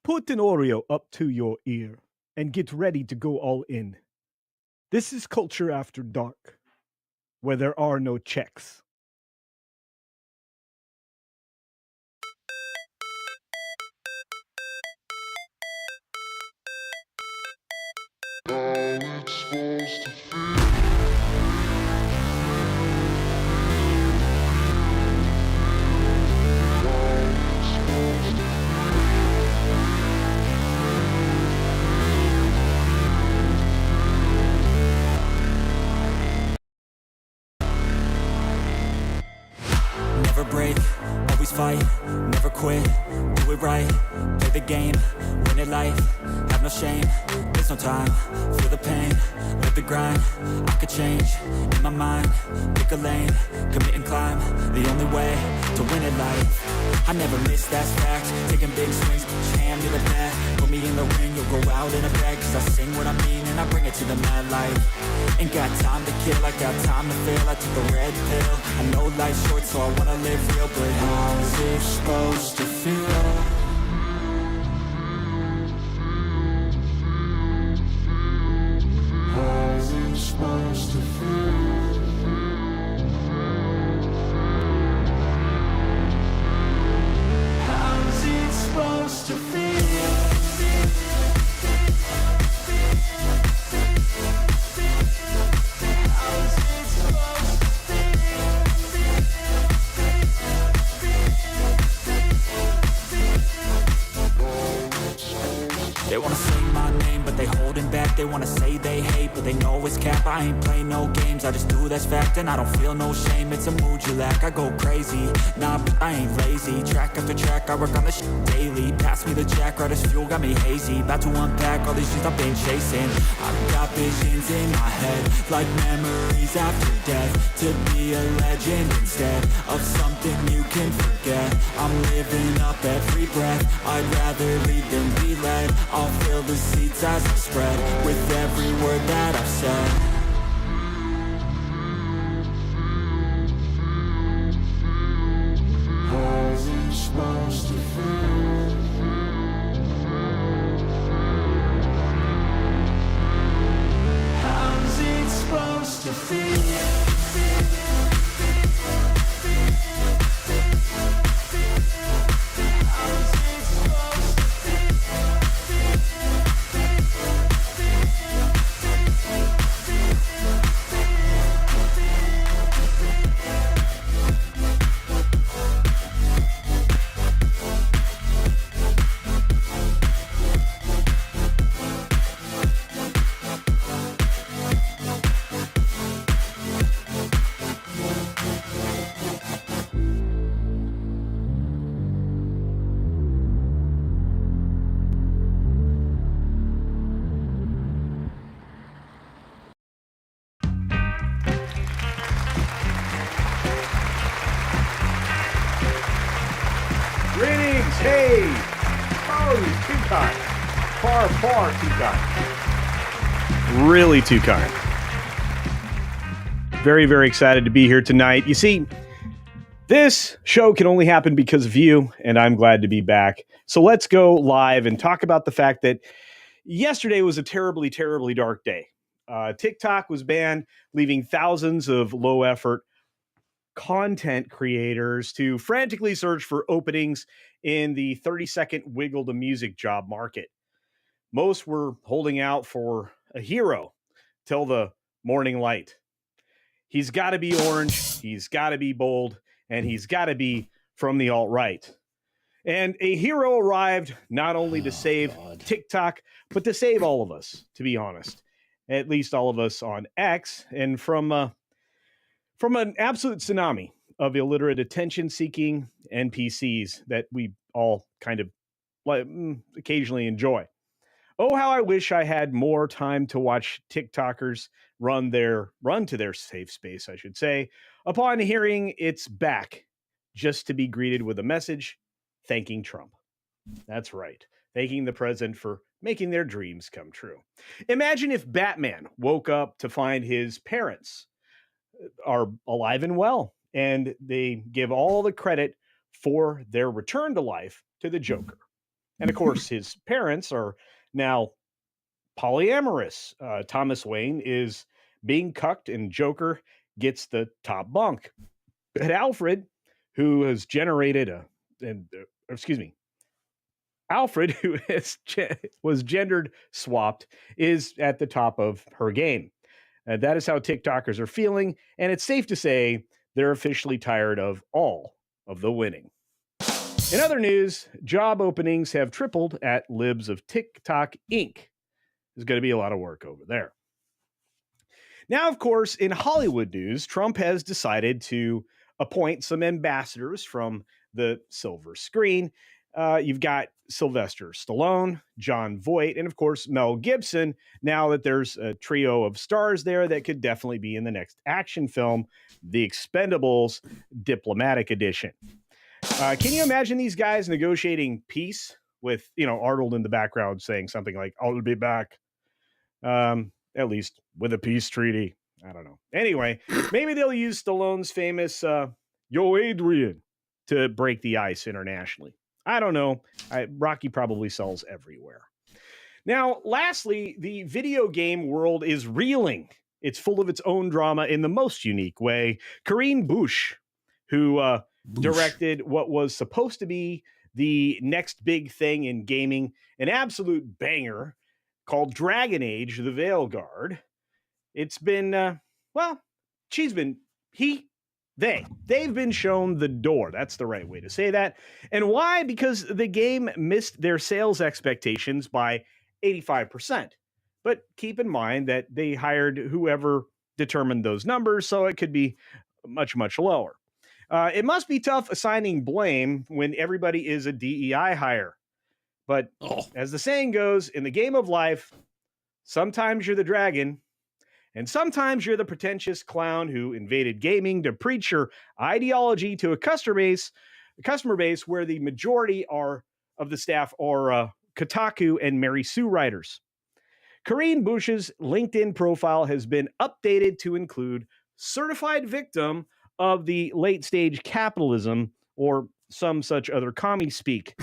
Put an Oreo up to your ear and get ready to go all in. This is Culture After Dark, where there are no checks. Never break, always fight, never quit, do it right, play the game, win it life, have no shame, there's no time, feel the pain, live the grind, I could change, in my mind, pick a lane, commit and climb, the only way to win it life, I never miss, that's fact, taking big swings, put your hand to the bat, put me in the ring, you'll go out in a bag, cause I sing what I mean and I bring it to the mad light, ain't got time to kill, I got time to feel, I took a red pill, I know life's short so I wanna live real, but how's it supposed to feel? How's it supposed to feel? How's it supposed to feel? They wanna say my name, but they holding back. They wanna say they hate, but they know it's cap. I ain't play no games, I just do that's fact. And I don't feel no shame, it's a mood you lack. I go crazy, nah, but I ain't lazy. Track after track, I work on this shit daily. Pass me the jack, right as fuel, got me hazy. About to unpack all these things I've been chasing. I've got visions in my head, like memories after death. To be a legend instead of something you can forget. I'm living up every breath, I'd rather lead than be led. I'll fill the seats as I spread with every word that I've said. How's it supposed to feel? How's it supposed to feel? Greetings, hey! Oh, too kind. Far, far too kind. Really too kind. Very, very excited to be here tonight. You see, this show can only happen because of you, and I'm glad to be back. So let's go live and talk about the fact that yesterday was a terribly, terribly dark day. TikTok was banned, leaving thousands of low-effort content creators to frantically search for openings in the 30-second wiggle to music job market. Most were holding out for a hero till the morning light. He's got to be orange, he's got to be bold, and he's got to be from the alt-right. And a hero arrived not only to save TikTok, but to save all of us, to be honest. At least all of us on X, and from an absolute tsunami of illiterate attention-seeking NPCs that we all kind of occasionally enjoy. Oh, how I wish I had more time to watch TikTokers run to their safe space, I should say, upon hearing it's back, just to be greeted with a message thanking Trump. That's right, thanking the president for making their dreams come true. Imagine if Batman woke up to find his parents are alive and well, and they give all the credit for their return to life to the Joker. And of course, his parents are now polyamorous. Thomas Wayne is being cucked, and Joker gets the top bunk. But Alfred, who has generated Alfred, who was gendered swapped, is at the top of her game. That is how TikTokers are feeling, and it's safe to say they're officially tired of all of the winning. In other news, job openings have tripled at Libs of TikTok Inc. There's going to be a lot of work over there. Now, of course, in Hollywood news, Trump has decided to appoint some ambassadors from the silver screen. You've got Sylvester Stallone, Jon Voight, and of course, Mel Gibson. Now that there's a trio of stars there that could definitely be in the next action film, The Expendables Diplomatic Edition. Can you imagine these guys negotiating peace with, Arnold in the background saying something like, "I'll be back," at least with a peace treaty? I don't know. Anyway, maybe they'll use Stallone's famous "Yo, Adrian" to break the ice internationally. I don't know. Rocky probably sells everywhere. Now, lastly, the video game world is reeling. It's full of its own drama in the most unique way. Corinne Bush, who directed what was supposed to be the next big thing in gaming, an absolute banger called Dragon Age: The Veilguard. It's been, they've been shown the door. That's the right way to say that. And why? Because the game missed their sales expectations by 85%. But keep in mind that they hired whoever determined those numbers, so it could be much, much lower. It must be tough assigning blame when everybody is a DEI hire. But as the saying goes, in the game of life, sometimes you're the dragon, and sometimes you're the pretentious clown who invaded gaming to preach your ideology to a customer base where the majority of the staff are Kotaku and Mary Sue writers. Corinne Bush's LinkedIn profile has been updated to include certified victim of the late stage capitalism, or some such other commie speak.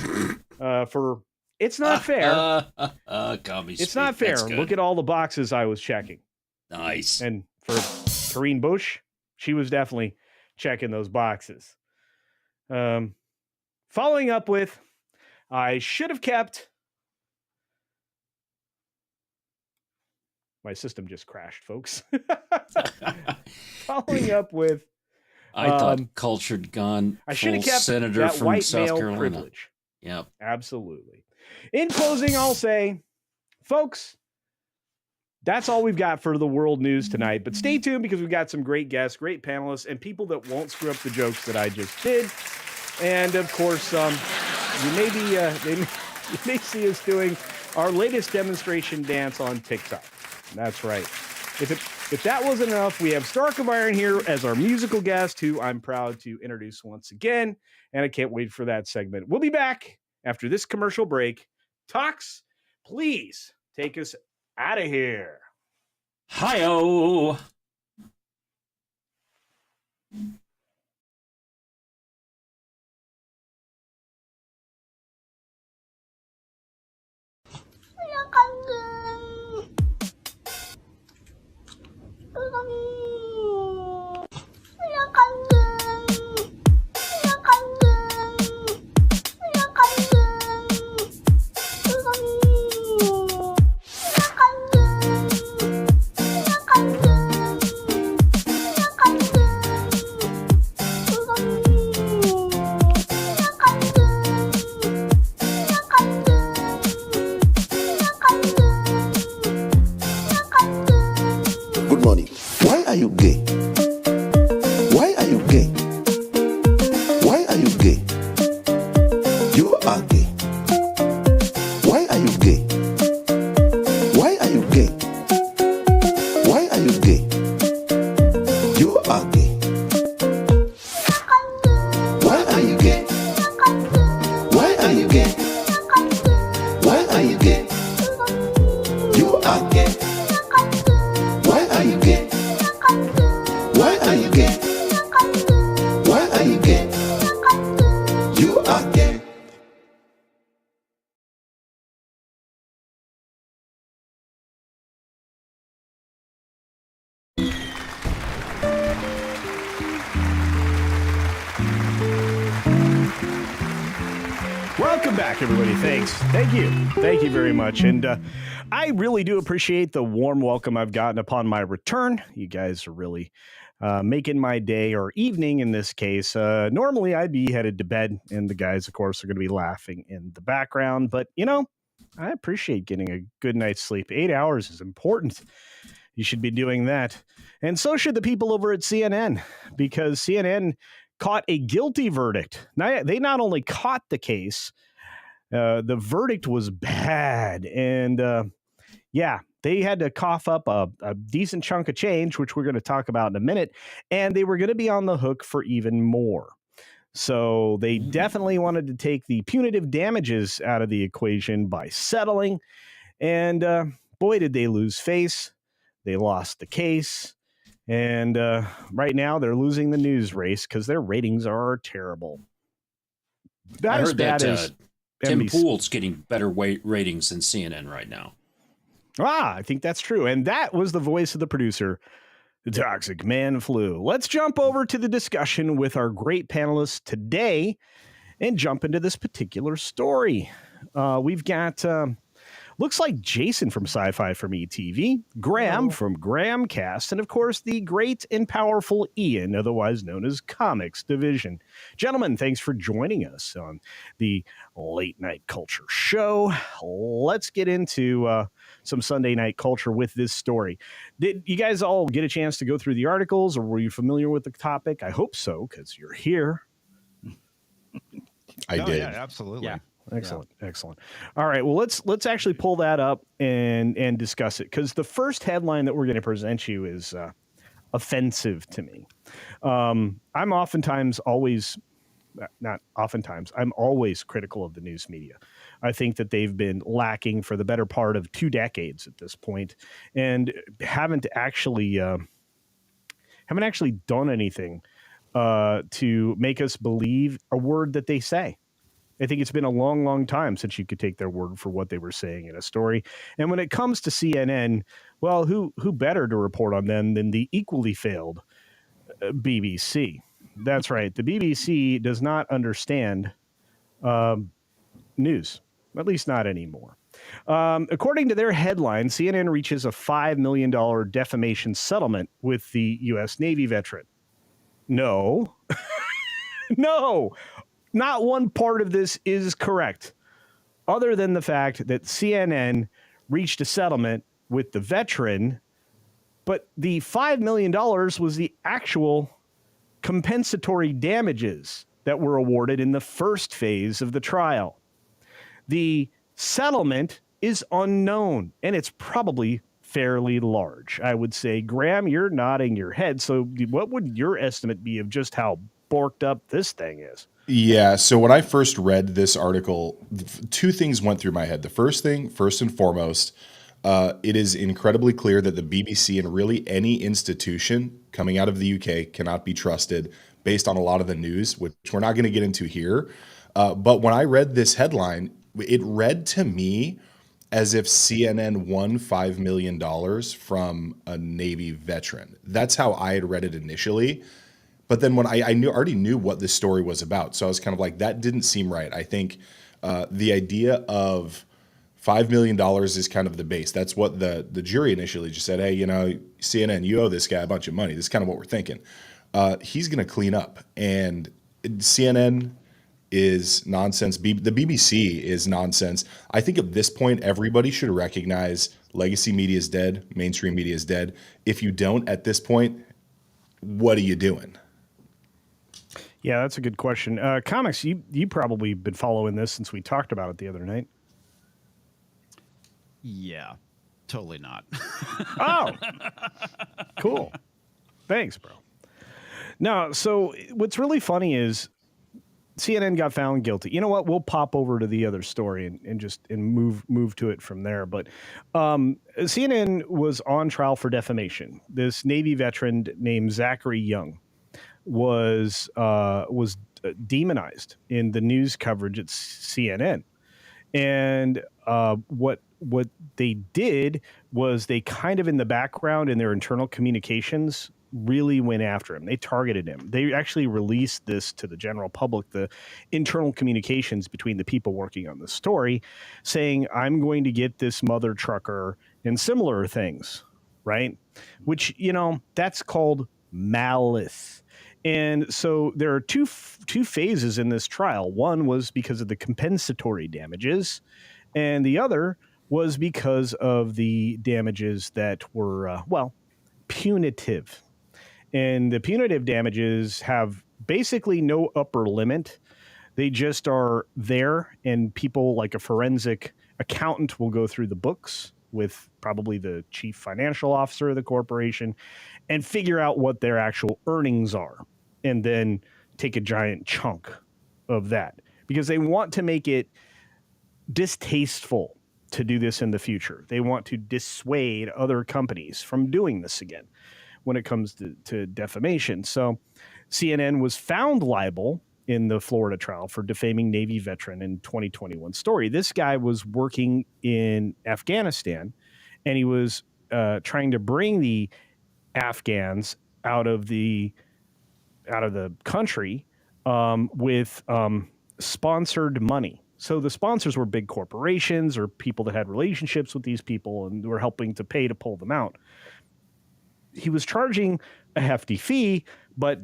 For it's not fair. It's not fair. Look at all the boxes I was checking. Nice. And for Corinne Bush, she was definitely checking those boxes. Following up with, I should have kept. My system just crashed, folks. Following up with, I thought cultured gone. I should have kept senator that from white South male Carolina. privilege. Yep. Absolutely. In closing, I'll say, folks, that's all we've got for the world news tonight. But stay tuned, because we've got some great guests, great panelists, and people that won't screw up the jokes that I just did. And of course, you may see us doing our latest demonstration dance on TikTok. That's right. If that wasn't enough, we have Stark of Iron here as our musical guest, who I'm proud to introduce once again, and I can't wait for that segment. We'll be back after this commercial break. Tox, please take us out of here. Hi-oh! Good morning. Why are you gay? Why are you gay? Why are you gay? You are gay. Why are you gay? Why are you gay? Why are you gay? You are gay. Why are you gay? Why are you gay? Why are you gay? You are gay. Why are you gay? Why are you gay? Why are you gay? You are gay. back, everybody. Thanks. Thank you. Thank you very much. And I really do appreciate the warm welcome I've gotten upon my return. You guys are really making my day, or evening in this case. Normally, I'd be headed to bed, and the guys, of course, are going to be laughing in the background. But, I appreciate getting a good night's sleep. 8 hours is important. You should be doing that. And so should the people over at CNN, because CNN caught a guilty verdict. Now, they not only caught the case, the verdict was bad. And they had to cough up a decent chunk of change, which we're going to talk about in a minute. And they were going to be on the hook for even more. So they definitely wanted to take the punitive damages out of the equation by settling. And boy, did they lose face. They lost the case. And right now they're losing the news race because their ratings are terrible. I heard that Tim NBC. Pool's getting better ratings than CNN right now. I think that's true. And that was the voice of the producer, the Toxic Man Flu. Let's jump over to the discussion with our great panelists today and jump into this particular story. We've got... looks like Jason from Sci-Fi from ETV, Graham from GrahamCast, and of course the great and powerful Ian, otherwise known as Comix Division. Gentlemen, thanks for joining us on the Late Night Culture Show. Let's get into some Sunday night culture with this story. Did you guys all get a chance to go through the articles, or were you familiar with the topic? I hope so, because you're here. I did. Yeah, absolutely. Yeah. Excellent. All right. Well, let's actually pull that up and discuss it, because the first headline that we're going to present you is offensive to me. I'm always critical of the news media. I think that they've been lacking for the better part of 2 decades at this point, and haven't actually done anything to make us believe a word that they say. I think it's been a long, long time since you could take their word for what they were saying in a story. And when it comes to CNN, well, who better to report on them than the equally failed BBC? That's right. The BBC does not understand news, at least not anymore. According to their headline, CNN reaches a $5 million defamation settlement with the U.S. Navy veteran. No. No. Not one part of this is correct, other than the fact that CNN reached a settlement with the veteran, but the $5 million was the actual compensatory damages that were awarded in the first phase of the trial. The settlement is unknown, and it's probably fairly large, I would say. Graham, you're nodding your head, so what would your estimate be of just how borked up this thing is? Yeah, so when I first read this article, 2 things went through my head. The first thing, first and foremost, it is incredibly clear that the BBC and really any institution coming out of the UK cannot be trusted based on a lot of the news, which we're not going to get into here. But when I read this headline, it read to me as if CNN won $5 million from a Navy veteran. That's how I had read it initially. But then when I already knew what this story was about, so I was kind of like, that didn't seem right. I think the idea of $5 million is kind of the base. That's what the jury initially just said. Hey, CNN, you owe this guy a bunch of money. This is kind of what we're thinking. He's going to clean up. And CNN is nonsense. The BBC is nonsense. I think at this point, everybody should recognize legacy media is dead. Mainstream media is dead. If you don't at this point, what are you doing? Yeah, that's a good question. Comics, you probably been following this since we talked about it the other night. Yeah, totally not. Oh, cool. Thanks, bro. No, so what's really funny is CNN got found guilty. You know what? We'll pop over to the other story and move to it from there. But CNN was on trial for defamation. This Navy veteran named Zachary Young was demonized in the news coverage at CNN. And what they did was they kind of in the background in their internal communications really went after him. They targeted him. They actually released this to the general public, the internal communications between the people working on the story, saying, I'm going to get this mother trucker and similar things, right? Which, that's called malice. And so there are two phases in this trial. One was because of the compensatory damages, and the other was because of the damages that were, punitive. And the punitive damages have basically no upper limit. They just are there, and people like a forensic accountant will go through the books with probably the chief financial officer of the corporation and figure out what their actual earnings are, and then take a giant chunk of that, because they want to make it distasteful to do this in the future. They want to dissuade other companies from doing this again when it comes to defamation. So CNN was found liable in the Florida trial for defaming Navy veteran in 2021 story. This guy was working in Afghanistan, and he was trying to bring the Afghans out of the country with sponsored money. So the sponsors were big corporations or people that had relationships with these people and were helping to pay to pull them out. He was charging a hefty fee, but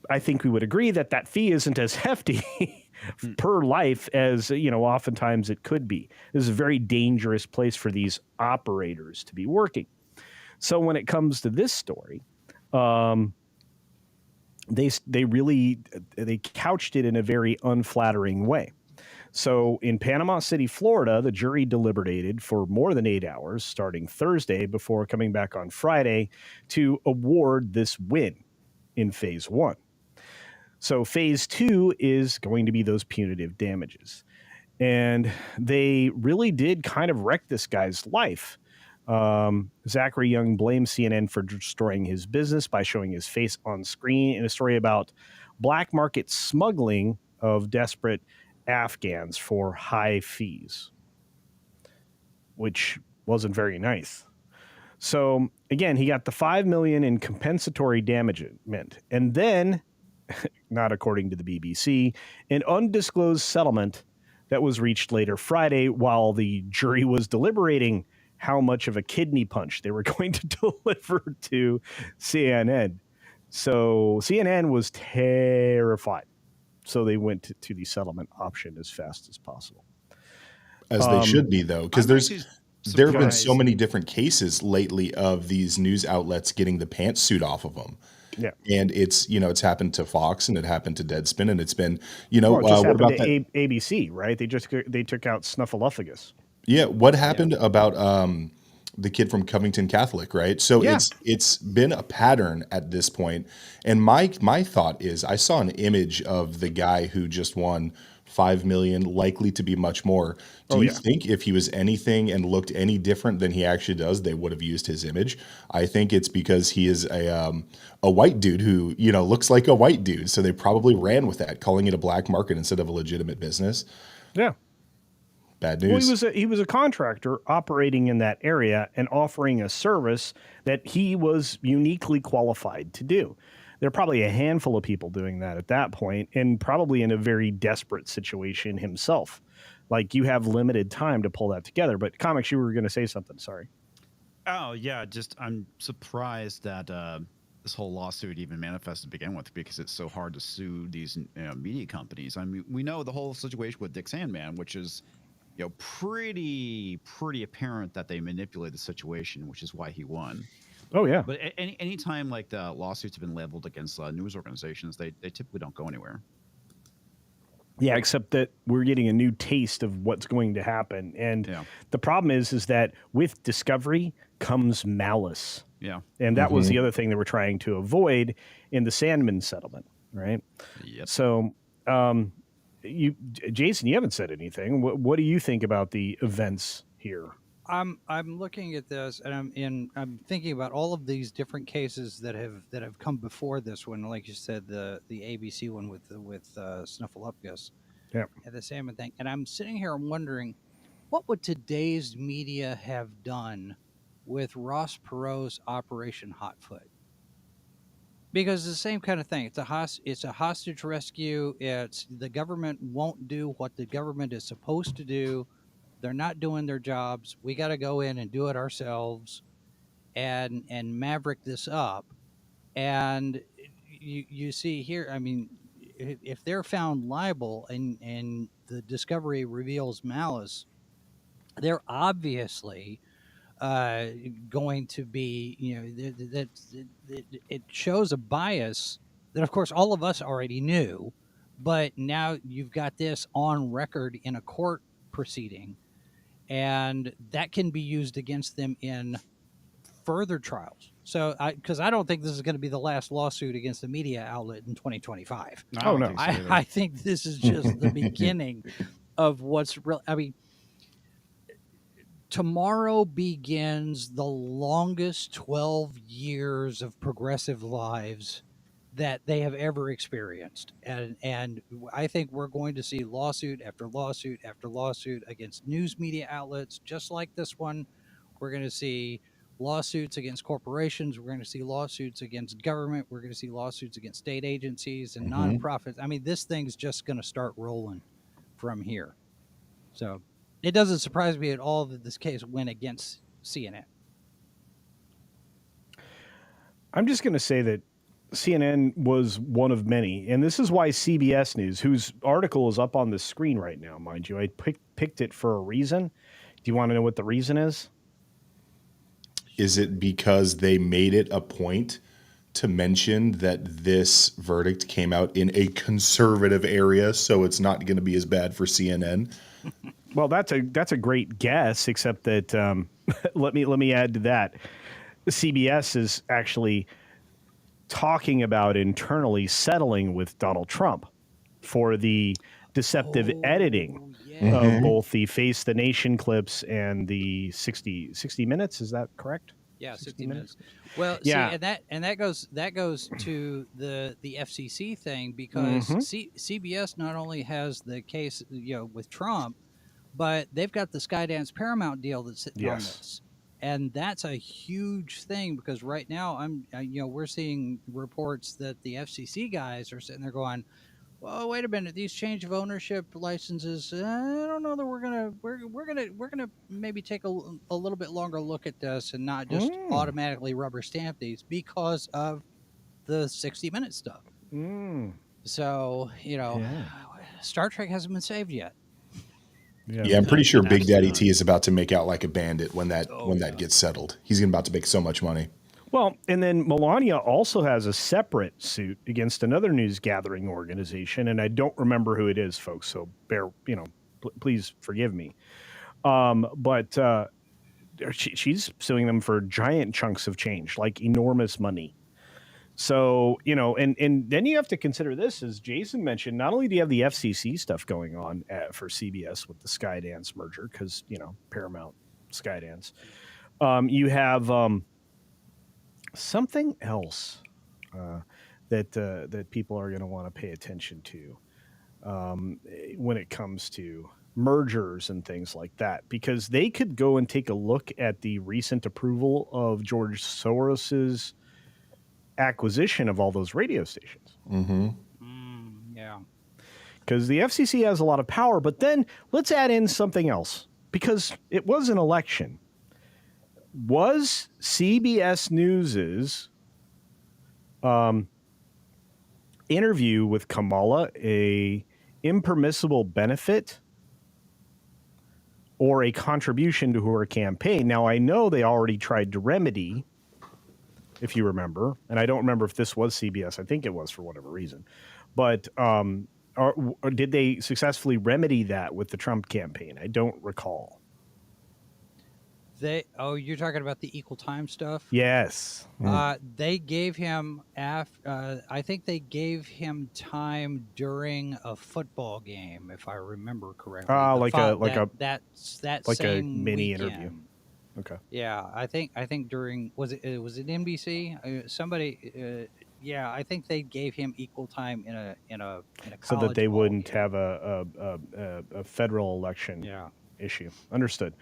I think we would agree that that fee isn't as hefty per life as, oftentimes it could be. This is a very dangerous place for these operators to be working. So when it comes to this story, they couched it in a very unflattering way. So in Panama City, Florida, the jury deliberated for more than 8 hours starting Thursday before coming back on Friday to award this win in phase 1. So phase 2 is going to be those punitive damages. And they really did kind of wreck this guy's life. Zachary Young blames CNN for destroying his business by showing his face on screen in a story about black market smuggling of desperate Afghans for high fees, which wasn't very nice. So again, he got the $5 million in compensatory damagement, and then, not according to the BBC, an undisclosed settlement that was reached later Friday while the jury was deliberating how much of a kidney punch they were going to deliver to CNN. So CNN was terrified. So they went to the settlement option as fast as possible. As they should be, though, because there have been so many different cases lately of these news outlets getting the pantsuit off of them. Yeah, and it's happened to Fox and it happened to Deadspin, and it's been it just what happened about to ABC, right? They took out Snuffleupagus. Yeah, what happened about the kid from Covington Catholic, right? So it's been a pattern at this point. And my thought is, I saw an image of the guy who just won $5 million, likely to be much more. Do you think if he was anything and looked any different than he actually does, they would have used his image? I think it's because he is a white dude who looks like a white dude, so they probably ran with that, calling it a black market instead of a legitimate business. Yeah. Bad news. Well, he was a contractor operating in that area and offering a service that he was uniquely qualified to do. There are probably a handful of people doing that at that point, and probably in a very desperate situation himself. Like, you have limited time to pull that together. But Comix, you were going to say something. Sorry. Oh yeah, I'm surprised that this whole lawsuit even manifested to begin with, because it's so hard to sue these media companies. I mean, we know the whole situation with Dick Sandman, which is pretty apparent that they manipulated the situation, which is why he won. Oh yeah. But any time like the lawsuits have been leveled against news organizations, they typically don't go anywhere. Yeah, except that we're getting a new taste of what's going to happen. And the problem is that with discovery comes malice. Yeah. And that was the other thing they were trying to avoid in the Sandman settlement, right? Yep. So, Jason, you haven't said anything. What do you think about the events here? I'm looking at this, and I'm thinking about all of these different cases that have come before this one. Like you said, the ABC one with Snuffleupagus, and the Salmon thing. And I'm sitting here, I'm wondering, what would today's media have done with Ross Perot's Operation Hotfoot? Because it's the same kind of thing. It's a hostage rescue. It's the government won't do what the government is supposed to do. They're not doing their jobs. We got to go in and do it ourselves, and maverick this up. And you see here, I mean, if they're found liable and the discovery reveals malice, they're obviously going to be, it shows a bias that, of course, all of us already knew, but now you've got this on record in a court proceeding, and that can be used against them in further trials. So, because I don't think this is going to be the last lawsuit against a media outlet in 2025. Oh, no. I think this is just the beginning of what's real. I mean, tomorrow begins the longest 12 years of progressive lives that they have ever experienced. And I think we're going to see lawsuit after lawsuit after lawsuit against news media outlets, just like this one. We're going to see lawsuits against corporations. We're going to see lawsuits against government. We're going to see lawsuits against state agencies and nonprofits. I mean, this thing's just going to start rolling from here. So it doesn't surprise me at all that this case went against CNN. I'm just going to say that CNN was one of many, and this is why CBS News, whose article is up on the screen right now, mind you, I picked it for a reason. Do you want to know what the reason is? Is it because they made it a point to mention that this verdict came out in a conservative area, so it's not going to be as bad for CNN? Well, that's a great guess, except that let me add to that. CBS is actually talking about internally settling with Donald Trump for the deceptive editing of both the Face the Nation clips and the 60 Minutes. Is that correct? Yeah, 60 minutes. Well, yeah. See, and that goes to the FCC thing, because CBS not only has the case, with Trump, but they've got the Skydance Paramount deal that's sitting on this. And that's a huge thing, because right now we're seeing reports that the FCC guys are sitting there going, well, wait a minute, these change of ownership licenses, I don't know that we're gonna maybe take a little bit longer look at this and not just automatically rubber stamp these because of the 60 minute stuff. So, Star Trek hasn't been saved yet. Yeah, I'm pretty sure Big Daddy T is about to make out like a bandit when that gets settled. He's about to make so much money. Well, and then Melania also has a separate suit against another news gathering organization, and I don't remember who it is, folks. So please forgive me. But she's suing them for giant chunks of change, like enormous money. So, and then you have to consider this, as Jason mentioned, not only do you have the FCC stuff going on for CBS with the Skydance merger, because, Paramount, Skydance, you have something else that people are going to want to pay attention to when it comes to mergers and things like that, because they could go and take a look at the recent approval of George Soros's acquisition of all those radio stations. Yeah. Because the FCC has a lot of power, but then let's add in something else, because it was an election. Was CBS News's interview with Kamala a impermissible benefit or a contribution to her campaign? Now, I know they already tried to remedy, if you remember, and I don't remember if this was CBS. I think it was, for whatever reason. But or did they successfully remedy that with the Trump campaign? I don't recall. You're talking about the equal time stuff? Yes. They gave him I think they gave him time during a football game, if I remember correctly. Like a same mini weekend. interview. Okay. Yeah, I think during was it NBC? Somebody. Yeah, I think they gave him equal time in a so that they wouldn't game. have a federal election. Yeah. issue. Understood.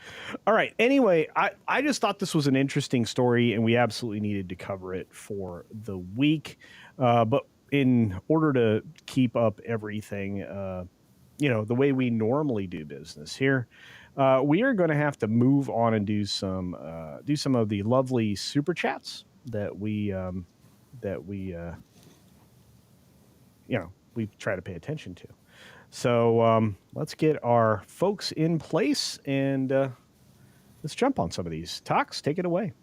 All right. Anyway, I just thought this was an interesting story, and we absolutely needed to cover it for the week. But in order to keep up everything, the way we normally do business here, we are going to have to move on and do some of the lovely super chats that we try to pay attention to. So let's get our folks in place and let's jump on some of these. Tox, take it away.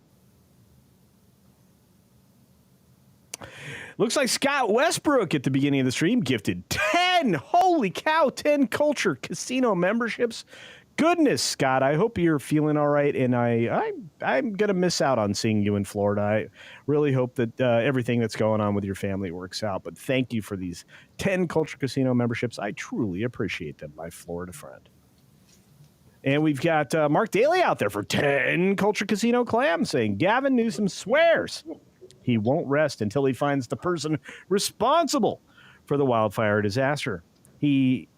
Looks like Scott Westbrook at the beginning of the stream gifted 10, holy cow, 10 Culture Casino memberships. Goodness, Scott, I hope you're feeling all right, and I'm going to miss out on seeing you in Florida. I really hope that everything that's going on with your family works out, but thank you for these 10 Culture Casino memberships. I truly appreciate them, my Florida friend. And we've got Mark Daly out there for 10 Culture Casino clams saying, Gavin Newsom swears he won't rest until he finds the person responsible for the wildfire disaster. He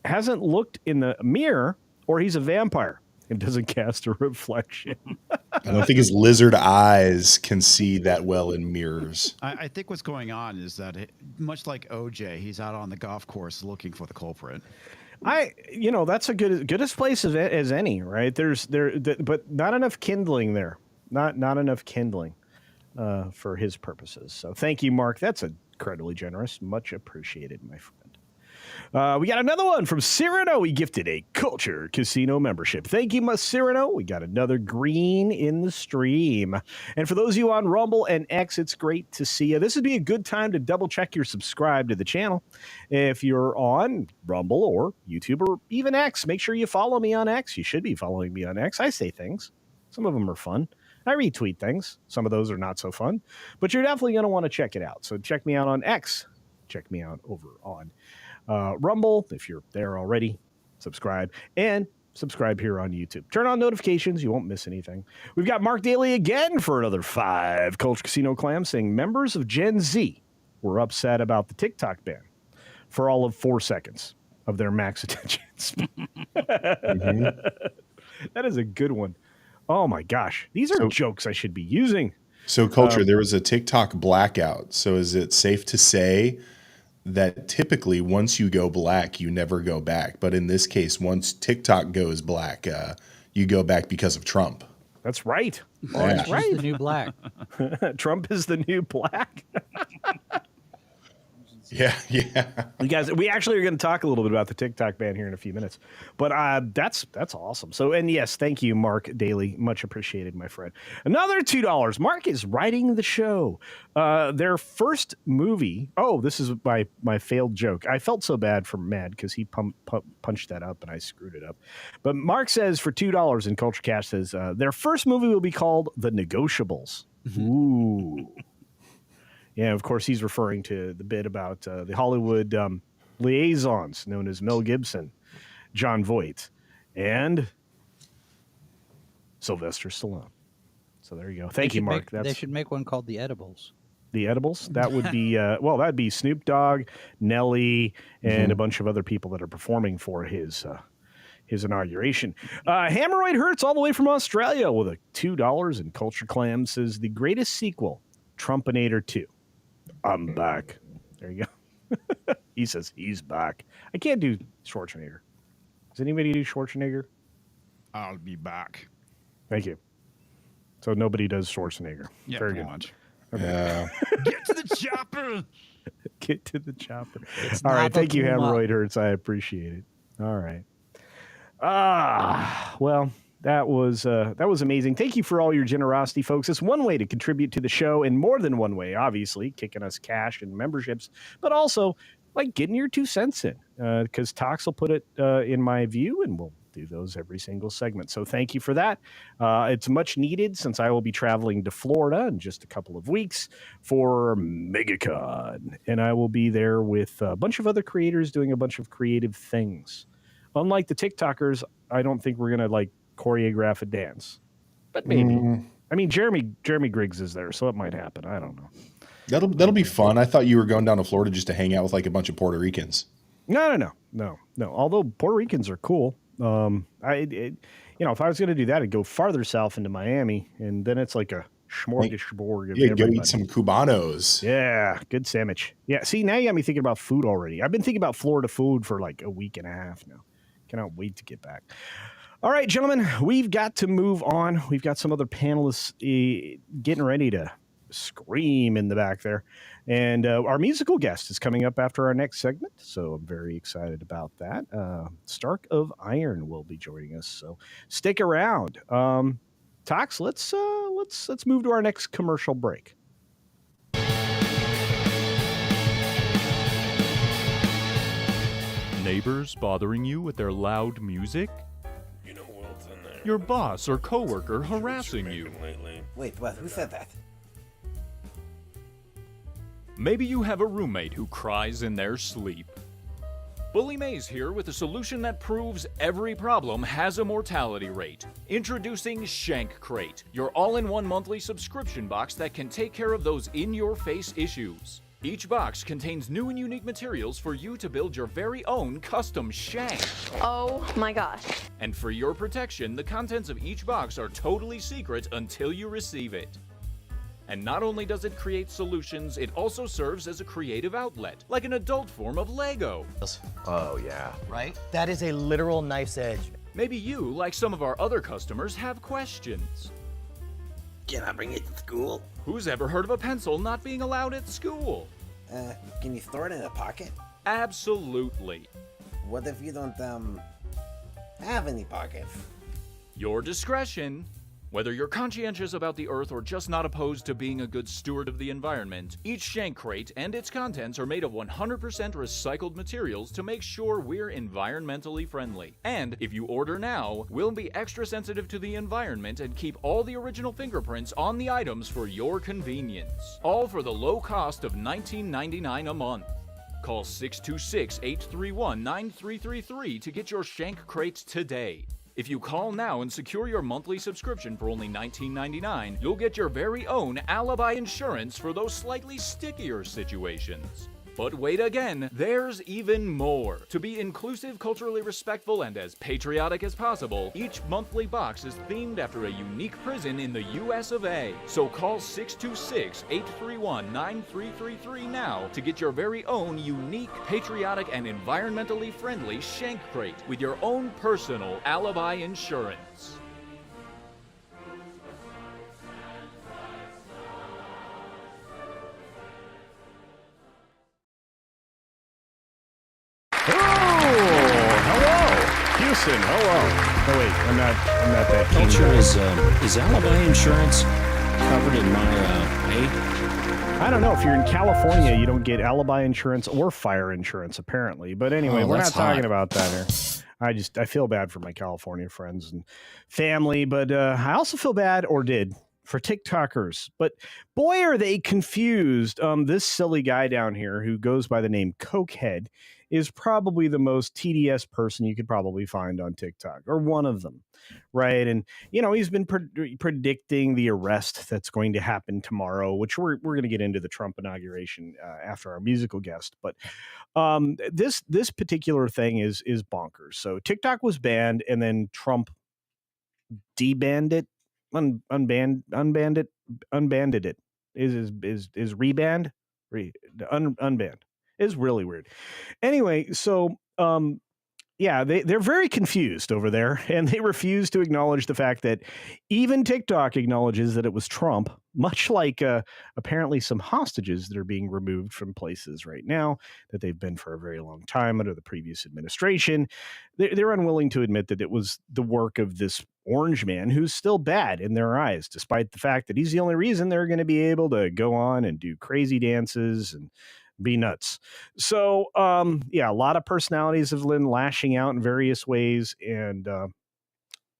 hasn't looked in the mirror, or he's a vampire and doesn't cast a reflection. I don't think his lizard eyes can see that well in mirrors. I think what's going on is that, much like OJ, he's out on the golf course looking for the culprit. That's a goodest place as any, right? But not enough kindling there. Not enough kindling for his purposes. So thank you, Mark. That's incredibly generous. Much appreciated, my friend. We got another one from Cyrano. He gifted a Culture Casino membership. Thank you, my Cyrano. We got another green in the stream. And for those of you on Rumble and X, it's great to see you. This would be a good time to double check you're subscribed to the channel. If you're on Rumble or YouTube or even X, make sure you follow me on X. You should be following me on X. I say things. Some of them are fun. I retweet things. Some of those are not so fun. But you're definitely going to want to check it out. So check me out on X. Check me out over on Rumble, if you're there already, subscribe, and subscribe here on YouTube. Turn on notifications. You won't miss anything. We've got Mark Daly again for another 5 Culture Casino clams saying members of Gen Z were upset about the TikTok ban for all of 4 seconds of their max attention span. That is a good one. Oh my gosh. These are jokes I should be using. So Culture, there was a TikTok blackout. So is it safe to say that typically once you go black, you never go back? But in this case, once TikTok goes black, you go back because of Trump. That's right. That's right. The new black. Trump is the new black. Yeah. You guys, we actually are going to talk a little bit about the TikTok ban here in a few minutes, but that's awesome. So, and yes, thank you, Mark Daly. Much appreciated, my friend. Another $2. Mark is writing the show. Their first movie. Oh, this is my failed joke. I felt so bad for Mad because he punched that up and I screwed it up. But Mark says for $2 in CultureCast says their first movie will be called The Negotiables. Ooh. Yeah, of course, he's referring to the bit about the Hollywood liaisons known as Mel Gibson, John Voight, and Sylvester Stallone. So there you go. Thank you, Mark. They should make one called The Edibles. The Edibles? That would be, that'd be Snoop Dogg, Nelly, and a bunch of other people that are performing for his inauguration. Hemorrhoid Hurts all the way from Australia with a $2 in Culture Clam says the greatest sequel, Trumpinator 2. I'm back. There you go. He says he's back. I can't do Schwarzenegger. Does anybody do Schwarzenegger? I'll be back. Thank you. So nobody does Schwarzenegger. Yeah, very pretty good. much. Yeah. Get to the chopper. Get to the chopper. All right. Thank you, Hemorrhoid Hurts. I appreciate it. All right. Well, that was amazing. Thank you for all your generosity, folks. It's one way to contribute to the show, and more than one way, obviously, kicking us cash and memberships, but also like getting your 2 cents in, because Tox will put it in my view, and we'll do those every single segment. So thank you for that. It's much needed since I will be traveling to Florida in just a couple of weeks for MegaCon, and I will be there with a bunch of other creators doing a bunch of creative things. Unlike the TikTokers, I don't think we're going to choreograph a dance, but maybe. I mean, Jeremy Griggs is there, so it might happen. I don't know. That'll be fun. I thought you were going down to Florida just to hang out with a bunch of Puerto Ricans. No. Although Puerto Ricans are cool. If I was going to do that, I'd go farther south into Miami, and then it's like a smorgasbord of Yeah, go everybody. eat some Cubanos. Yeah, good sandwich. Yeah, see, now you got me thinking about food already. I've been thinking about Florida food for like a week and a half now. Cannot wait to get back. All right, gentlemen, we've got to move on. We've got some other panelists getting ready to scream in the back there. And our musical guest is coming up after our next segment, so I'm very excited about that. Stark of Iron will be joining us, so stick around. Tox, let's move to our next commercial break. Neighbors bothering you with their loud music? You know who else in there? Your boss or coworker harassing you? Wait, what? Who said that? Maybe you have a roommate who cries in their sleep. Bully Mays here with a solution that proves every problem has a mortality rate. Introducing Shank Crate, your all-in-one monthly subscription box that can take care of those in-your-face issues. Each box contains new and unique materials for you to build your very own custom shank. Oh my gosh. And for your protection, the contents of each box are totally secret until you receive it. And not only does it create solutions, it also serves as a creative outlet, like an adult form of Lego. Oh, yeah. Right? That is a literal knife's edge. Maybe you, like some of our other customers, have questions. Can I bring it to school? Who's ever heard of a pencil not being allowed at school? Can you store it in a pocket? Absolutely. What if you don't, have any pockets? Your discretion. Whether you're conscientious about the earth or just not opposed to being a good steward of the environment, each Shank Crate and its contents are made of 100% recycled materials to make sure we're environmentally friendly. And if you order now, we'll be extra sensitive to the environment and keep all the original fingerprints on the items for your convenience. All for the low cost of $19.99 a month. Call 626-831-9333 to get your Shank Crate today. If you call now and secure your monthly subscription for only $19.99, you'll get your very own alibi insurance for those slightly stickier situations. But wait again, there's even more. To be inclusive, culturally respectful, and as patriotic as possible, each monthly box is themed after a unique prison in the US of A. So call 626-831-9333 now to get your very own unique, patriotic, and environmentally friendly Shank Crate with your own personal alibi insurance. Houston, hello. Oh wait, I'm not that keen. Culture is alibi insurance covered in my pay? I don't know. If you're in California, you don't get alibi insurance or fire insurance, apparently. But anyway, we're not talking about that here. I feel bad for my California friends and family, but I also feel bad, or did, for TikTokers. But boy, are they confused. This silly guy down here who goes by the name Cokehead is probably the most TDS person you could probably find on TikTok, or one of them, right? And, he's been predicting the arrest that's going to happen tomorrow, which we're going to get into the Trump inauguration after our musical guest. But this particular thing is bonkers. So TikTok was banned, and then Trump debanned it, unbanned it, is rebanned, unbanned. Is really weird. Anyway, so they're very confused over there, and they refuse to acknowledge the fact that even TikTok acknowledges that it was Trump, much like apparently some hostages that are being removed from places right now that they've been for a very long time under the previous administration. They're unwilling to admit that it was the work of this orange man who's still bad in their eyes, despite the fact that he's the only reason they're going to be able to go on and do crazy dances and be nuts. So, a lot of personalities have been lashing out in various ways, and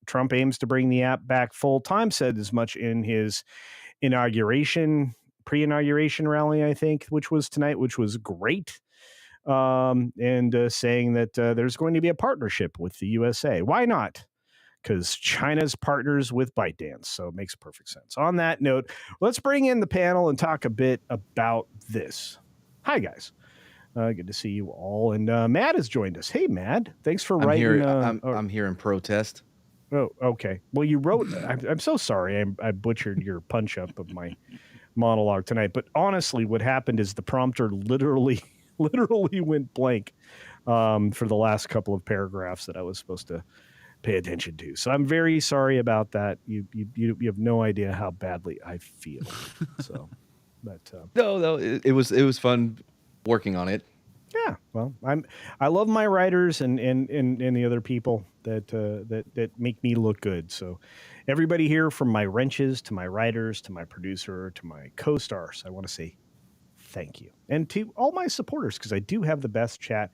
Trump aims to bring the app back full time, said as much in his pre-inauguration rally, I think, which was tonight, which was great. And saying that there's going to be a partnership with the USA. Why not? Because China's partners with ByteDance, so it makes perfect sense. On that note, let's bring in the panel and talk a bit about this. Hi, guys. Good to see you all. And Matt has joined us. Hey, Matt. Thanks for I'm writing. here. I'm here in protest. Oh, okay. Well, you wrote. I'm so sorry. I butchered your punch up of my monologue tonight. But honestly, what happened is the prompter literally went blank for the last couple of paragraphs that I was supposed to pay attention to. So I'm very sorry about that. You have no idea how badly I feel. So, but No, it was fun working on it. yeah, well, I love my writers and the other people that make me look good. So everybody here, from my wrenches to my writers to my producer to my co-stars, I want to say thank you. And to all my supporters, because I do have the best chat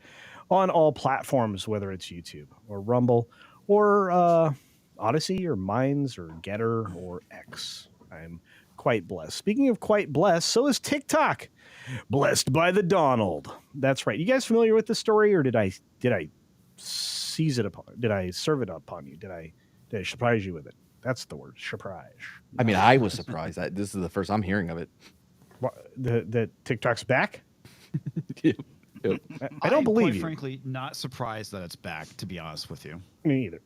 on all platforms, whether it's YouTube or Rumble or Odyssey or Minds or Getter or X. I'm quite blessed. Speaking of quite blessed, so is TikTok. Blessed by the Donald. That's right. You guys familiar with the story, or did I seize it upon? Did I serve it upon you? Did I surprise you with it? That's the word, surprise. I mean, I was surprised. This is the first I'm hearing of it. The TikTok's back? Yep. I don't believe quite you. Frankly, not surprised that it's back, to be honest with you. Me either.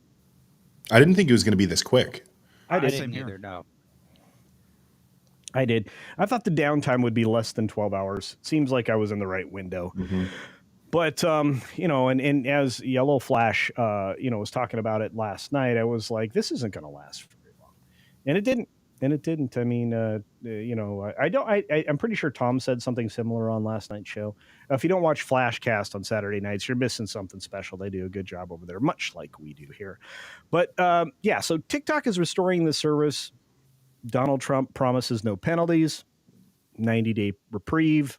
I didn't think it was going to be this quick. I did. didn't either. No. I did. I thought the downtime would be less than 12 hours. Seems like I was in the right window. Mm-hmm. But, and as Yellow Flash, was talking about it last night, I was like, this isn't going to last for very long. And it didn't. I mean, I'm pretty sure Tom said something similar on last night's show. If you don't watch Flashcast on Saturday nights, you're missing something special. They do a good job over there, much like we do here. But, so TikTok is restoring the service. Donald Trump promises no penalties, 90-day reprieve.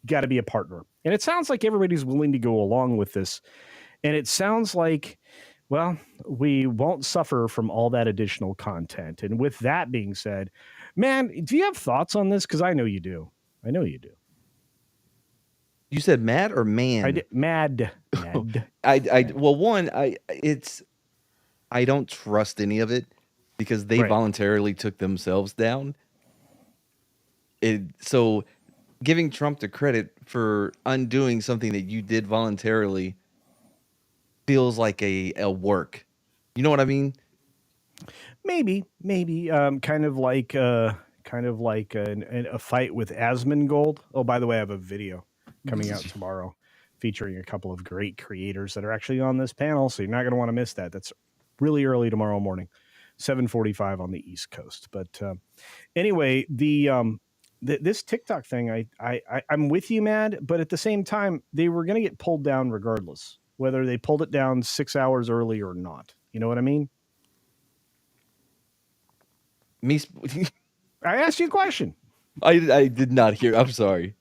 Got to be a partner. And it sounds like everybody's willing to go along with this. And it sounds like, well, we won't suffer from all that additional content. And with that being said, man, do you have thoughts on this? Because I know you do. I know you do. You said mad or man? I did, mad. I don't trust any of it because they voluntarily took themselves down. So giving Trump the credit for undoing something that you did voluntarily feels like a work. You know what I mean? Maybe, kind of like a fight with Asmongold. Oh, by the way, I have a video coming out tomorrow featuring a couple of great creators that are actually on this panel, so you're not going to want to miss that. That's really early tomorrow morning, 7:45 on the East Coast. But anyway, this TikTok thing, I'm with you, Mad, but at the same time, they were going to get pulled down regardless, whether they pulled it down 6 hours early or not. You know what I mean? I asked you a question. I did not hear. I'm sorry.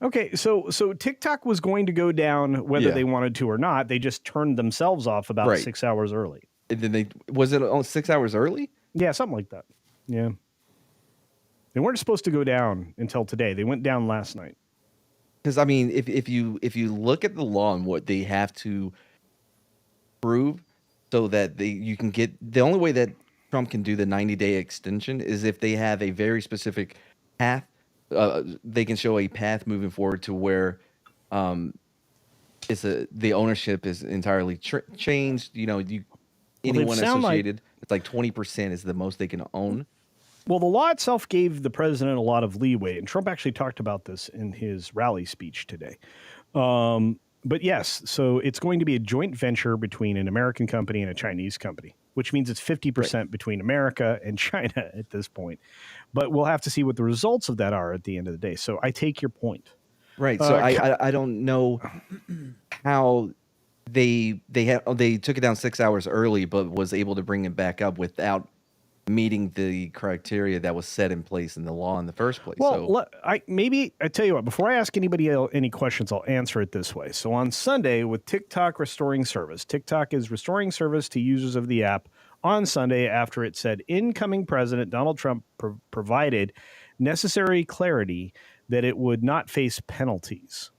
Okay, so TikTok was going to go down whether they wanted to or not. They just turned themselves off about 6 hours early. And then was it 6 hours early? Yeah, something like that. Yeah. They weren't supposed to go down until today. They went down last night. Because I mean, if you look at the law and what they have to prove, so that you can get, the only way that Trump can do the 90-day extension is if they have a very specific path. They can show a path moving forward to where the ownership is entirely changed. You know, anyone associated, it's like 20% is the most they can own. Well, the law itself gave the president a lot of leeway, and Trump actually talked about this in his rally speech today. But yes, so it's going to be a joint venture between an American company and a Chinese company, which means it's 50% between America and China at this point. But we'll have to see what the results of that are at the end of the day. So I take your point. Right. So I don't know how they took it down 6 hours early, but was able to bring it back up without meeting the criteria that was set in place in the law in the first place. Well, I tell you what, before I ask anybody any questions, I'll answer it this way. So on Sunday, with TikTok restoring service, TikTok is restoring service to users of the app on Sunday after it said incoming President Donald Trump provided necessary clarity that it would not face penalties.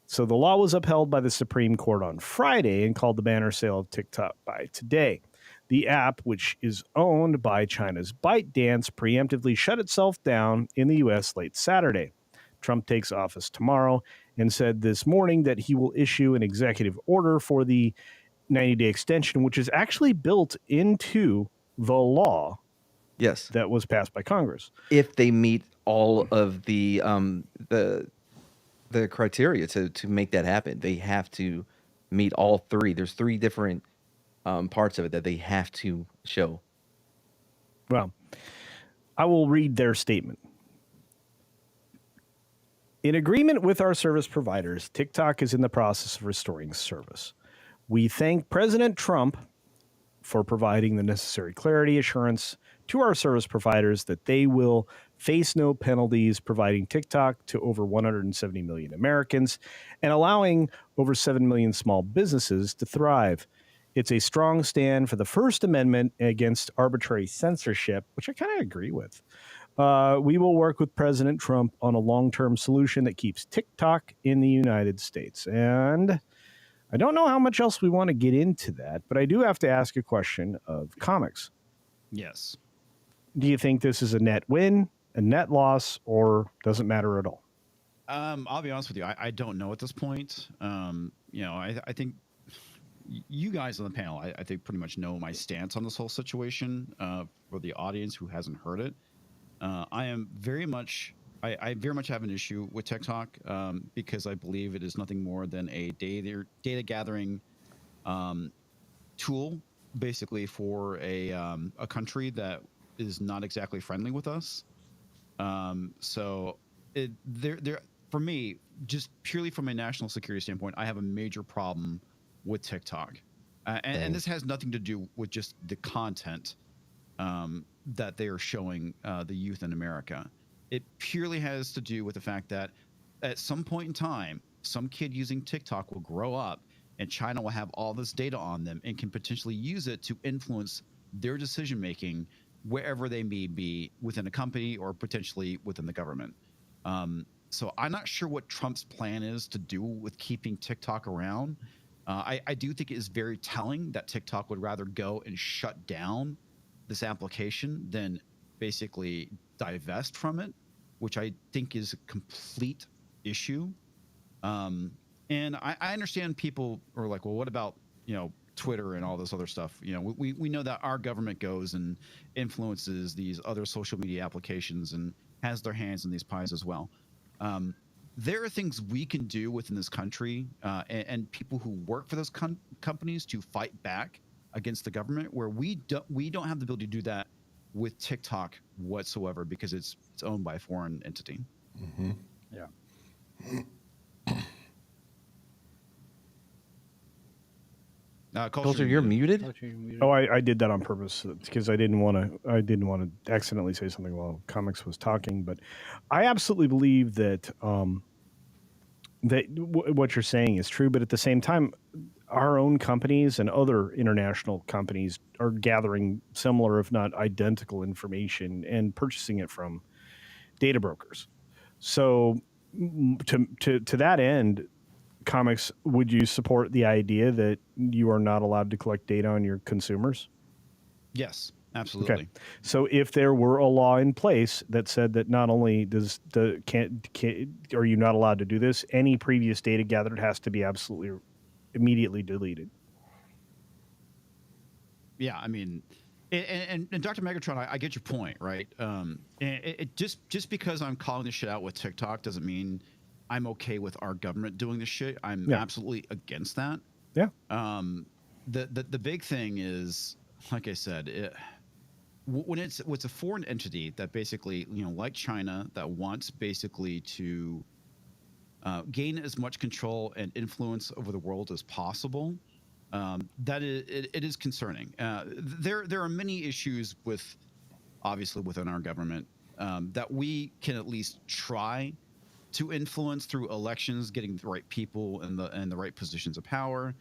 So the law was upheld by the Supreme Court on Friday and called the banner sale of TikTok by today. The app, which is owned by China's ByteDance, preemptively shut itself down in the U.S. late Saturday. Trump takes office tomorrow, and said this morning that he will issue an executive order for the 90-day extension, which is actually built into the law Yes. that was passed by Congress. If they meet all of the criteria to make that happen, they have to meet all three. There's three different parts of it that they have to show. Well, I will read their statement. In agreement with our service providers, TikTok is in the process of restoring service. We thank President Trump for providing the necessary clarity assurance to our service providers that they will face no penalties, providing TikTok to over 170 million Americans and allowing over 7 million small businesses to thrive. It's a strong stand for the First Amendment against arbitrary censorship, which I kind of agree with. We will work with President Trump on a long-term solution that keeps TikTok in the United States. And I don't know how much else we want to get into that, but I do have to ask a question of Comix. Yes. Do you think this is a net win, a net loss, or doesn't matter at all? I'll be honest with you. I don't know at this point. I think you guys on the panel, I think pretty much know my stance on this whole situation. For the audience who hasn't heard it, I very much have an issue with TikTok because I believe it is nothing more than a data gathering tool, basically for a country that is not exactly friendly with us. For me, just purely from a national security standpoint, I have a major problem with TikTok, and this has nothing to do with just the content that they are showing the youth in America. It purely has to do with the fact that at some point in time, some kid using TikTok will grow up and China will have all this data on them and can potentially use it to influence their decision making wherever they may be within a company or potentially within the government. So I'm not sure what Trump's plan is to do with keeping TikTok around. I do think it is very telling that TikTok would rather go and shut down this application than basically divest from it, which I think is a complete issue. And I understand people are like, well, what about, Twitter and all this other stuff? We know that our government goes and influences these other social media applications and has their hands in these pies as well. There are things we can do within this country and people who work for those companies to fight back against the government, where we don't have the ability to do that with TikTok whatsoever because it's owned by a foreign entity. Mm-hmm. Yeah. Culture, you're muted. Oh, I did that on purpose because I didn't want to accidentally say something while Comix was talking. But I absolutely believe that what you're saying is true. But at the same time, our own companies and other international companies are gathering similar, if not identical, information and purchasing it from data brokers. So to that end, Comix, would you support the idea that you are not allowed to collect data on your consumers? Yes, absolutely. Okay. So if there were a law in place that said that not only are you not allowed to do this, any previous data gathered has to be absolutely immediately deleted. Yeah, I mean, and Dr. Megatron, I get your point, right? It just because I'm calling this shit out with TikTok doesn't mean I'm okay with our government doing this shit. I'm absolutely against that. Yeah. The big thing is, like I said, when it's a foreign entity that basically, like China, that wants basically to gain as much control and influence over the world as possible, that it is concerning. There are many issues obviously within our government that we can at least try to influence through elections, getting the right people in the right positions of power,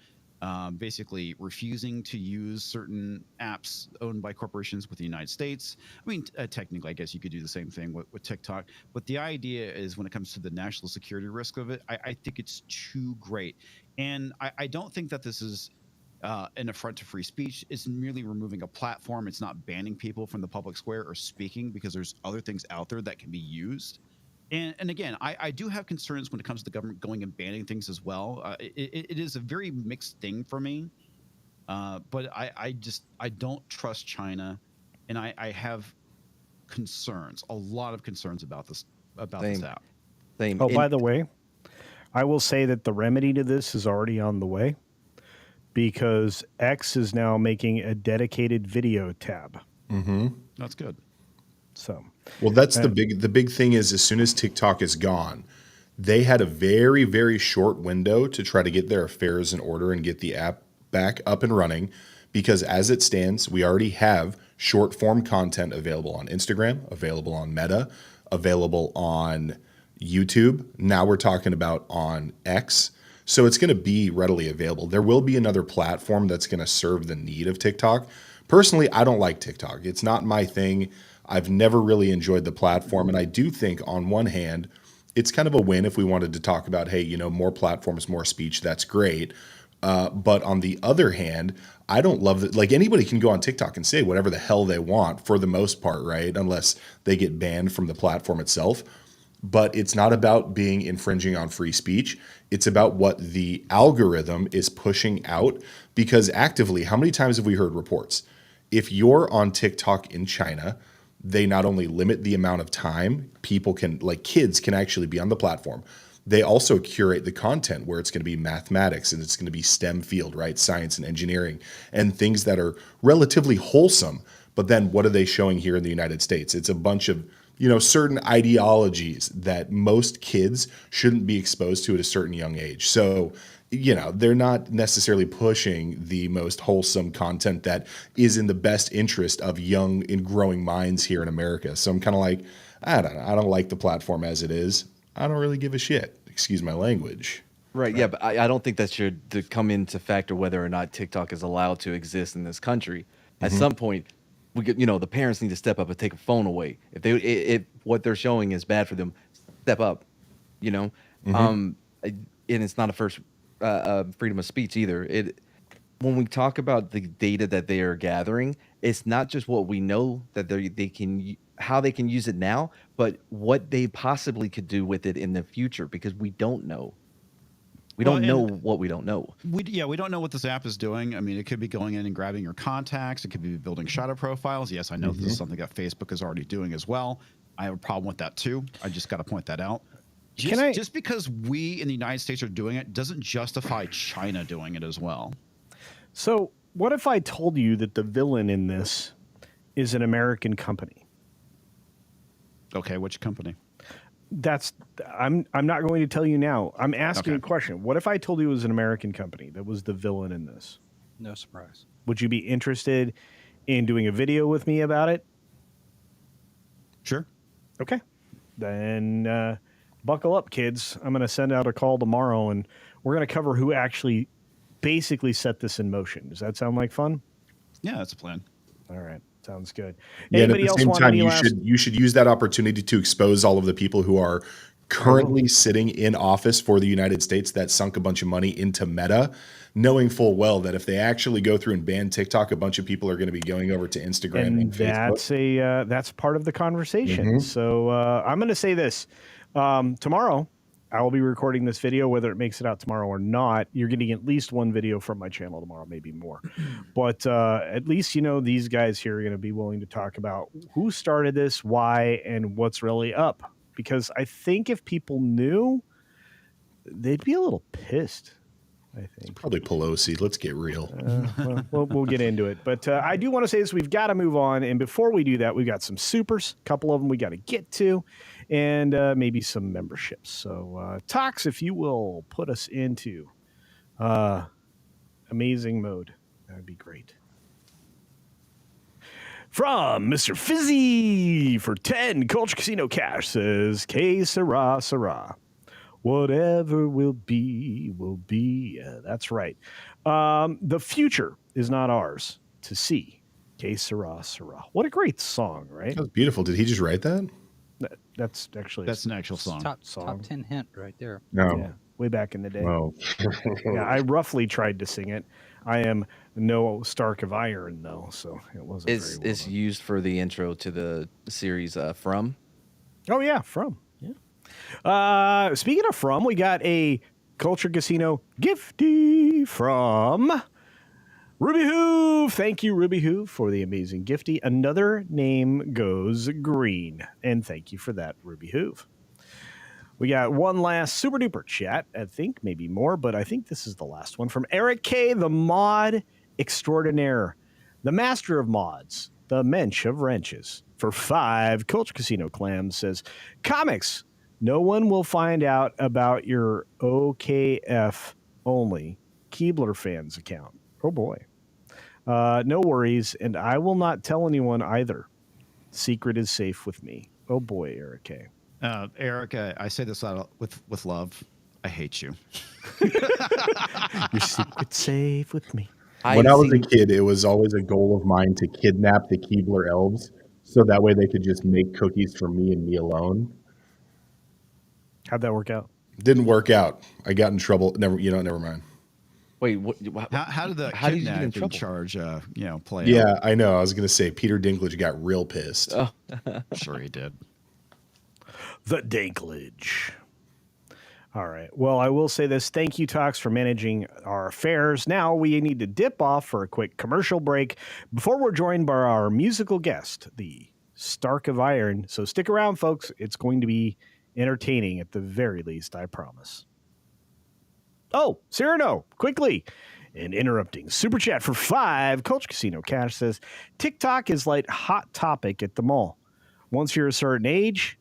basically refusing to use certain apps owned by corporations with the United States. I mean, technically, I guess you could do the same thing with TikTok. But the idea is when it comes to the national security risk of it, I think it's too great. And I don't think that this is an affront to free speech. It's merely removing a platform. It's not banning people from the public square or speaking because there's other things out there that can be used. And again, I do have concerns when it comes to the government going and banning things as well. It is a very mixed thing for me. But I don't trust China, and I have concerns, a lot of concerns about this app. Same. Oh, by the way, I will say that the remedy to this is already on the way, because X is now making a dedicated video tab. Mm-hmm. That's good. So, well, that's the big thing is, as soon as TikTok is gone, they had a very, very short window to try to get their affairs in order and get the app back up and running, because as it stands, we already have short form content available on Instagram, available on Meta, available on YouTube. Now we're talking about on X. So it's going to be readily available. There will be another platform that's going to serve the need of TikTok. Personally, I don't like TikTok. It's not my thing. I've never really enjoyed the platform. And I do think on one hand, it's kind of a win if we wanted to talk about, hey, you know, more platforms, more speech. That's great. But on the other hand, I don't love that. Like, anybody can go on TikTok and say whatever the hell they want for the most part, right? Unless they get banned from the platform itself. But it's not about being infringing on free speech. It's about what the algorithm is pushing out. Because actively, how many times have we heard reports? If you're on TikTok in China, they not only limit the amount of time people can, like kids can actually be on the platform, they also curate the content where it's going to be mathematics and it's going to be STEM field, right? Science and engineering and things that are relatively wholesome. But then what are they showing here in the United States? It's a bunch of, you know, certain ideologies that most kids shouldn't be exposed to at a certain young age. So, you know, they're not necessarily pushing the most wholesome content that is in the best interest of young and growing minds here in America. So I'm kind of like, I don't know. I don't like the platform as it is. I don't really give a shit. Excuse my language. Right. Yeah, but I don't think that should to come into factor whether or not TikTok is allowed to exist in this country. At some point, we get, you know, the parents need to step up and take a phone away. If what they're showing is bad for them, step up. You know, and it's not a first freedom of speech either. When we talk about the data that they are gathering, it's not just what we know that they can how they can use it now, but what they possibly could do with it in the future, because we don't know. We don't know what we don't know. We don't know what this app is doing. I mean, it could be going in and grabbing your contacts. It could be building shadow profiles. Yes, I know this is something that Facebook is already doing as well. I have a problem with that too. I just got to point that out. Just because we in the United States are doing it doesn't justify China doing it as well. So what if I told you that the villain in this is an American company? Okay, which company? I'm not going to tell you now. I'm asking a question. What if I told you it was an American company that was the villain in this? No surprise. Would you be interested in doing a video with me about it? Sure. Okay. Then buckle up, kids. I'm going to send out a call tomorrow, and we're going to cover who actually basically set this in motion. Does that sound like fun? Yeah, that's a plan. All right. Sounds good. Yeah, Anybody at the else same time, want you should use that opportunity to expose all of the people who are currently sitting in office for the United States that sunk a bunch of money into Meta, knowing full well that if they actually go through and ban TikTok, a bunch of people are going to be going over to Instagram and Facebook. That's part of the conversation. So I'm going to say this. Tomorrow, I will be recording this video, whether it makes it out tomorrow or not. You're getting at least one video from my channel tomorrow, maybe more. But at least, you know, these guys here are going to be willing to talk about who started this, why, and what's really up. Because I think if people knew, they'd be a little pissed, I think. It's probably Pelosi. Let's get real. We'll get into it. But I do want to say this. We've got to move on. And before we do that, we've got some supers, a couple of them we got to get to, and maybe some memberships. So, Tox, if you will put us into amazing mode, that would be great. From Mr. Fizzy for 10 Culture Casino cash says, K Sarah Sarah. Whatever will be, will be. Yeah, that's right. The future is not ours to see. Que sera, sera. What a great song, right? That was beautiful. Did he just write that? That's actually an actual song. Top 10 hint right there. No. Yeah, way back in the day. Oh. Yeah, I roughly tried to sing it. I am no Stark of Iron, though, so it wasn't very well It's used for the intro to the series From. Oh, yeah, From. Yeah. Speaking of from, we got a Culture Casino gifty from Ruby Hoove. Thank you, Ruby Hoove, for the amazing gifty. Another name goes green. And thank you for that, Ruby Hoove. We got one last super duper chat. I think maybe more, but I think this is the last one from Eric K., the mod extraordinaire, the master of mods, the mensch of wrenches. For 5 Culture Casino clams says, Comics, no one will find out about your OKF only Keebler fans account. Oh boy. No worries, and I will not tell anyone either. Secret is safe with me. Oh boy, Eric K. Eric, I say this out with love. I hate you. Your secret's safe with me. When I was a kid, it was always a goal of mine to kidnap the Keebler elves so that way they could just make cookies for me and me alone. How'd that work out? Didn't work out. I got in trouble. Never mind. Wait, how did the how did you get in kidnapping trouble? charge play Yeah, out? I know. I was going to say Peter Dinklage got real pissed. Oh. Sure he did. The Dinklage. All right. Well, I will say this. Thank you, Tox, for managing our affairs. Now we need to dip off for a quick commercial break before we're joined by our musical guest, the Stark of Iron. So stick around, folks. It's going to be entertaining at the very least, I promise. Oh, Cyrano, quickly. And interrupting super chat for 5. Culture Casino Cash says, TikTok is like hot topic at the mall. Once you're a certain age,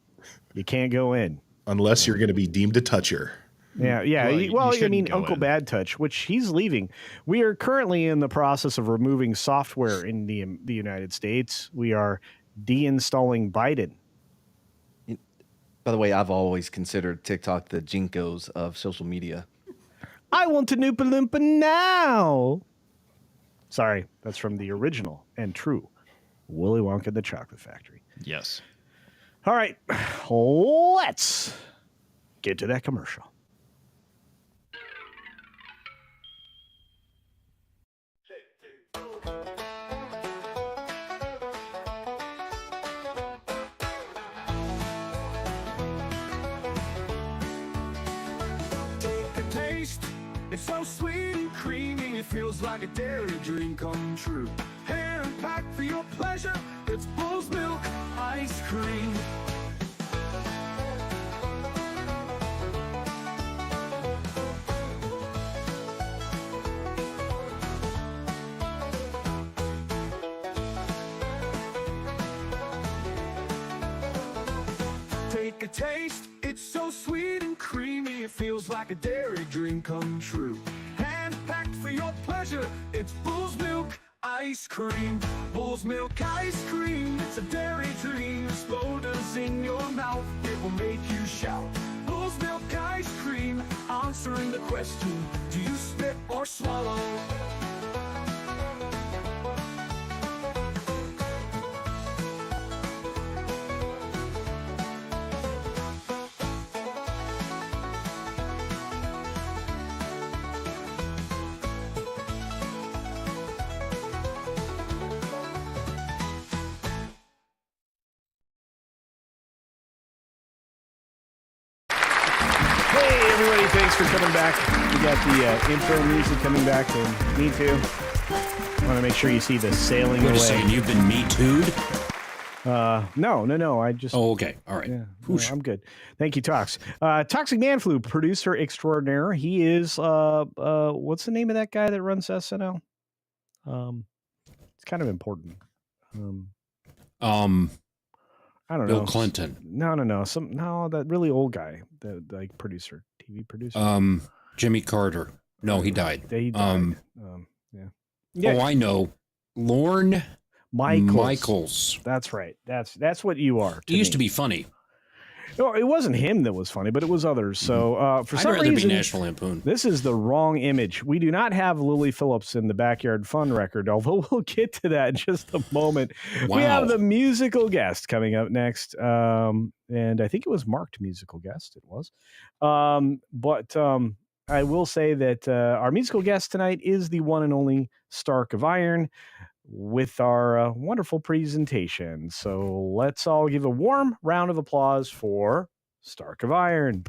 you can't go in. Unless you're going to be deemed a toucher. Yeah. Well, I mean, Uncle Bad Touch, which he's leaving. We are currently in the process of removing software in the United States. We are deinstalling Biden. By the way, I've always considered TikTok the Jinkos of social media. I want to Noopa Loompa now. Sorry, that's from the original and true Willy Wonka and the Chocolate Factory. Yes. All right, let's get to that commercial. Take a taste. It's so sweet and creamy, it feels like a dairy dream come true. Hand-packed for your pleasure, it's Bull's Milk Ice Cream. Take a taste, it's so sweet and creamy, it feels like a dairy dream come true. Hand-packed for your pleasure, it's Bull's Milk Ice Cream. Bull's Milk Ice Cream, it's a dairy dream, exploders in your mouth, it will make you shout. Bull's Milk Ice Cream, answering the question, do you spit or swallow? Hey, everybody, thanks for coming back. We got the intro music coming back, and me too. I want to make sure you see the sailing away. Wait a second, you've been Me Too'd? No. I just... Oh, okay. All right. Yeah, no, I'm good. Thank you, Tox. Toxic Man Flu, producer extraordinaire. He is, what's the name of that guy that runs SNL? It's kind of important. I don't know. Bill Clinton. No. That really old guy, the like producer, TV producer. Jimmy Carter. No, he died. He died. Yeah. Oh, I know. Lorne Michaels. That's right. That's what you are. He used to be funny. No, it wasn't him that was funny, but it was others. So for some reason, I'd rather be National Lampoon. This is the wrong image. We do not have Lily Phillips in the Backyard Fun record, although we'll get to that in just a moment. Wow. We have the musical guest coming up next, and I think it was marked musical guest. It was, but I will say that our musical guest tonight is the one and only Stark of Iron, with our wonderful presentation. So let's all give a warm round of applause for Stark of Iron.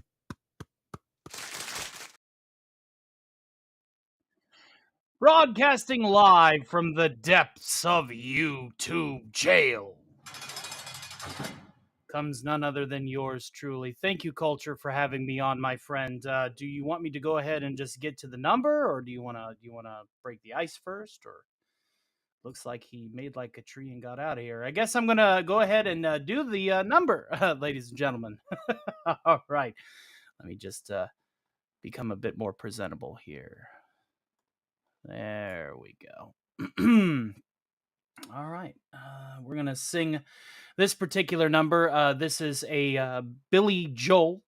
Broadcasting live from the depths of YouTube jail comes none other than yours truly. Thank you, Culture, for having me on, my friend. Do you want me to go ahead and just get to the number, or do you wanna break the ice first? Or looks like he made like a tree and got out of here. I guess I'm gonna go ahead and do the number, ladies and gentlemen. All right, let me just become a bit more presentable here. There we go. All right, we're gonna sing this particular number. This is a Billy Joel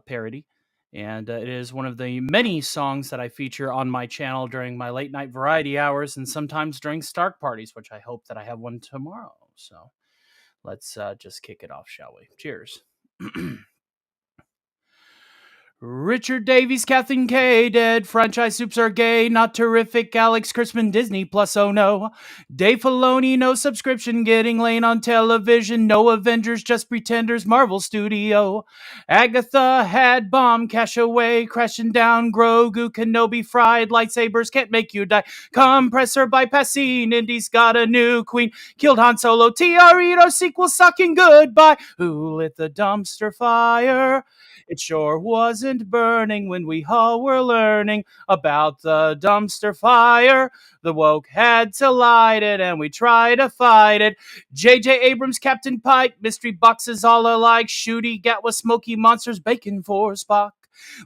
parody, and it is one of the many songs that I feature on my channel during my late night variety hours and sometimes during Stark parties, which I hope that I have one tomorrow. So let's just kick it off, shall we? Cheers. Richard Davies, Kathleen K, dead. Franchise soups are gay, not terrific. Alex Kurtzman, Disney Plus, oh no. Dave Filoni, no subscription, getting laid on television. No Avengers, just pretenders. Marvel Studio. Agatha had bomb, cash away, crashing down. Grogu, Kenobi fried, lightsabers can't make you die. Compressor bypassing, Indy's got a new queen. Killed Han Solo, Tiarito sequel sucking goodbye. Who lit the dumpster fire? It sure wasn't burning when we all were learning about the dumpster fire. The woke had to light it and we tried to fight it. J.J. Abrams, Captain Pike, mystery boxes all alike. Shooty Gatwa, smoky monsters, bacon for Spock.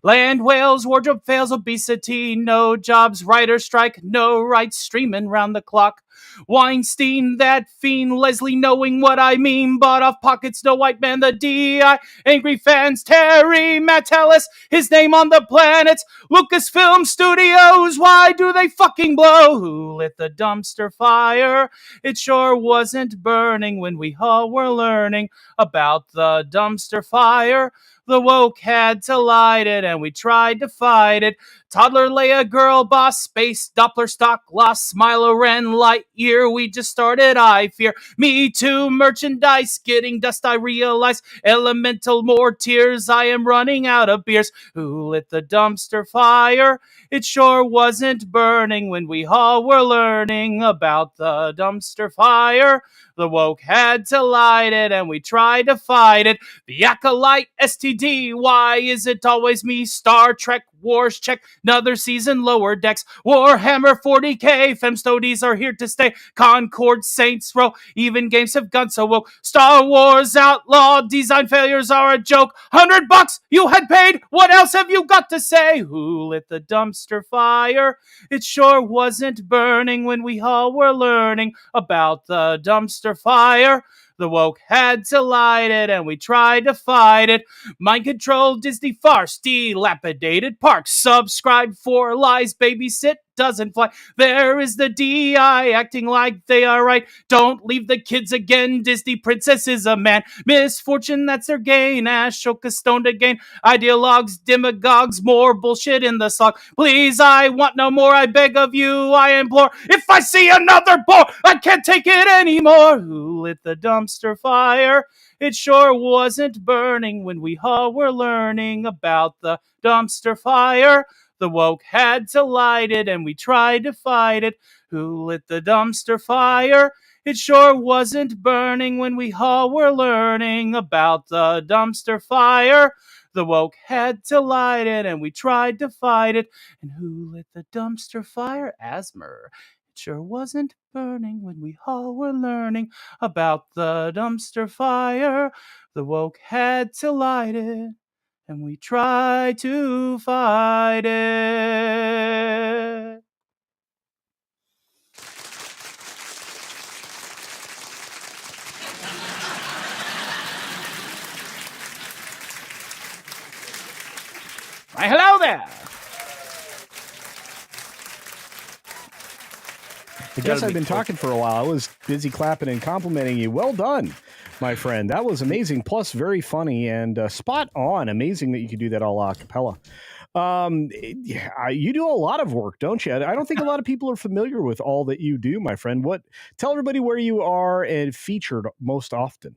Land whales, wardrobe fails, obesity, no jobs, writer strike, no rights, streaming round the clock. Weinstein, that fiend, Leslie knowing what I mean, bought off pockets, no white man, the DI, angry fans, Terry Matalis, his name on the planets, Lucasfilm Studios, why do they fucking blow? Who lit the dumpster fire? It sure wasn't burning when we all were learning about the dumpster fire. The woke had to light it and we tried to fight it. Toddler Leia, girl boss, space, Doppler stock loss, Milo Ren, light year, we just started, I fear. Me too, merchandise, getting dust, I realize. Elemental, more tears, I am running out of beers. Who lit the dumpster fire? It sure wasn't burning when we all were learning about the dumpster fire. The woke had to light it and we tried to fight it. The Acolyte STD, why is it always me? Star Trek Wars, check another season, Lower Decks. Warhammer 40k, Femstodies are here to stay. Concord, Saints Row, even games have gone so woke. Star Wars Outlaw, design failures are a joke. $100 you had paid, what else have you got to say? Who lit the dumpster fire? It sure wasn't burning when we all were learning about the dumpster fire. The woke had to light it and we tried to fight it. Mind control, Disney farce, dilapidated parks. Subscribe for lies, babysit doesn't fly. There is the DI acting like they are right. Don't leave the kids again. Disney princess is a man. Misfortune, that's their gain. Ashoka stoned again. Ideologues, demagogues, more bullshit in the song. Please, I want no more. I beg of you, I implore. If I see another bore, I can't take it anymore. Who lit the dumpster fire? It sure wasn't burning when we all were learning about the dumpster fire. The woke had to light it and we tried to fight it. Who lit the dumpster fire? It sure wasn't burning when we all were learning about the dumpster fire. The woke had to light it and we tried to fight it. And who lit the dumpster fire? Asmer. It sure wasn't burning when we all were learning about the dumpster fire. The woke had to light it and we try to fight it. Why, hello there. I guess I've been talking for a while. I was busy clapping and complimenting you. Well done, my friend. That was amazing. Plus, very funny and spot on. Amazing that you could do that all a cappella. You do a lot of work, don't you? I don't think a lot of people are familiar with all that you do, my friend. Tell everybody where you are and featured most often.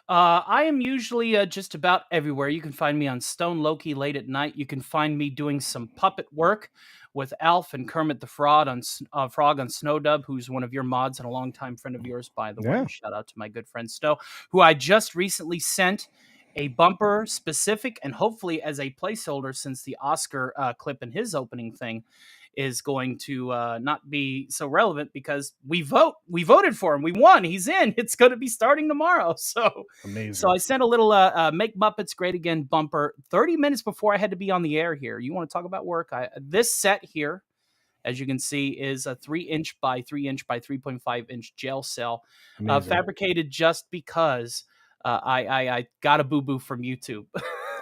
I am usually just about everywhere. You can find me on Stone Loki late at night. You can find me doing some puppet work with Alf and Kermit the Frog on Snowdub, who's one of your mods and a longtime friend of yours, by the way. Shout out to my good friend Snow, who I just recently sent a bumper specific and hopefully as a placeholder, since the Oscar clip in his opening thing is going to not be so relevant because we voted for him. We won. He's in. It's going to be starting tomorrow. So amazing. So I sent a little Make Muppets Great Again bumper 30 minutes before I had to be on the air here. You want to talk about work? This set here, as you can see, is a 3-inch by 3-inch by 3.5-inch jail cell, fabricated just because I got a boo-boo from YouTube.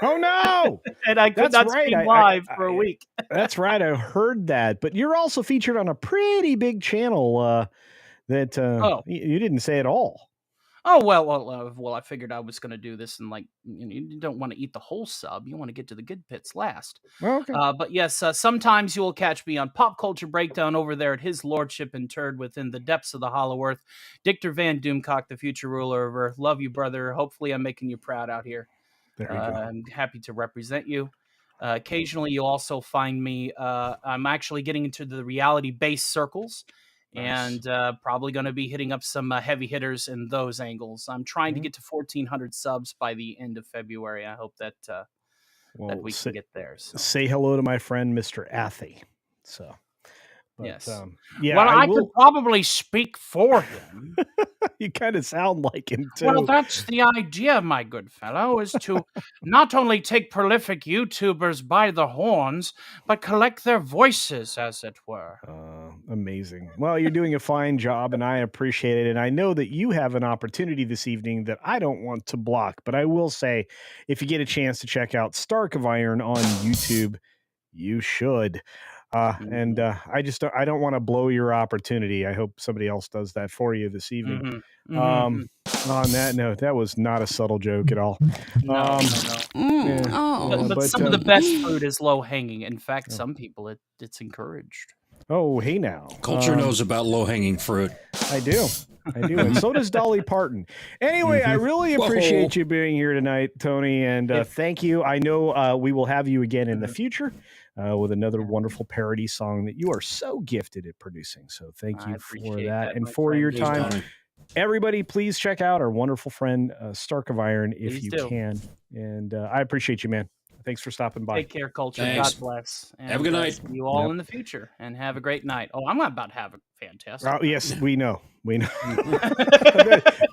Oh no! And I could not stream live for a week. That's right. I heard that. But you're also featured on a pretty big channel that you didn't say at all. Oh, well, I figured I was going to do this, and you don't want to eat the whole sub. You want to get to the good bits last. Okay. But yes, sometimes you will catch me on Pop Culture Breakdown over there at His Lordship Interred within the depths of the Hollow Earth. Dictor Van Doomcock, the future ruler of Earth. Love you, brother. Hopefully I'm making you proud out here. There you go. I'm happy to represent you. Occasionally, you'll also find me. I'm actually getting into the reality-based circles, and probably going to be hitting up some heavy hitters in those angles. I'm trying to get to 1,400 subs by the end of February. I hope that that we can get there. So. Say hello to my friend, Mr. Athy. So. But, yes. Well, I could probably speak for him. You kind of sound like him, too. Well, that's the idea, my good fellow, is to not only take prolific YouTubers by the horns, but collect their voices, as it were. Amazing. Well, you're doing a fine job, and I appreciate it. And I know that you have an opportunity this evening that I don't want to block, but I will say, if you get a chance to check out Stark of Iron on YouTube, you should. And I don't want to blow your opportunity. I hope somebody else does that for you this evening. On that note, that was not a subtle joke at all. But some of the best food is low hanging. In fact, some people it's encouraged. Oh, hey now. Culture knows about low hanging fruit. I do. And so does Dolly Parton. Anyway, I really appreciate you being here tonight, Tony, and thank you. I know we will have you again in the future with another wonderful parody song that you are so gifted at producing. So thank you for that and for your time. Everybody, please check out our wonderful friend Stark of Iron if you can. And I appreciate you, man. Thanks for stopping by. Take care, Culture. Thanks. God bless. And have a good night. See you all in the future, and have a great night. Oh, I'm about to have a fantastic. Oh, yes, we know. Way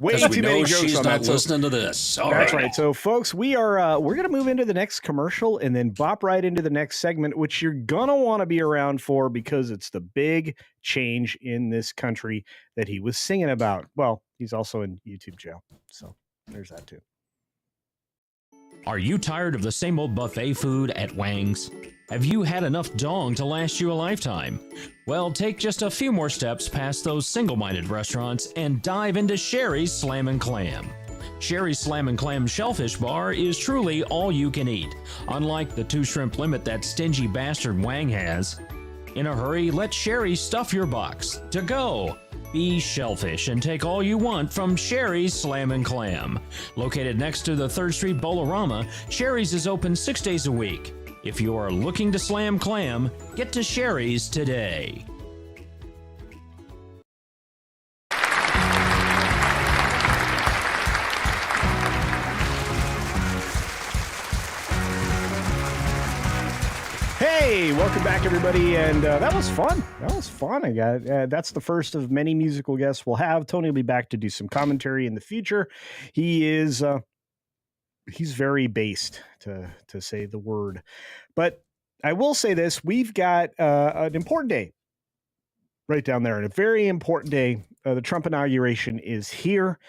we too know many jokes she's on not that. listening to this. All That's right. So, folks, we're going to move into the next commercial and then bop right into the next segment, which you're going to want to be around for because it's the big change in this country that he was singing about. Well, he's also in YouTube jail. So there's that, too. Are you tired of the same old buffet food at Wang's? Have you had enough dong to last you a lifetime? Well, take just a few more steps past those single-minded restaurants and dive into Sherry's Slam & Clam. Sherry's Slam & Clam Shellfish Bar is truly all you can eat, unlike the 2-shrimp limit that stingy bastard Wang has. In a hurry, let Sherry stuff your box. To go! Be shellfish and take all you want from Sherry's Slam & Clam. Located next to the 3rd Street Bolorama, Sherry's is open 6 days a week. If you are looking to slam clam, get to Sherry's today. Hey, welcome back, everybody, and that was fun. I got that's the first of many musical guests we'll have. Tony will be back to do some commentary in the future. He is he's very based, to say the word, but I will say this: we've got an important day right down there, and a very important day. The Trump inauguration is here.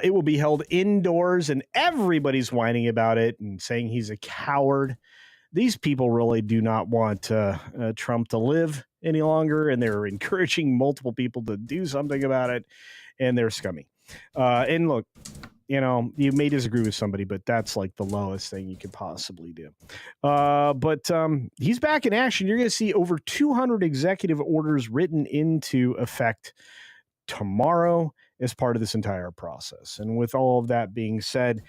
It will be held indoors, and everybody's whining about it and saying he's a coward. These people really do not want Trump to live any longer, and they're encouraging multiple people to do something about it, and they're scummy. And look, you may disagree with somebody, but that's like the lowest thing you could possibly do. But he's back in action. You're going to see over 200 executive orders written into effect tomorrow as part of this entire process. And with all of that being said,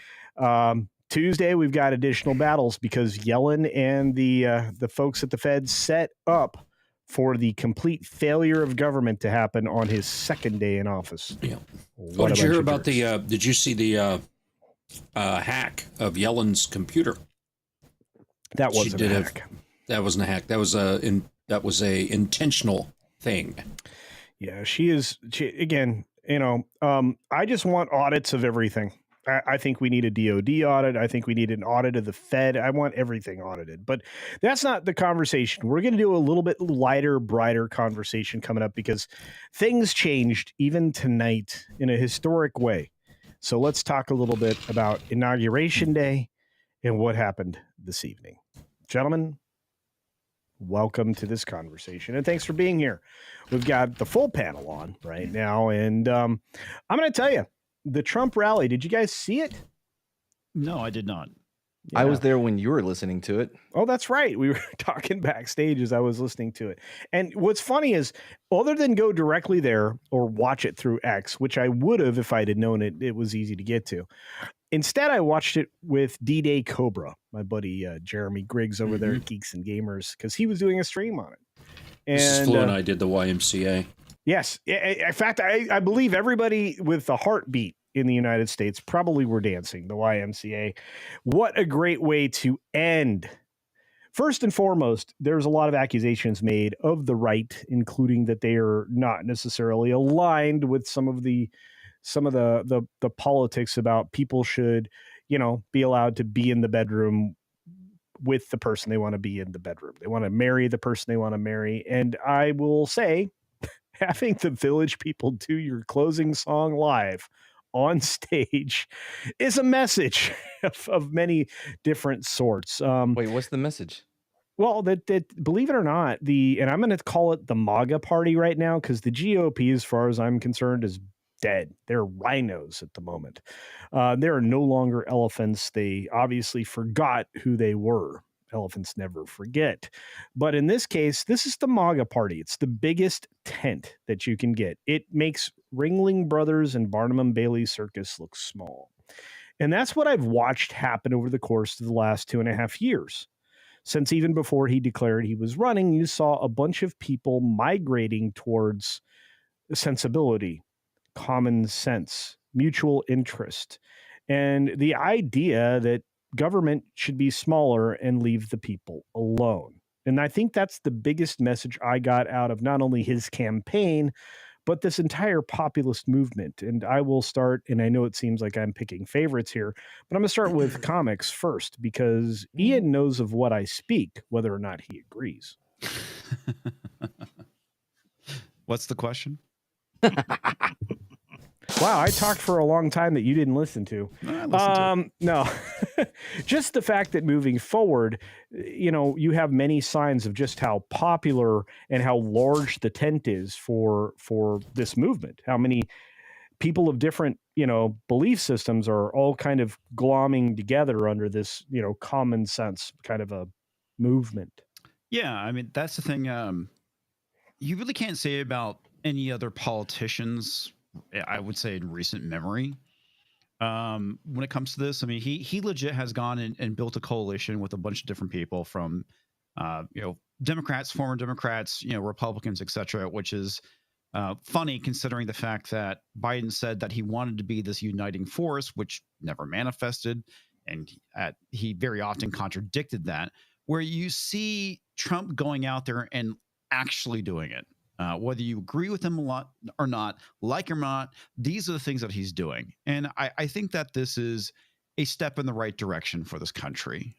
Tuesday we've got additional battles because Yellen and the folks at the Fed set up for the complete failure of government to happen on his second day in office. Yeah. What did you hear about jerks. did you see the hack of Yellen's computer? That wasn't a hack. That wasn't a hack. That was a intentional thing. Yeah, again, I just want audits of everything. I think we need a DOD audit. I think we need an audit of the Fed. I want everything audited. But that's not the conversation. We're going to do a little bit lighter, brighter conversation coming up because things changed even tonight in a historic way. So let's talk a little bit about Inauguration Day and what happened this evening. Gentlemen, welcome to this conversation, and thanks for being here. We've got the full panel on right now, and I'm going to tell you, the Trump rally, did you guys see it? No, I did not. I was there when you were listening to it. Oh, that's right. We were talking backstage as I was listening to it. And what's funny is, other than go directly there or watch it through X, which I would have if I'd had known it was easy to get to. Instead, I watched it with D-Day Cobra, my buddy Jeremy Griggs over there at Geeks and Gamers, because he was doing a stream on it. And This is Flo and I did the YMCA. Yes. In fact, I believe everybody with a heartbeat in the United States probably were dancing the YMCA. What a great way to end. First and foremost, there's a lot of accusations made of the right, including that they are not necessarily aligned with some of the politics about people should, be allowed to be in the bedroom with the person they want to be in the bedroom. They want to marry the person they want to marry. And I will say, having the Village People do your closing song live on stage is a message of many different sorts. Wait, what's the message? Well, that believe it or not, and I'm going to call it the MAGA party right now, because the GOP, as far as I'm concerned, is dead. They're rhinos at the moment. There are no longer elephants. They obviously forgot who they were. Elephants never forget. But in this case, this is the MAGA party. It's the biggest tent that you can get. It makes Ringling Brothers and Barnum and Bailey Circus look small. And that's what I've watched happen over the course of the last 2.5 years. Since even before he declared he was running, you saw a bunch of people migrating towards sensibility, common sense, mutual interest, and the idea that government should be smaller and leave the people alone. And I think that's the biggest message I got out of not only his campaign, but this entire populist movement. And I will start, and I know it seems like I'm picking favorites here, but I'm going to start with Comix first, because Ian knows of what I speak, whether or not he agrees. What's the question? Wow, I talked for a long time that you didn't listen to. No, just the fact that moving forward, you have many signs of just how popular and how large the tent is for this movement. How many people of different, belief systems are all kind of glomming together under this, common sense kind of a movement. Yeah, I mean, that's the thing. You really can't say about any other politicians, I would say, in recent memory. When it comes to this, I mean, he legit has gone and built a coalition with a bunch of different people from, Democrats, former Democrats, Republicans, etc., which is funny considering the fact that Biden said that he wanted to be this uniting force, which never manifested. And he very often contradicted that, where you see Trump going out there and actually doing it. Whether you agree with him a lot or not, like or not, these are the things that he's doing. And I think that this is a step in the right direction for this country.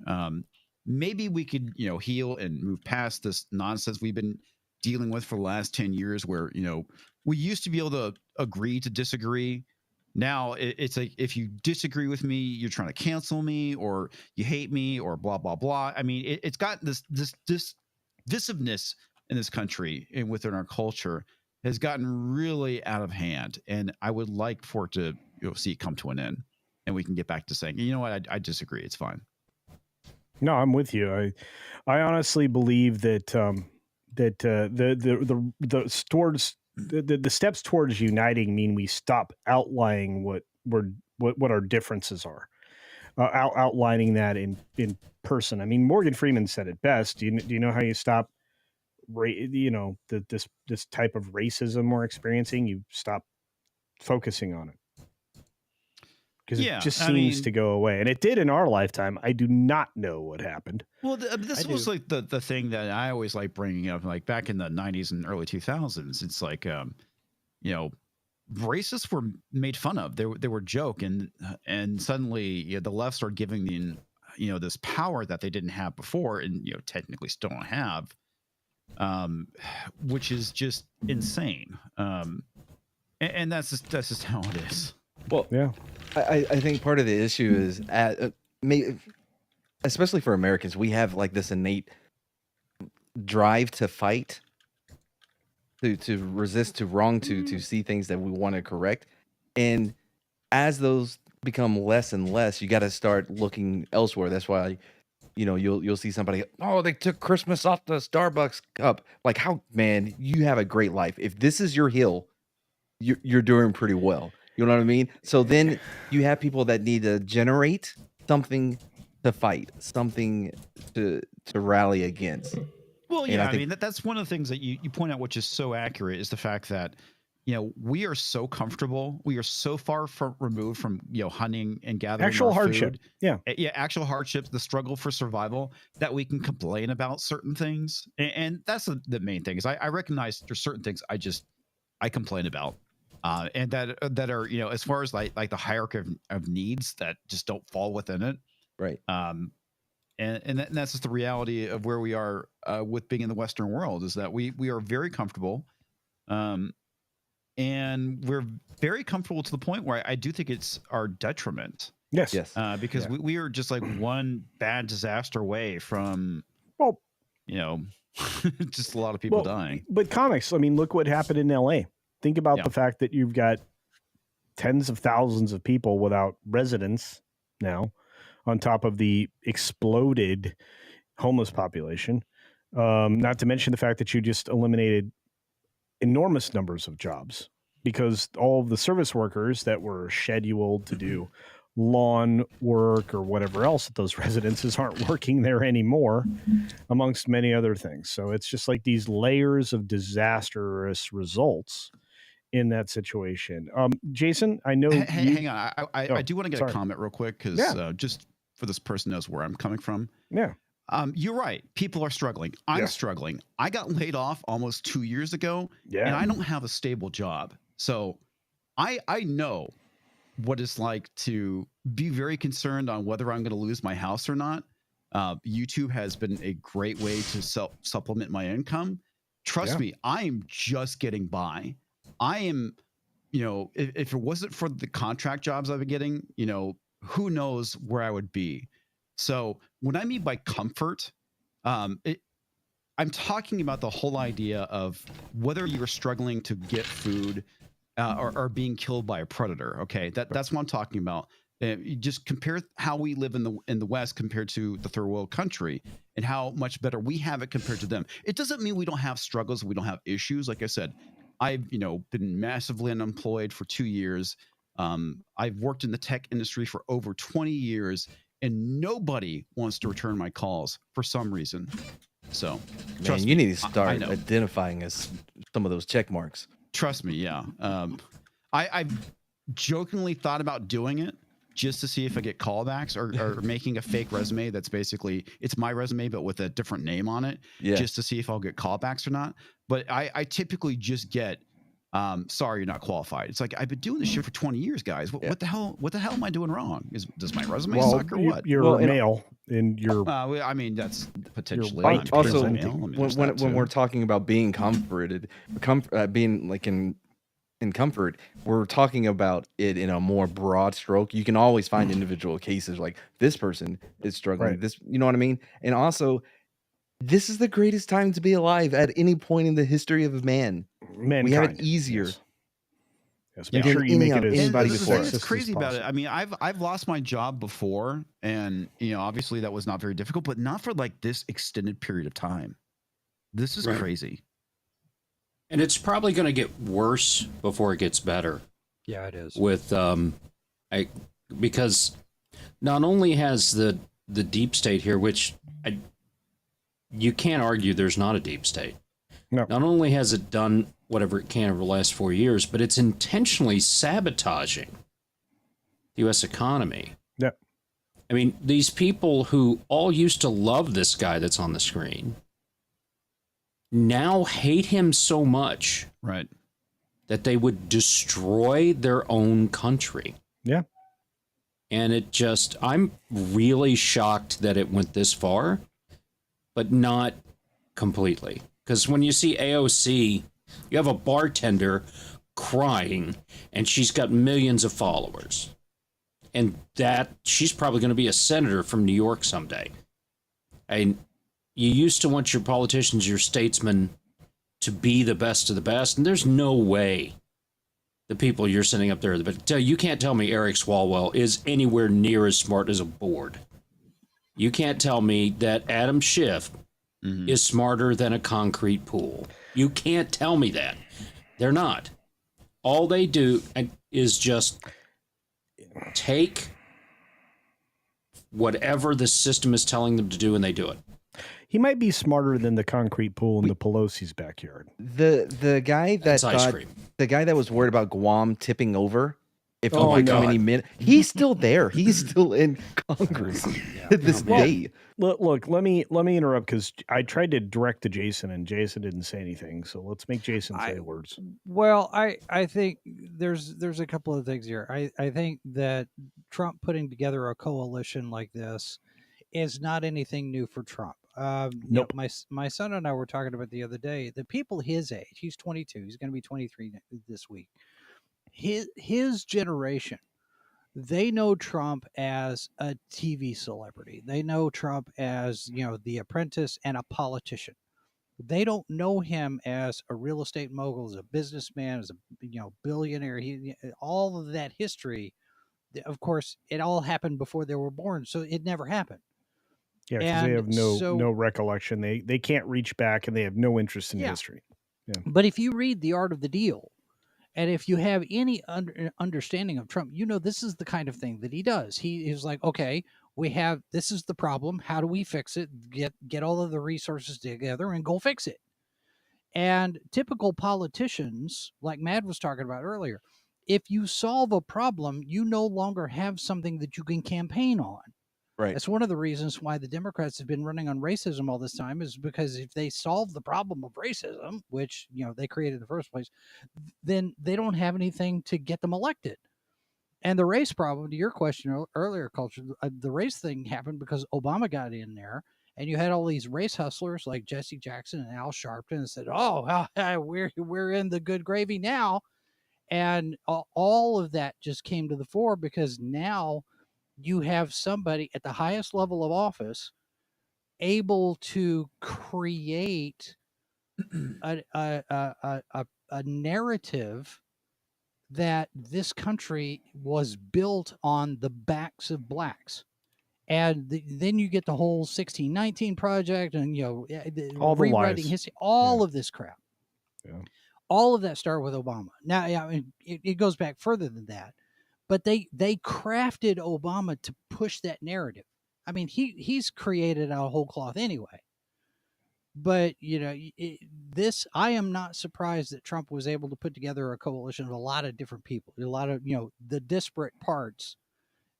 Maybe we could, heal and move past this nonsense we've been dealing with for the last 10 years where, we used to be able to agree to disagree. Now it's like, if you disagree with me, you're trying to cancel me, or you hate me, or blah, blah, blah. I mean, it's got this divisiveness in this country and within our culture has gotten really out of hand. And I would like for it to see it come to an end, and we can get back to saying, you know what, I disagree. It's fine. No, I'm with you. I honestly believe that the towards the steps towards uniting mean we stop outlining what our differences are, outlining that in person. I mean, Morgan Freeman said it best. Do you know how you stop this type of racism we're experiencing? You stop focusing on it, because it just seems to go away, and it did in our lifetime. I do not know what happened. Well, this was like the thing that I always like bringing up, like back in the 90s and early 2000s. It's like, racists were made fun of. They were joke, and suddenly the left started giving this power that they didn't have before, and technically still don't have, which is just insane. And that's just how it is. Well, yeah, I think part of the issue is especially for Americans, we have like this innate drive to fight, to resist, to wrong, to see things that we want to correct. And as those become less and less, you got to start looking elsewhere. That's why, you'll see somebody, oh, they took Christmas off the Starbucks cup. Like, how, man, you have a great life. If this is your hill, you're doing pretty well. You know what I mean? So then you have people that need to generate something to fight, something to rally against. Well, yeah, I mean, that's one of the things that you point out, which is so accurate, is the fact that, we are so comfortable. We are so far removed from, hunting and gathering actual our hardship. food. Yeah. Yeah. Actual hardships, the struggle for survival, that we can complain about certain things. And that's the main thing is I recognize there's certain things I complain about. And that are, as far as like the hierarchy of needs that just don't fall within it. Right. And that's just the reality of where we are with being in the Western world, is that we are very comfortable. And we're very comfortable to the point where I do think it's our detriment. Yes. Because we are just like one bad disaster away from, just a lot of people dying. But comics, I mean, look what happened in LA. Think about the fact that you've got tens of thousands of people without residence now, on top of the exploded homeless population. Not to mention the fact that you just eliminated enormous numbers of jobs, because all of the service workers that were scheduled to do lawn work or whatever else at those residences aren't working there anymore, amongst many other things. So it's just like these layers of disastrous results in that situation. Jason, I know. Hang on. I do want to get a comment real quick, because just for this person knows where I'm coming from. Yeah. You're right. People are struggling. I'm struggling. I got laid off almost 2 years ago, and I don't have a stable job. So I know what it's like to be very concerned on whether I'm going to lose my house or not. YouTube has been a great way to supplement my income. Trust me, I am just getting by. I am, if it wasn't for the contract jobs I've been getting, who knows where I would be. So when I mean by comfort, I'm talking about the whole idea of whether you're struggling to get food or being killed by a predator. Okay, that's what I'm talking about. You just compare how we live in the West compared to the third world country, and how much better we have it compared to them. It doesn't mean we don't have struggles, we don't have issues. Like I said, I've been massively unemployed for 2 years. I've worked in the tech industry for over 20 years, and nobody wants to return my calls for some reason. So, man, you need to start identifying as some of those check marks. Trust me, yeah. I've jokingly thought about doing it just to see if I get callbacks, or making a fake resume that's basically, it's my resume but with a different name on it, just to see if I'll get callbacks or not. But I typically just get, sorry, you're not qualified. It's like, I've been doing this shit for 20 years, guys. What the hell am I doing wrong? Does my resume suck or what? You're male, and you're. I mean, that's potentially. Also, when we're talking about being comforted, being like in comfort, we're talking about it in a more broad stroke. You can always find individual cases like this person is struggling. This, you know what I mean? And also, this is the greatest time to be alive at any point in the history of man. We have it easier. Yes, make sure you make it as anybody before. It's crazy about it. I mean, I've lost my job before, and obviously that was not very difficult, but not for like this extended period of time. This is crazy. And it's probably going to get worse before it gets better. Yeah, it is. With because not only has the deep state here, which you can't argue there's not a deep state. No. Not only has it done whatever it can over the last 4 years, but it's intentionally sabotaging the U.S. economy. Yeah. I mean, these people who all used to love this guy that's on the screen now hate him so much, right, that they would destroy their own country. Yeah. And I'm really shocked that it went this far, but not completely. Because when you see AOC, you have a bartender crying, and she's got millions of followers. And that she's probably going to be a senator from New York someday. And you used to want your politicians, your statesmen, to be the best of the best, and there's no way the people you're sending up there. But you can't tell me Eric Swalwell is anywhere near as smart as a board. You can't tell me that Adam Schiff is smarter than a concrete pool. You can't tell me that. They're not. All they do is just take whatever the system is telling them to do, and they do it. He might be smarter than the concrete pool in the Pelosi's backyard. The guy that the guy that was worried about Guam tipping over if too many minutes, he's still there. He's still in Congress to this day. Look, let me interrupt because I tried to direct to Jason and Jason didn't say anything. So let's make Jason say words. Well, I think there's a couple of things here. I think that Trump putting together a coalition like this is not anything new for Trump. Nope. My son and I were talking about the other day. The people his age, he's 22. He's going to be 23 this week. His generation, they know Trump as a TV celebrity. They know Trump as, The Apprentice and a politician. They don't know him as a real estate mogul, as a businessman, as a billionaire. All of that history, of course, it all happened before they were born, so it never happened. Yeah, because they have no recollection. They can't reach back, and they have no interest in history. Yeah. But if you read The Art of the Deal, and if you have any understanding of Trump, this is the kind of thing that he does. He is like, okay, this is the problem. How do we fix it? Get all of the resources together and go fix it. And typical politicians, like Mad was talking about earlier, if you solve a problem, you no longer have something that you can campaign on. Right. That's one of the reasons why the Democrats have been running on racism all this time, is because if they solve the problem of racism, which, they created in the first place, then they don't have anything to get them elected. And the race problem, to your question earlier, Culture, the race thing happened because Obama got in there, and you had all these race hustlers like Jesse Jackson and Al Sharpton and said, we're in the good gravy now. And all of that just came to the fore because now you have somebody at the highest level of office able to create a narrative that this country was built on the backs of blacks. And then you get the whole 1619 project and, all the rewriting lies. history, all of this crap. Yeah. All of that started with Obama. Now, it goes back further than that. But they crafted Obama to push that narrative. I mean, he's created out of whole cloth anyway. But, I am not surprised that Trump was able to put together a coalition of a lot of different people, a lot of, the disparate parts.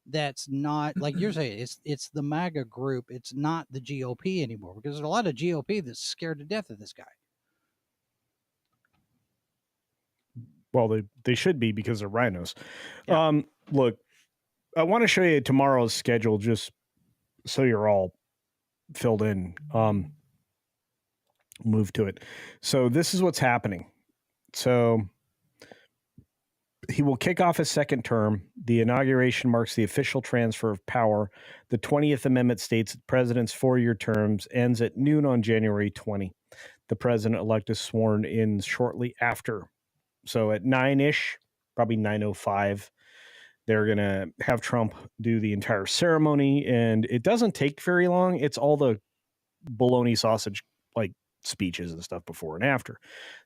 That's not, like you're saying, it's the MAGA group. It's not the GOP anymore, because there's a lot of GOP that's scared to death of this guy. Well, they should be because they're rhinos. Yeah. Look, I want to show you tomorrow's schedule just so you're all filled in. Move to it. So this is what's happening. So he will kick off his second term. The inauguration marks the official transfer of power. The 20th Amendment states that the president's 4-year terms ends at noon on January 20. The president-elect is sworn in shortly after. So at 9-ish, probably 9:05, they're going to have Trump do the entire ceremony. And it doesn't take very long. It's all the bologna sausage, speeches and stuff before and after.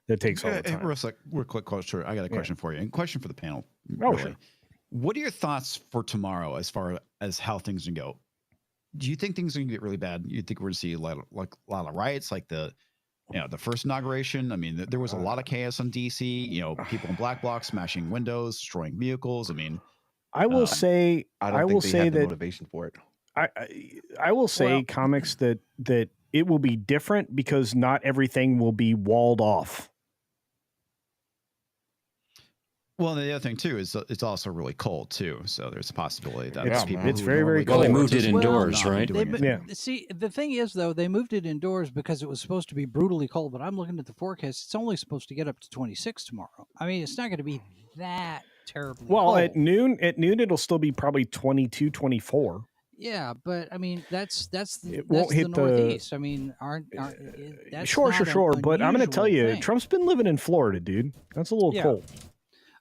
That takes all the time. Real quick question. I got a question for you, and question for the panel. Oh, really. sure. What are your thoughts for tomorrow as far as how things can go? Do you think things are going to get really bad? You think we're going to see a lot of riots, like the first inauguration? I mean, there was a lot of chaos on DC. People in black blocs smashing windows, destroying vehicles. I mean, I will say, I will say that motivation for it. I will say, Comix, that it will be different because not everything will be walled off. Well, the other thing too is it's also really cold too, so there's a possibility that people it's very, very cold. Well, they moved it indoors, right? See, the thing is though, they moved it indoors because it was supposed to be brutally cold. But I'm looking at the forecast; it's only supposed to get up to 26 tomorrow. I mean, it's not going to be that terribly cold. At noon it'll still be probably 22, 24. Yeah, but I mean that's won't hit the Northeast. I mean, that's sure. But I'm going to tell you, thing. Trump's been living in Florida, dude. That's a little cold.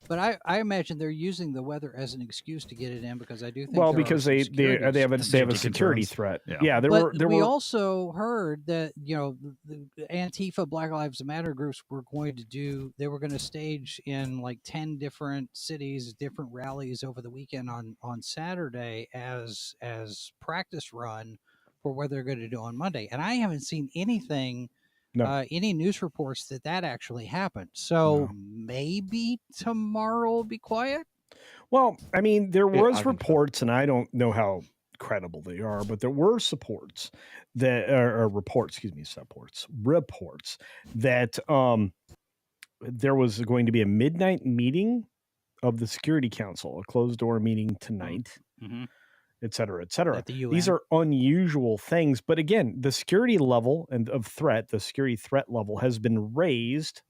But I imagine they're using the weather as an excuse to get it in because I do think because they have a security threat. Yeah, we also heard that the Antifa, Black Lives Matter groups were going to stage in like 10 different cities, different rallies over the weekend on Saturday as practice run for what they're going to do on Monday. And I haven't seen anything. No. Any news reports that actually happened. So maybe tomorrow will be quiet. Well, I mean, there was reports, and I don't know how credible they are, but there were reports that there was going to be a midnight meeting of the Security Council, a closed door meeting tonight. Mm-hmm. Et cetera, et cetera. These are unusual things. But again, the security level the security threat level has been raised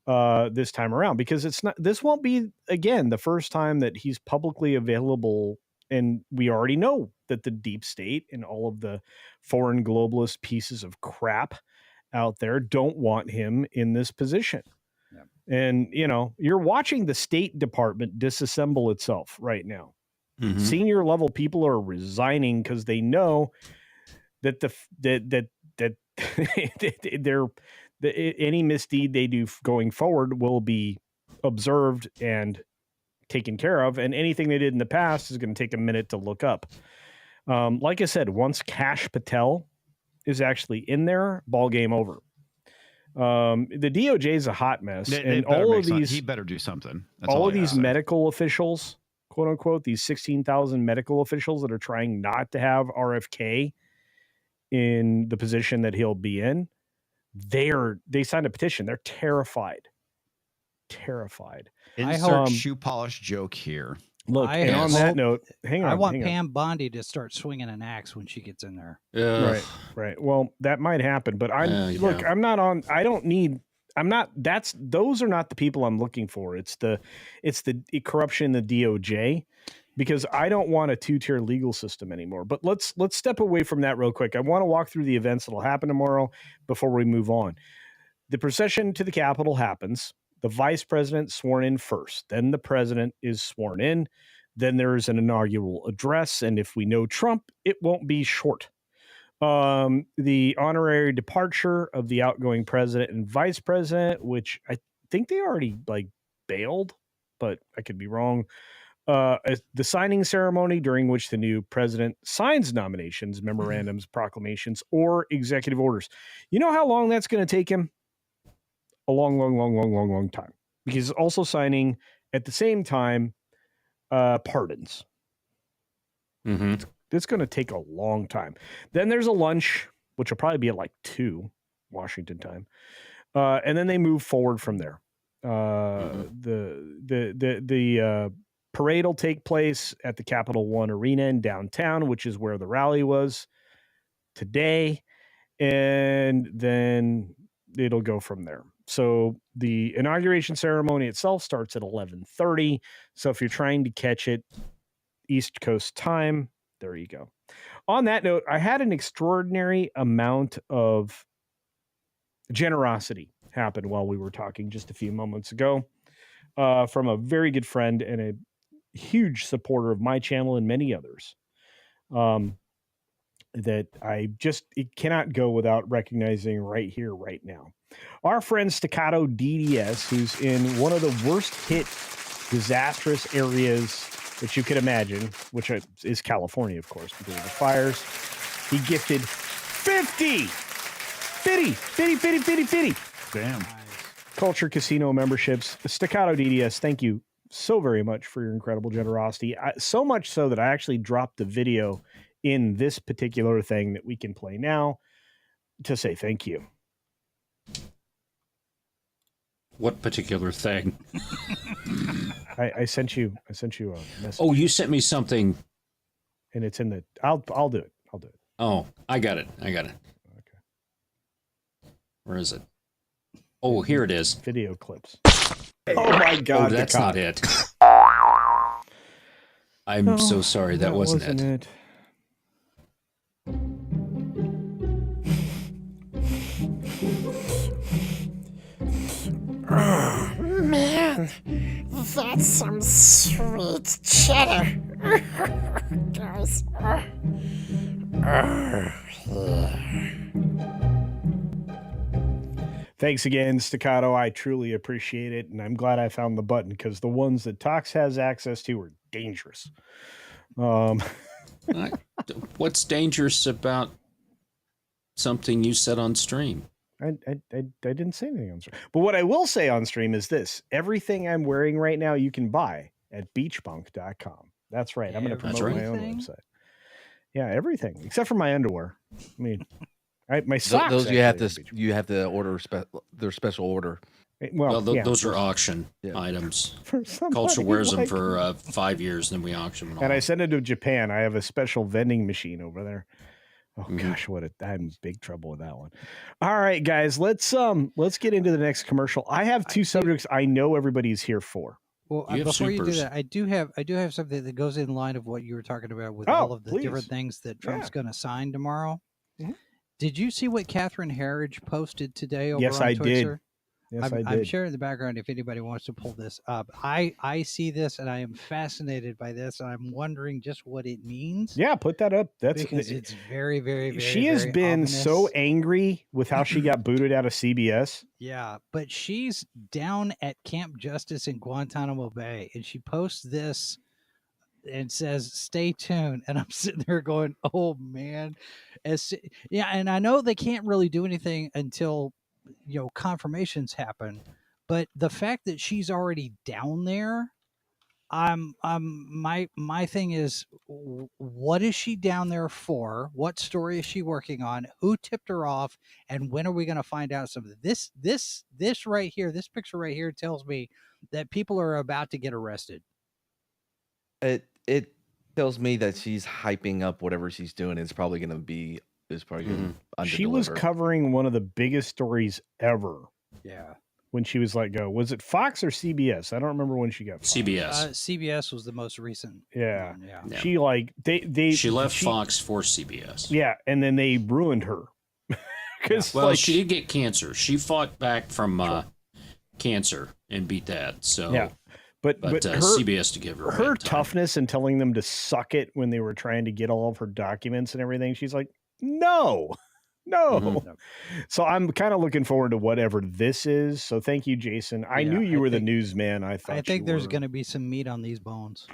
this time around because this won't be, again, the first time that he's publicly available. And we already know that the deep state and all of the foreign globalist pieces of crap out there don't want him in this position. Yeah. And, you're watching the State Department disassemble itself right now. Mm-hmm. Senior level people are resigning because they know that any misdeed they do going forward will be observed and taken care of, and anything they did in the past is going to take a minute to look up. Like I said, once Kash Patel is actually in there, ball game over. The DOJ is a hot mess, and all of these he better do something. All of these medical officials, quote unquote, these 16,000 medical officials that are trying not to have RFK in the position that he'll be in, they signed a petition. They're terrified. Insert shoe polish joke here. Look, and on that note, hang on. I want Pam Bondi to start swinging an axe when she gets in there. Right. Well, that might happen, but those are not the people I'm looking for. It's the corruption in the DOJ, because I don't want a two-tier legal system anymore. But let's step away from that real quick. I want to walk through the events that'll happen tomorrow before we move on. The procession to the Capitol happens. The vice president sworn in first. Then the president is sworn in. Then there's an inaugural address. And if we know Trump, it won't be short. The honorary departure of the outgoing president and vice president, which I think they already bailed, but I could be wrong. The signing ceremony during which the new president signs nominations, memorandums, proclamations, or executive orders. You know how long that's going to take him? A long time. Because he's also signing at the same time pardons. Mm-hmm. It's going to take a long time. Then there's a lunch, which will probably be at 2 Washington time. And then they move forward from there. The parade will take place at the Capital One Arena in downtown, which is where the rally was today. And then it'll go from there. So the inauguration ceremony itself starts at 11:30. So if you're trying to catch it East Coast time, there you go. On that note, I had an extraordinary amount of generosity happen while we were talking just a few moments ago from a very good friend and a huge supporter of my channel and many others. that it cannot go without recognizing right here, right now. Our friend Staccato DDS, who's in one of the worst hit disastrous areas that you could imagine, which is California, of course, because of the fires. He gifted 50 Damn. Culture Casino memberships. Staccato DDS, thank you so very much for your incredible generosity. So much so that I actually dropped the video in this particular thing that we can play now to say thank you. What particular thing? I sent you a message. Oh, you sent me something. And it's in the I'll do it. I'll do it. Oh, I got it. Okay. Where is it? Oh, here it is. Video clips. Oh my God. Oh, that's not it. I'm so sorry. That wasn't it. Oh, man, that's some sweet cheddar. Guys. Yeah. Thanks again, Staccato. I truly appreciate it, and I'm glad I found the button because the ones that Tox has access to are dangerous. What's dangerous about something you said on stream? I didn't say anything on stream. But what I will say on stream is this. Everything I'm wearing right now you can buy at beachbunk.com. That's right. I'm going to promote my own website. Yeah, everything except for my underwear. I mean, my socks. Those you have to order their special order. Well, those are auction items. Culture wears them for 5 years, then we auction them all. And I send it to Japan. I have a special vending machine over there. Oh gosh, I'm in big trouble with that one. All right, guys, let's get into the next commercial. I have two subjects I know everybody's here for. Well, before you do that, I do have something that goes in line of what you were talking about with all of the different things that Trump's going to sign tomorrow. Mm-hmm. Did you see what Catherine Herridge posted today over on Twitter? Yes, I did. I'm sharing the background if anybody wants to pull this up. I see this and I am fascinated by this, and I'm wondering just what it means. Yeah, put that up. Because it's very, very, very. She has been ominous. So angry with how she got booted out of CBS. Yeah, but she's down at Camp Justice in Guantanamo Bay, and she posts this and says, "Stay tuned." And I'm sitting there going, "Oh man," and I know they can't really do anything until confirmations happen, but the fact that she's already down there, my thing is, what is she down there for? What story is she working on? Who tipped her off? And when are we going to find out something? This right here, this picture right here tells me that people are about to get arrested. It tells me that she's hyping up whatever she's doing. It's probably going to be She was covering one of the biggest stories ever. Yeah. When she was let go. Was it Fox or CBS? I don't remember when she got fired. CBS. CBS was the most recent. Yeah. Yeah. She she left Fox for CBS. Yeah, and then they ruined her. She did get cancer. She fought back from cancer and beat that. So yeah. But CBS to give her toughness and telling them to suck it when they were trying to get all of her documents and everything. She's like, no. Mm-hmm. So I'm kind of looking forward to whatever this is. So thank you, Jason. I knew you were the newsman. I think there's going to be some meat on these bones.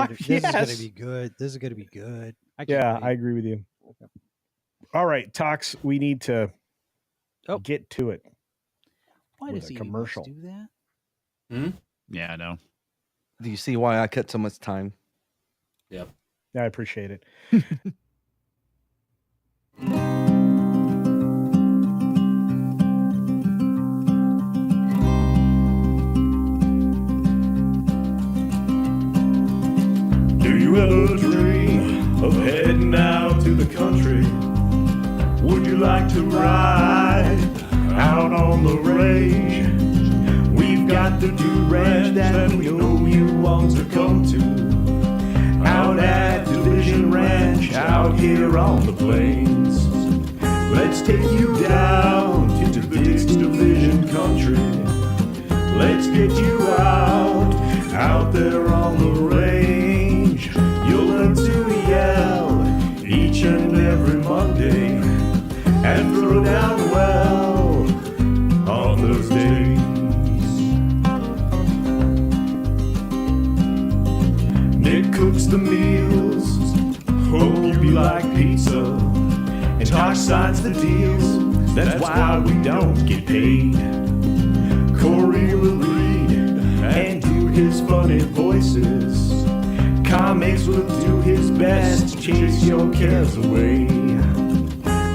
This is going to be good. This is going to be good. I agree with you. All right, Tox, we need to get to it. Why does he commercial do that? Yeah, I know. Do you see why I cut so much time? Yep. Yeah, I appreciate it. Do you ever dream of heading out to the country? Would you like to ride out on the range? We've got the new ranch that we know you want to come to. Out at Division Ranch, out here on the plains. Let's take you down to this Division country. Let's get you out there on the range. You'll learn to yell each and every the meals. Hope you like pizza. And Tosh signs the deals. That's why we don't get paid. Corey will read and do his funny voices. Comics will do his best to chase your cares away.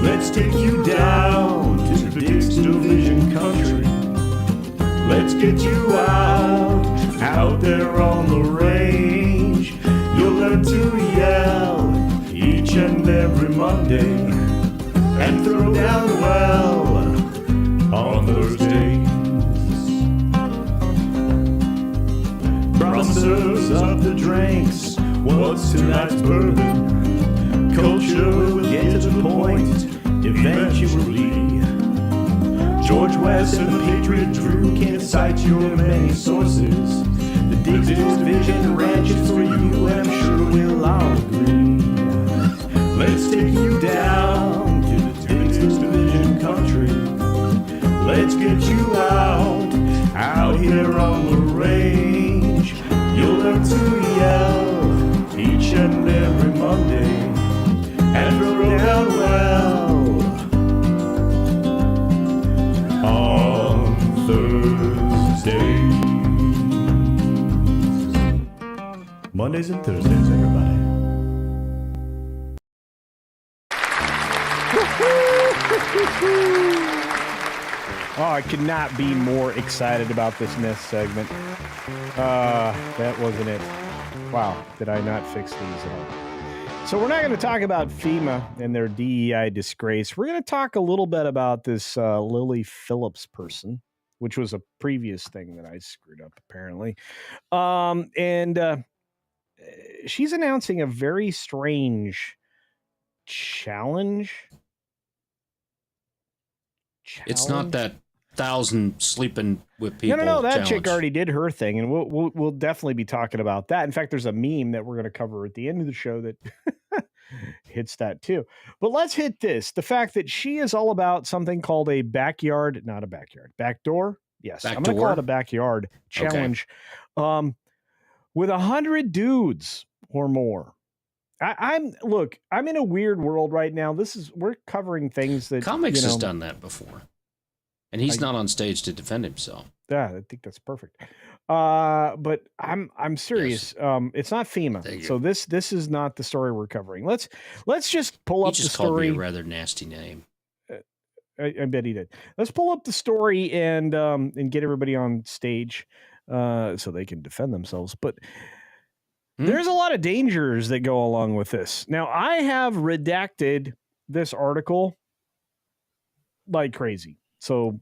Let's take you down to Dick's Division country. Let's get you out there on the range. You'll learn to yell each and every Monday and throw down well on Thursdays. Bronzers up the drinks. What's tonight's bourbon? Culture will get to the point eventually. George West and the Patriot Drew can't cite your many sources. The Dick's Division ranches for you, and I'm sure we'll all agree. Let's take you down to the Dick's Division country. Let's get you out here on the range. You'll learn to yell each and every Monday and throw down well on Thursdays. Mondays and Thursdays, everybody. Oh, I could not be more excited about this next segment. That wasn't it. Wow, did I not fix these at all? So we're not going to talk about FEMA and their DEI disgrace. We're going to talk a little bit about this Lily Phillips person, which was a previous thing that I screwed up, apparently. She's announcing a very strange challenge. It's not that 1,000 sleeping with people. No. That challenge. chick already did her thing, and we'll definitely be talking about that. In fact, there's a meme that we're going to cover at the end of the show that hits that too. But let's hit this: the fact that she is all about something called a backdoor. Yes, I'm going to call it a backyard challenge, with 100 dudes or more. I'm in a weird world right now. We're covering things that Comix has done that before, and he's not on stage to defend himself. Yeah, I think that's perfect. But I'm serious. Yes. It's not FEMA, so this is not the story we're covering. Let's just pull up the story. Called me a rather nasty name. I bet he did. Let's pull up the story and get everybody on stage so they can defend themselves. But there's a lot of dangers that go along with this. Now, I have redacted this article like crazy. So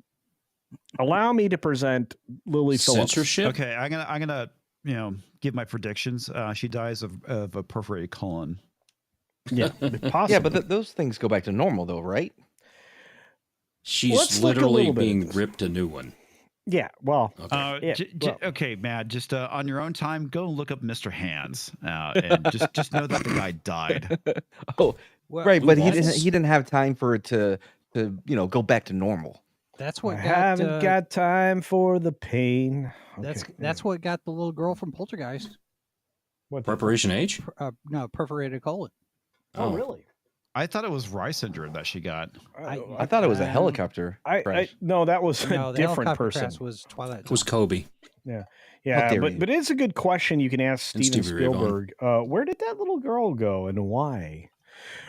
allow me to present Lily Phillips. Censorship? Okay, I'm gonna give my predictions. She dies of a perforated colon. Yeah, possibly. Yeah, but those things go back to normal, though, right? She's literally being ripped a new one. Yeah, well, okay, Matt. Just on your own time, go and look up Mr. Hands, and just know that the guy died. Oh, right, but he didn't have time for it to go back to normal. That's what I haven't got time for the pain. That's what got the little girl from Poltergeist. What? Preparation H? No, perforated colon. Oh, really? I thought it was rice syndrome that she got. I thought it was a helicopter. No, that was No, a the different helicopter person. crash was Twilight. It was Kobe. Yeah, dare you. but it's a good question you can ask And Steven Stevie Ray Vaughan. Spielberg. Where did that little girl go and why?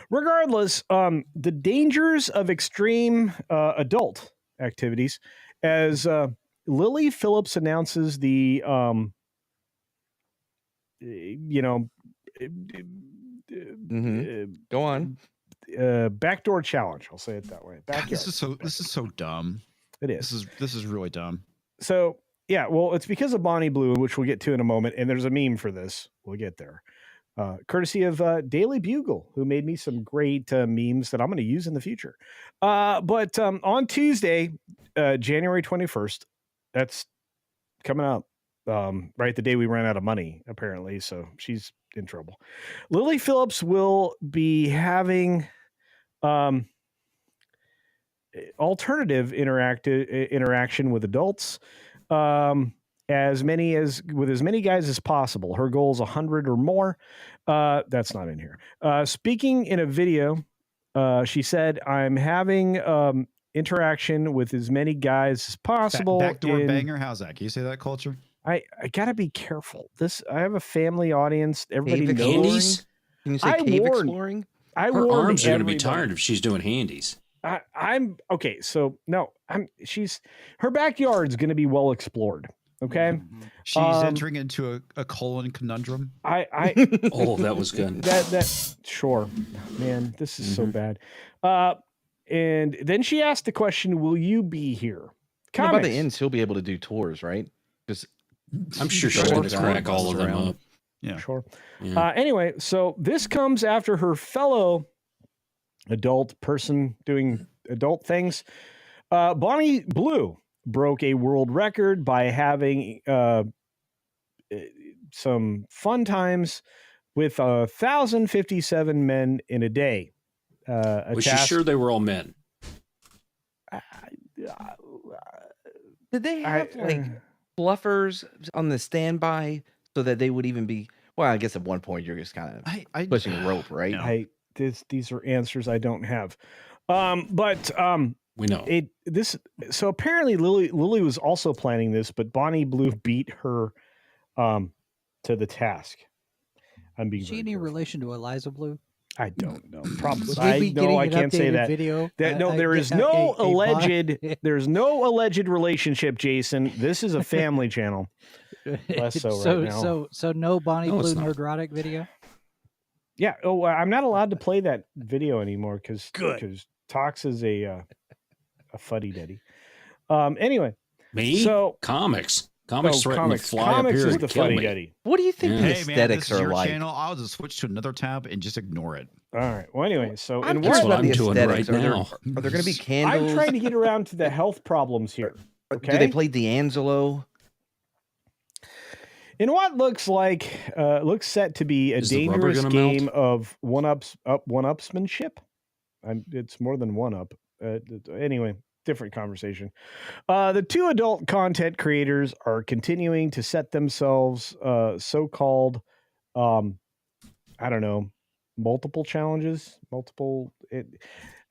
Regardless, the dangers of extreme adult activities, as Lily Phillips announces the Go on. Backdoor challenge. I'll say it that way. God, this is so dumb. It is. This is really dumb. So yeah, well, it's because of Bonnie Blue, which we'll get to in a moment, and there's a meme for this. We'll get there. Courtesy of Daily Bugle, who made me some great memes that I'm going to use in the future. But on Tuesday, January 21st, that's coming up, right the day we ran out of money, apparently. So she's in trouble. Lily Phillips will be having alternative interaction with adults. with as many guys as possible. Her goal is 100 or more. That's not in here. Speaking in a video, she said, "I'm having interaction with as many guys as possible." Backdoor banger. How's that? Can you say that, Culture? I gotta be careful. I have a family audience. Everybody Cave knows. handies? Can you say cave exploring? I Her warned arms are going to be everybody. tired if she's doing handies. I'm okay. So no, her backyard's going to be well explored. Okay. She's entering into a colon conundrum. Oh, that was good. That sure, man. This is so bad. And then she asked the question, "Will you be here?" By the end, she'll be able to do tours, right? Because I'm sure she's going to crack all of them up. Yeah, sure. Yeah. Anyway, so this comes after her fellow adult person doing adult things. Bonnie Blue broke a world record by having some fun times with 1,057 men in a day. Was she sure they were all men? Did they have bluffers on the standby so that they would even be? Well, I guess at one point you're just kind of pushing a rope, right? These are answers I don't have. But we know so apparently Lily was also planning this, but Bonnie Blue beat her to the task. I'm being. Is she any relation to Eliza Blue? I don't know. Probably. I can't say that. Video? There is no alleged. There's no alleged relationship, Jason. This is a family channel. Less so right now. So no Bonnie Blue Nerdrotic video. Yeah. Oh, I'm not allowed to play that video anymore because Tox is a fuddy duddy. Anyway, Comics threaten to fly Comics up here is and the kill fuddy me. duddy. What do you think the Hey man, aesthetics this is are your like? channel. I'll just switch to another tab and just ignore it. All right. Well, anyway, so I'm in curious what about the doing aesthetics. right Are there now. going to be candles? I'm trying to get around to the health problems here. Okay. Do they play D'Angelo? In what looks set to be a Is the rubber dangerous gonna game melt? of one-upsmanship. It's more than one up. Anyway, different conversation. The two adult content creators are continuing to set themselves so-called, multiple challenges.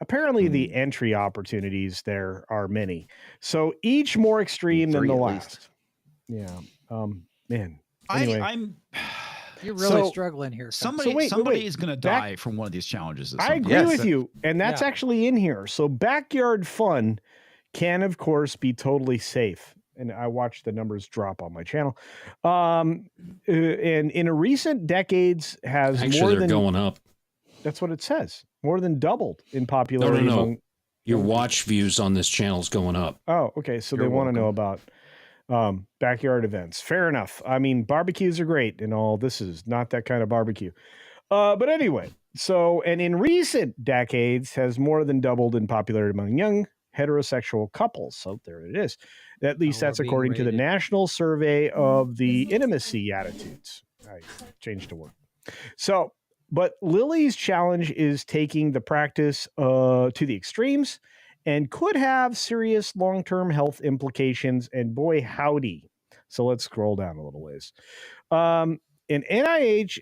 Apparently, the entry opportunities there are many. So each more extreme than Three, the at last. least. Yeah. Man. Anyway. I'm. You're really struggling here. Somebody is going to die from one of these challenges. I agree with you, and that's actually in here. So backyard fun can, of course, be totally safe. And I watched the numbers drop on my channel. And in a recent decades has Actually, they're going up. That's what it says. More than doubled in popularity. No. Your watch views on this channel is going up. Oh, okay. So they want to know about backyard events. Fair enough. I mean, barbecues are great and all. This is not that kind of barbecue. But anyway, and in recent decades has more than doubled in popularity among young heterosexual couples. So there it is. At least that's according to the National Survey of the Intimacy Attitudes. I changed the word. So, but Lily's challenge is taking the practice to the extremes and could have serious long-term health implications. And boy, howdy. So let's scroll down a little ways. An NIH,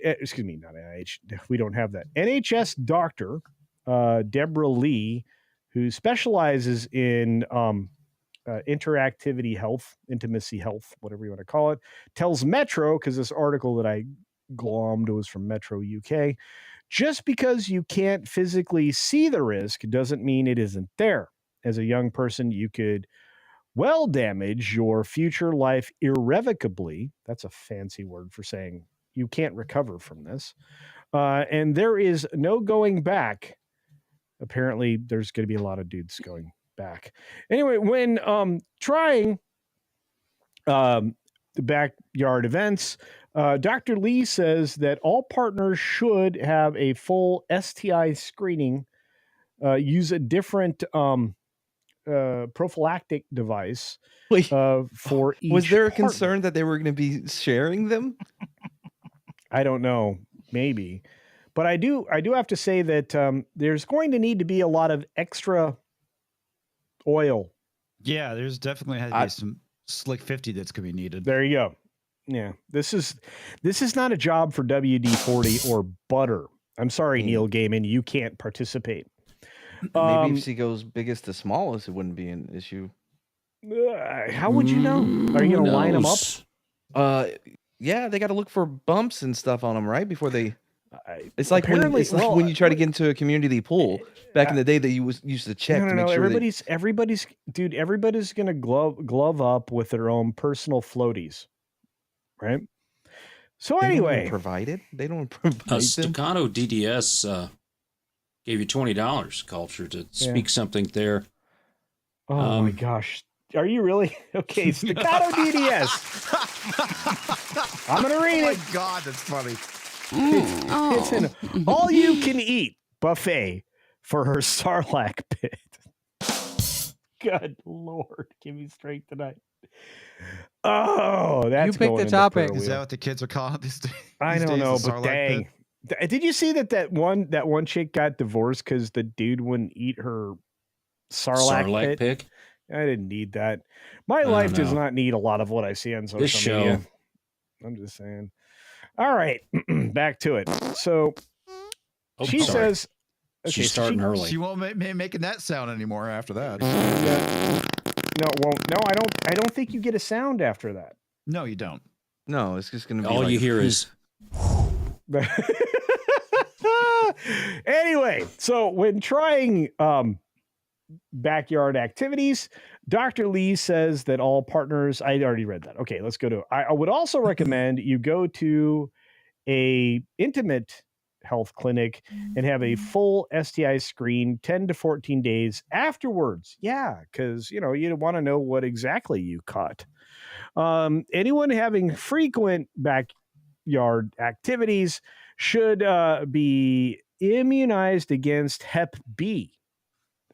not NIH, we don't have that. NHS doctor, Deborah Lee, who specializes in interactivity health, intimacy health, whatever you want to call it, tells Metro, because this article that I glommed was from Metro UK, just because you can't physically see the risk doesn't mean it isn't there. As a young person, you could damage your future life irrevocably. That's a fancy word for saying you can't recover from this. And there is no going back. Apparently, there's going to be a lot of dudes going back. Anyway, when trying the backyard events, Dr. Lee says that all partners should have a full STI screening, use a different prophylactic device for each. Was there a partner. concern that they were going to be sharing them? I don't know. Maybe. But I do have to say that there's going to need to be a lot of extra oil. Yeah, there's definitely had to be some. Slick 50 that's gonna be needed. There you go. Yeah, this is not a job for WD-40 or butter. I'm sorry, Neil Gaiman, you can't participate. Maybe if she goes biggest to smallest, it wouldn't be an issue. How would you know? Are you going to line them up? Yeah, they got to look for bumps and stuff on them, right? Before they. It's like when you try to get into a community pool back in the day that you used to check. No. Everybody's going to glove up with their own personal floaties, right? So anyway, they don't provide them. Staccato DDS gave you $20, Culture, to speak something there. Oh my gosh. Are you really? Okay, Staccato DDS. I'm going to read it. Oh my God, that's funny. It's an all-you-can-eat buffet for her Sarlacc pit. Good Lord, give me strength tonight. Oh, that's you picked the topic. Is that what the kids are calling it these days? I don't know, but Sarlacc dang. pit? Did you see that one chick got divorced because the dude wouldn't eat her Sarlacc pit? I didn't need that. My life does not need a lot of what I see on social media. I'm just saying. All right, back to it. So she says, she's starting early. She won't making that sound anymore after that. No, it won't. No, I don't think you get a sound after that. No, you don't. No, it's just going to be all you hear is. Anyway, so when trying backyard activities, Dr. Lee says that all partners, I already read that. Okay, let's go to, I would also recommend you go to a intimate health clinic and have a full STI screen 10 to 14 days afterwards. Yeah, because, you want to know what exactly you caught. Anyone having frequent backyard activities should be immunized against Hep B.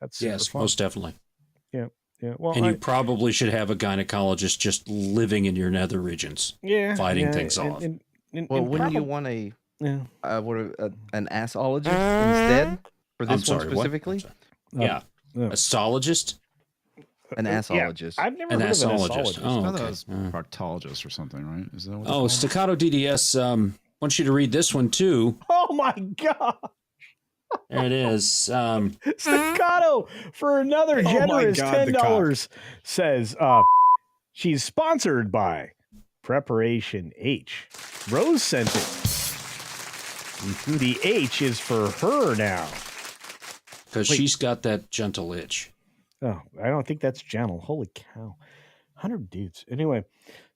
That's most definitely. Yeah. Well, and you probably should have a gynecologist just living in your nether regions, fighting things off. Wouldn't you want an assologist instead for this one specifically? Yeah, astrologist. An assologist. I've never heard of an assologist. Oh, I thought that was proctologist or something, right? Is that what it's Staccato DDS wants you to read this one too. Oh my God. There it is. Staccato for another generous $10 says she's sponsored by Preparation H. Rose sent it. The H is for her now. Because she's got that gentle itch. Oh, I don't think that's gentle. Holy cow. 100 dudes. Anyway,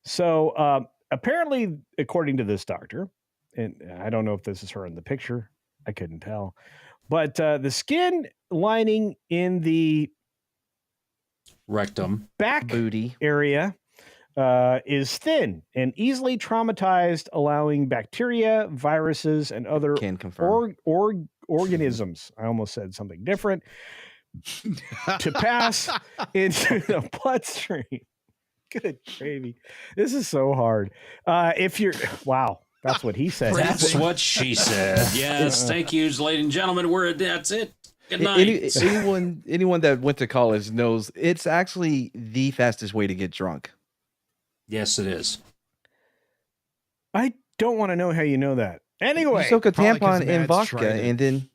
so apparently, according to this doctor, and I don't know if this is her in the picture, I couldn't tell, but the skin lining in the rectum, back booty area is thin and easily traumatized, allowing bacteria, viruses, and other organisms. I almost said something different. To pass into the bloodstream. Good gravy. This is so hard. If you're that's what he said. That's what she said. Yes, thank you, ladies and gentlemen. That's it. Good night. Anyone that went to college knows it's actually the fastest way to get drunk. Yes, it is. I don't want to know how you know that. Anyway, you soak a tampon in vodka and then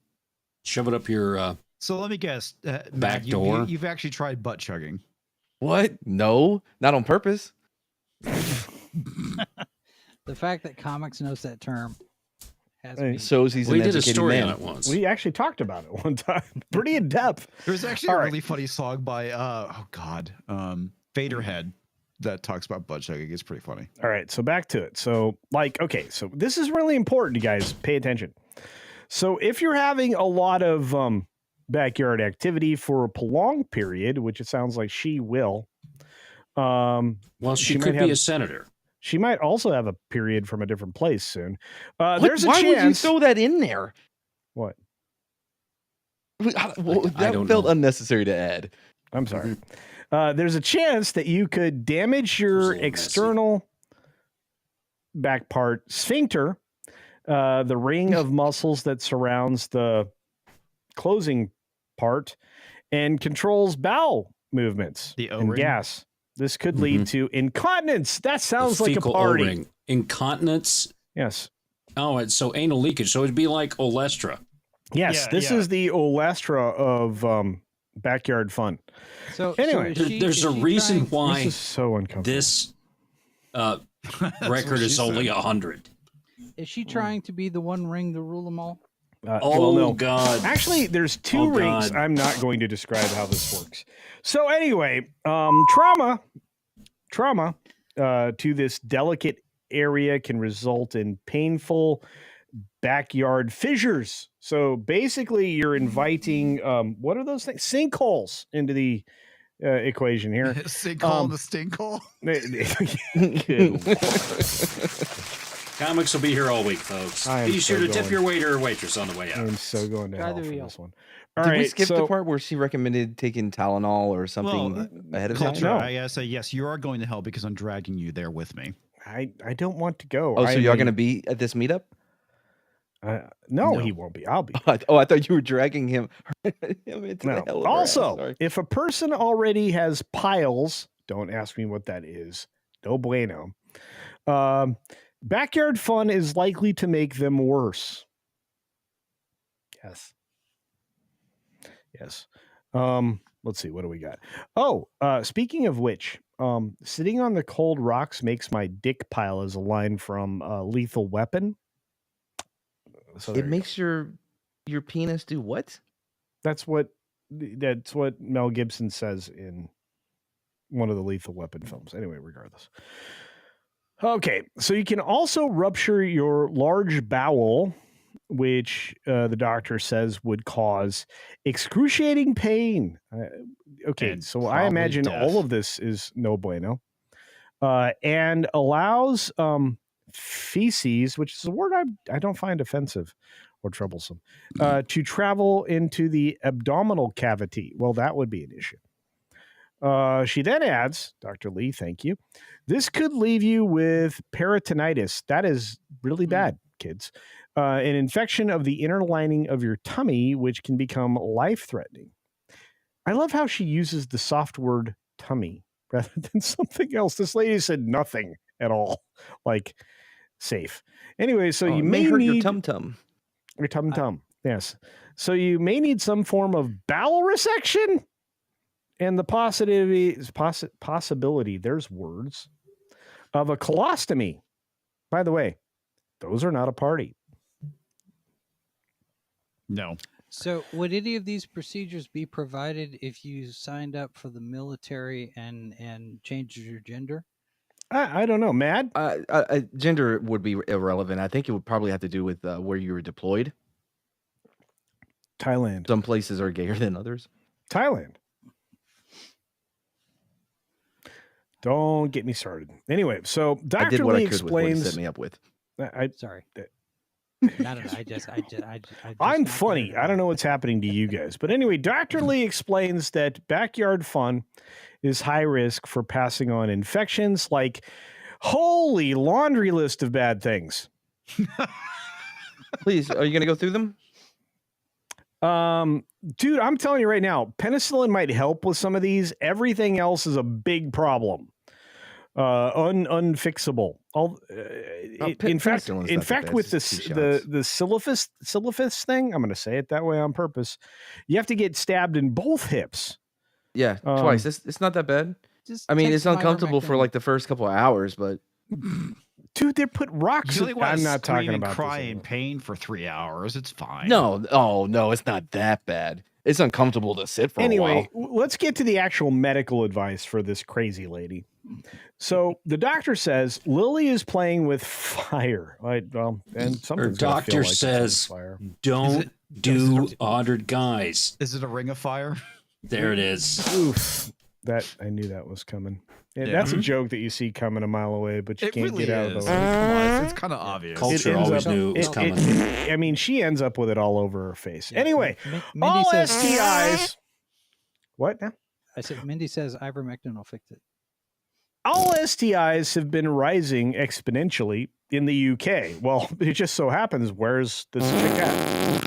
shove it up your. So let me guess. Back door. You've actually tried butt chugging. What? No, not on purpose. The fact that Comix knows that term shows he's an educated man. On it once. We actually talked about it one time, pretty in depth. There's actually a really funny song by Faderhead that talks about butt chugging. It's pretty funny. All right, so back to it. So so this is really important, you guys. Pay attention. So if you're having a lot of backyard activity for a prolonged period, which it sounds like she will. She could be a senator. She might also have a period from a different place soon. Why There's a chance. Would you throw that in there? What? That felt unnecessary to add. I'm sorry. There's a chance that you could damage your external back part sphincter, the ring of muscles that surrounds the closing part and controls bowel movements and gas. This could lead to incontinence. That sounds like a Fecal party. O-ring. Incontinence. Yes. Oh, it's so anal leakage. So it'd be like Olestra. Yes, this is the Olestra of backyard fun. So anyway, there's a reason why this is so uncomfortable. This record is only 100. Is she trying to be the one ring to rule them all? no. God. Actually, there's two rings. God. I'm not going to describe how this works. So anyway, trauma to this delicate area can result in painful backyard fissures. So basically, you're inviting what are those things? Sinkholes into the equation here. Sinkhole and the stinkhole. Comics will be here all week, folks. I am Be sure so to tip going. your waiter or waitress on the way out. I'm so going to hell Either for way. this one. Did we skip the part where she recommended taking Tylenol or something ahead of time? Culture, I gotta say, yes, you are going to hell because I'm dragging you there with me. I don't want to go. Oh, so you're going to be at this meetup? No, he won't be. I'll be. I thought you were dragging him into the hell of her ass. Also, Sorry. if a person already has piles, don't ask me what that is. No bueno. Backyard fun is likely to make them worse. Yes. Let's see. What do we got? Oh, speaking of which, sitting on the cold rocks makes my dick pile is a line from Lethal Weapon. So It makes your penis do what? That's what Mel Gibson says in one of the Lethal Weapon films. Anyway, regardless. Okay, so you can also rupture your large bowel, which the doctor says would cause excruciating pain. Okay, And so I probably imagine death. all of this is no bueno. And allows feces, which is a word I don't find offensive or troublesome, to travel into the abdominal cavity. Well, that would be an issue. She then adds, Dr. Lee, thank you. This could leave you with peritonitis. That is really bad, kids. An infection of the inner lining of your tummy, which can become life-threatening. I love how she uses the soft word tummy rather than something else. This lady said nothing at all, like safe. Anyway, so you may hurt need your tum-tum. Your tum-tum, yes. So you may need some form of bowel resection and the possibility, there's words, of a colostomy. By the way, those are not a party. No. So, would any of these procedures be provided if you signed up for the military and changed your gender? I don't know. Mad? Gender would be irrelevant. I think it would probably have to do with where you were deployed. Thailand. Some places are gayer than others. Thailand. Don't get me started. Anyway, so Dr. I did what Lee I could with what he explains. set me up with. Sorry. Not I just I'm funny. I don't know what's happening to you guys. But anyway, Dr. Lee explains that backyard fun is high risk for passing on infections like holy laundry list of bad things. Please, are you going to go through them? Dude, I'm telling you right now, penicillin might help with some of these. Everything else is a big problem. Unfixable. In fact, with the syphilis thing, I'm going to say it that way on purpose. You have to get stabbed in both hips. Yeah, twice. It's not that bad. Just I mean, take it's some uncomfortable for ivermectin. like the first couple of hours, but dude, they put rocks. You really want I'm to not scream talking and about cry this in pain for 3 hours. It's fine. no, it's not that bad. It's uncomfortable to sit for a while. Anyway, let's get to the actual medical advice for this crazy lady. So the doctor says Lily is playing with fire. And Her something's gonna doctor feel like it's says, fire. don't do 100 guys. Is it a ring of fire? There it is. Oof. That I knew that was coming. Yeah, Yeah. that's a joke that you see coming a mile away, but you It can't really get out of is. the I way. mean, come on, it's kind of obvious. Culture ends always up- knew it was coming. I mean, she ends up with it all over her face. Anyway, Mindy all says STIs. What now? I said Mindy says ivermectin will fix it. All STIs have been rising exponentially in the UK. Well, it just so happens, where's this chick at?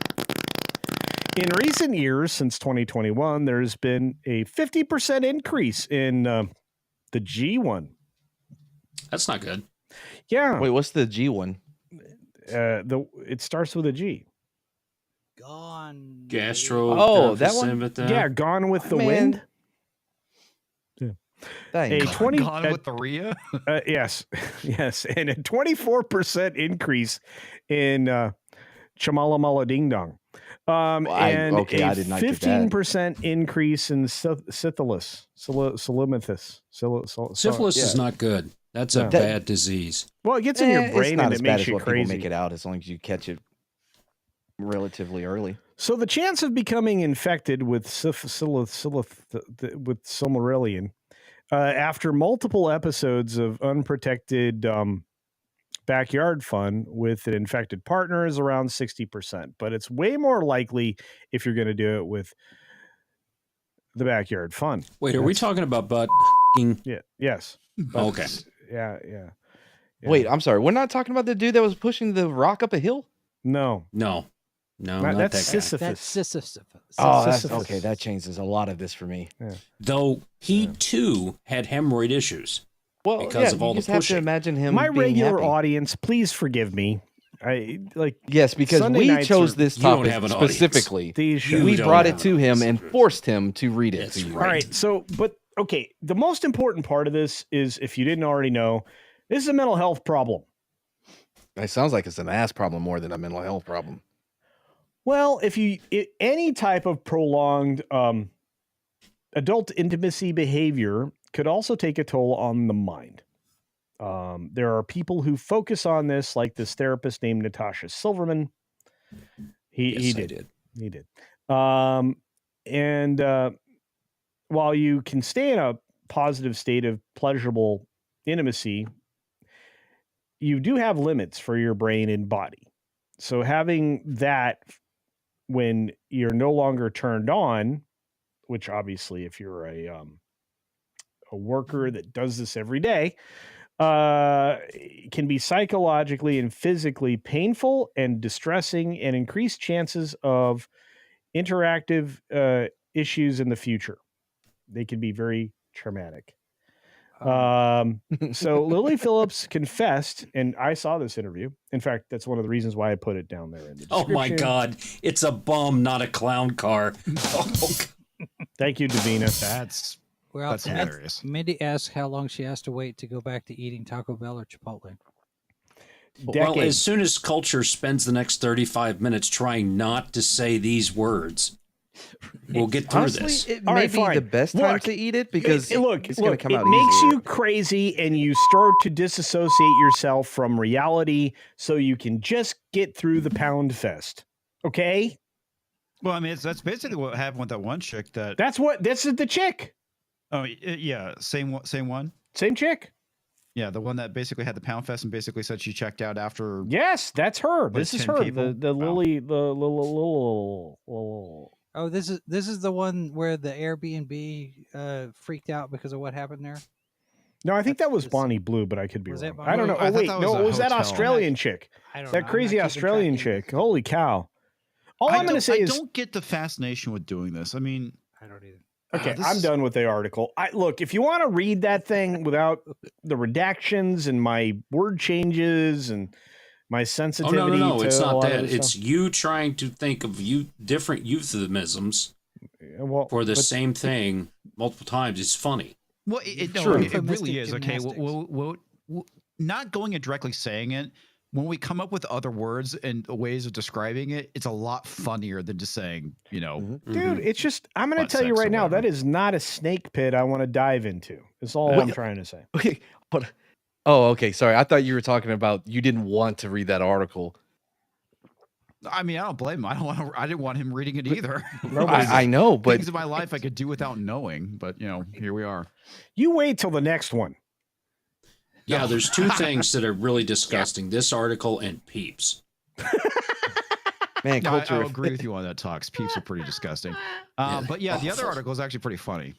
In recent years, since 2021, there's been a 50% increase in The G one. That's not good. Yeah. Wait, what's the G one? It starts with a G. Gone. Gastro. Oh, that one? Yeah, Gone with the Man. Wind. That A ain't 20 Gone with the Rhea? Yes, yes, and a 24% increase in Chamalamala Ding Dong. And I a did not get that. 15% increase in syphilis. Syphilis is not good. That's a bad disease. Well, it gets in your It's brain not and as it bad makes as you what people crazy. make it out, as long as you catch it relatively early. So the chance of becoming infected with Silmarillion after multiple episodes of unprotected backyard fun with an infected partner is around 60%, but it's way more likely if you're going to do it with the backyard fun. Wait, are we talking about butt? Yeah. Yes. Okay. Yeah. Wait, I'm sorry. We're not talking about the dude that was pushing the rock up a hill? No. Not that's that guy. Sisyphus. That's Sisyphus. Oh, that's okay. That changes a lot of this for me. Yeah. Though he too had hemorrhoid issues. Well, because of all you the just have pushing. to imagine him. My being regular happy. audience, please forgive me. Yes, because Sunday we nights chose are- this You don't topic have an audience. specifically. These shows. We don't brought have it to him and forced him to read it to you. All right. So, but okay, the most important part of this is, if you didn't already know, this is a mental health problem. It sounds like it's an ass problem more than a mental health problem. Well, any type of prolonged adult intimacy behavior could also take a toll on the mind. There are people who focus on this, like this therapist named Natasha Silverman. He did. And while you can stay in a positive state of pleasurable intimacy, you do have limits for your brain and body. So having that when you're no longer turned on, which obviously if you're a worker that does this every day, can be psychologically and physically painful and distressing and increase chances of interactive issues in the future. They can be very traumatic. So Lily Phillips confessed, and I saw this interview. In fact, that's one of the reasons why I put it down there in the description. Oh my God. It's a bum, not a clown car. Thank you, Davina. That's hilarious. Mindy asked how long she has to wait to go back to eating Taco Bell or Chipotle. Well, as soon as culture spends the next 35 minutes trying not to say these words, we'll get through Honestly, this. it All may right, be fine. the best time Look, to eat it because it's going to come out it makes easier. you crazy and you start to disassociate yourself from reality so you can just get through the pound fest. Okay? Well, I mean, that's basically what happened with that one chick. This is the chick. Oh, yeah. Same one. Same chick. Yeah, the one that basically had the pound fest and basically said she checked out after. Yes, that's her. What, This is 10 her. people? The Lily. Oh, this is the one where the Airbnb freaked out because of what happened there. No, I think that was Bonnie Blue, but I could be Was wrong. that Bonnie I don't know. Blue? I Oh thought wait, that no, was it a was that hotel. Australian chick. I don't That know. I'm crazy not keeping Australian track chick. Holy cow! All I'm going to say I is, don't get the fascination with doing this. I mean, I don't either. okay, I'm done with the article. Look, if you want to read that thing without the redactions and my word changes and my Oh, sensitivity, no. to It's a not lot of that. this It's stuff- you trying to think of different euphemisms for the same thing multiple times. It's funny. well, it really is. Okay, not going and directly saying it. When we come up with other words and ways of describing it, it's a lot funnier than just saying, Dude, it's just, I'm going to Butt tell you sex or right now, whatever. that is not a snake pit I want to dive into. That's all I'm trying to say. Okay, but okay. Sorry, I thought you were talking about you didn't want to read that article. I mean, I don't blame him. I didn't want him reading it either. I know, but things in my life I could do without knowing. But here we are. You wait till the next one. Yeah, there's two things that are really disgusting. This article and Peeps. Man, No, culture. I agree with you on that, Talks. Peeps are pretty disgusting. But yeah, the other article is actually pretty funny.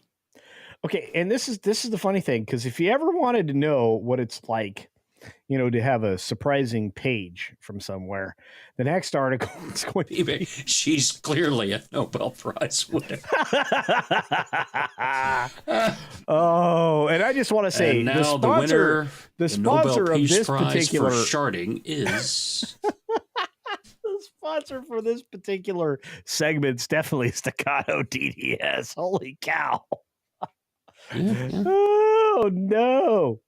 Okay, and this is the funny thing, because if you ever wanted to know what it's like to have a surprising page from somewhere. The next article is going to be... She's clearly a Nobel Prize winner. Oh, and I just want to say, and now the winner, the sponsor Nobel of Peace this Prize particular for sharding is... The sponsor for this particular segment is definitely Staccato DDS. Holy cow. Oh, no.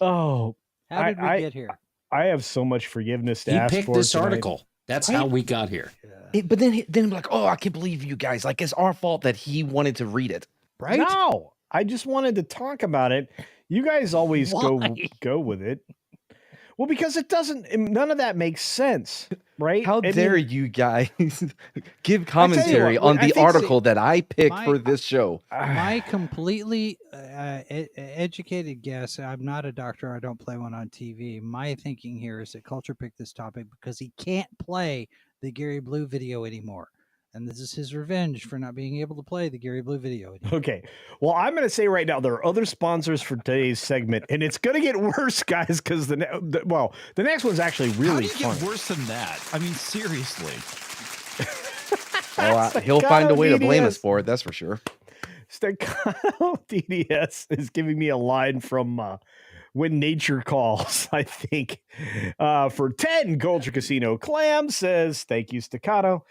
Oh, How did we get here? I have so much forgiveness to He ask picked for this tonight. article. That's how we got here. But then I'm like, oh, I can't believe you guys. Like, it's our fault that he wanted to read it, right? No, I just wanted to talk about it. You guys always go with it. Well, because none of that makes sense, right? How dare you guys give commentary on the article that I picked for this show? My completely educated guess, I'm not a doctor, I don't play one on TV. My thinking here is that Culture picked this topic because he can't play the Gary Blue video anymore. And this is his revenge for not being able to play the Gary Blue video anymore. Okay. Well, I'm going to say right now, there are other sponsors for today's segment, and it's going to get worse, guys, because the next one's actually really How do you fun. get worse than that? I mean, seriously. Well, he'll find a way to blame us for it, that's for sure. Staccato DDS is giving me a line from When Nature Calls, I think. For 10, Culture Casino Clam says, thank you, Staccato.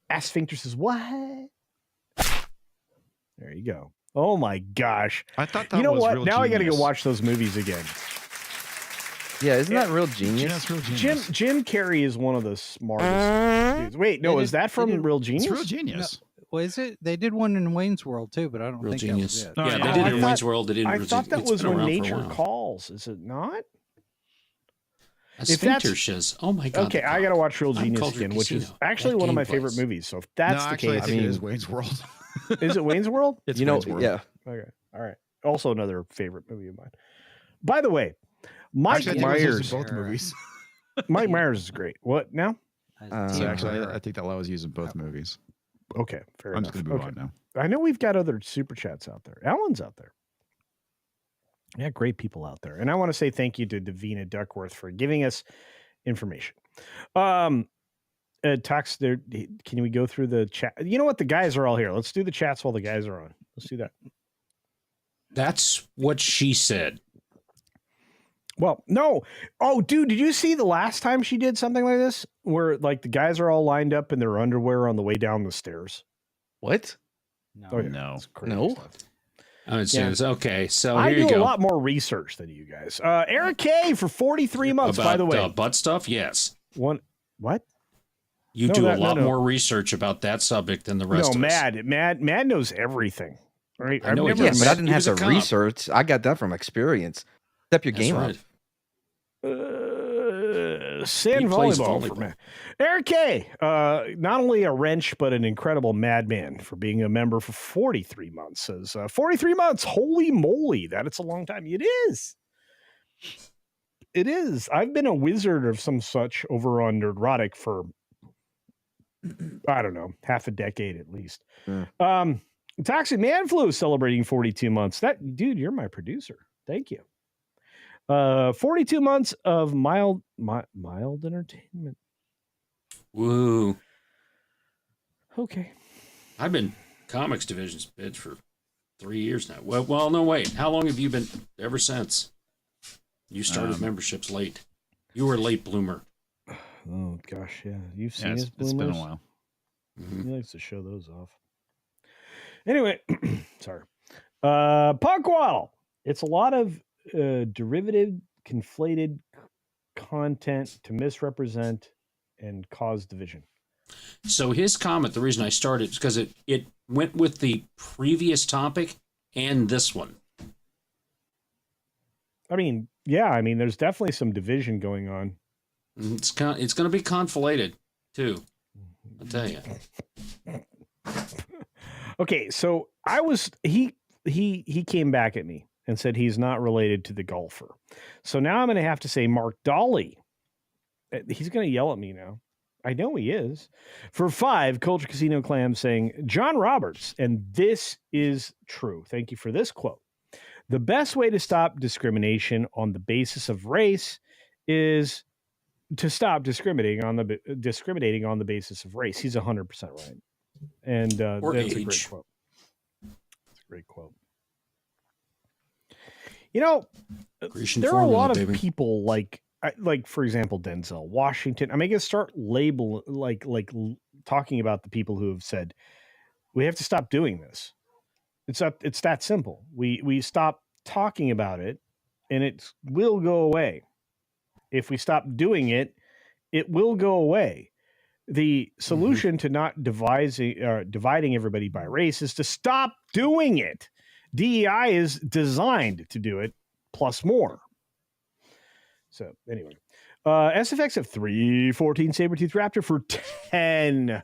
Asphincter says, what? There you go. Oh my gosh. I thought that you know was what? Real Now I got to go Genius. watch those movies again. Yeah, isn't that Real Genius? Yeah, it's Real Genius. Jim Carrey is one of the smartest dudes. Wait, no, is that from Real Genius? It's Real Genius. Well, is it? They did one in Wayne's World too, but I don't Real think Genius. that was it. Yeah, they did it in Wayne's World. They did I thought that it's was been When around for a Nature while. Calls. Is it not? Sphincter says, oh my God. Okay, I got to watch Real I'm Genius Culture again, which is Casino. actually That one of game my favorite plays. movies. So if that's No, the actually, case, I think it is Wayne's World. is it Wayne's World? It's You know, Wayne's World. yeah. Okay, all right. Also another favorite movie of mine. By the way, Mike Actually, I think it was used Myers. in both movies. Mike Myers is great. What now? So actually, I think that was used in both movies. Okay, fair I'm enough. just going to move Okay. on now. I know we've got other super chats out there. Alan's out there. Yeah, great people out there. And I want to say thank you to Davina Duckworth for giving us information. Talks there. Can we go through the chat? You know what? The guys are all here. Let's do the chats while the guys are on. Let's do that. That's what she said. Well, no. Oh, dude, did you see the last time she did something like this where like the guys are all lined up in their underwear on the way down the stairs? What? No. Oh, yeah. No. It's crazy No. stuff. I would say Yeah. it's okay. So I here you do a go. lot more research than you guys. Eric K for 43 months, by the way. Butt stuff, yes. What? You No, do that- a lot no, no. more research about that subject than the rest No, of us. Mad knows everything. Right? I know he never Yeah, does. but I met- didn't He have was a to cop. research. I got that from experience. Step your That's game right. up. Sand He plays volleyball for volleyball. me. Eric K, not only a wrench, but an incredible madman for being a member for 43 months. Says 43 months. Holy moly. That's a long time. It is. It is. I've been a wizard of some such over on Nerdrotic for, I don't know, half a decade at least. Yeah. Toxic Man Flu is celebrating 42 months. Dude, you're my producer. Thank you. 42 months of mild entertainment. Woo. Okay. I've been Comix Division's bitch for 3 years now. Well, no, wait. How long have you been ever since? You started memberships late. You were a late bloomer. Oh gosh, yeah. You've seen Yeah, his it's been a bloomers? while. He likes to show those off. Anyway, sorry. Punkwaddle. It's a lot of derivative, conflated content to misrepresent and cause division. So his comment, the reason I started is because it went with the previous topic and this one. I mean, yeah, there's definitely some division going on. It's going to be conflated too. I'll tell you. Okay, so he came back at me and said he's not related to the golfer. So now I'm going to have to say Mark Dolly. He's going to yell at me now. I know he is. For 5, Culture Casino Clam saying John Roberts, and this is true. Thank you for this quote. The best way to stop discrimination on the basis of race is to stop discriminating on the basis of race. He's 100% right, and that's a great quote. It's a great quote. You know, there are a lot of people like for example, Denzel Washington. I can start talking about the people who have said we have to stop doing this. It's that simple. We stop talking about it, and it will go away. If we stop doing it, it will go away. The solution to not dividing everybody by race is to stop doing it. DEI is designed to do it, plus more. So anyway, SFX of 314 Sabretooth Raptor for 10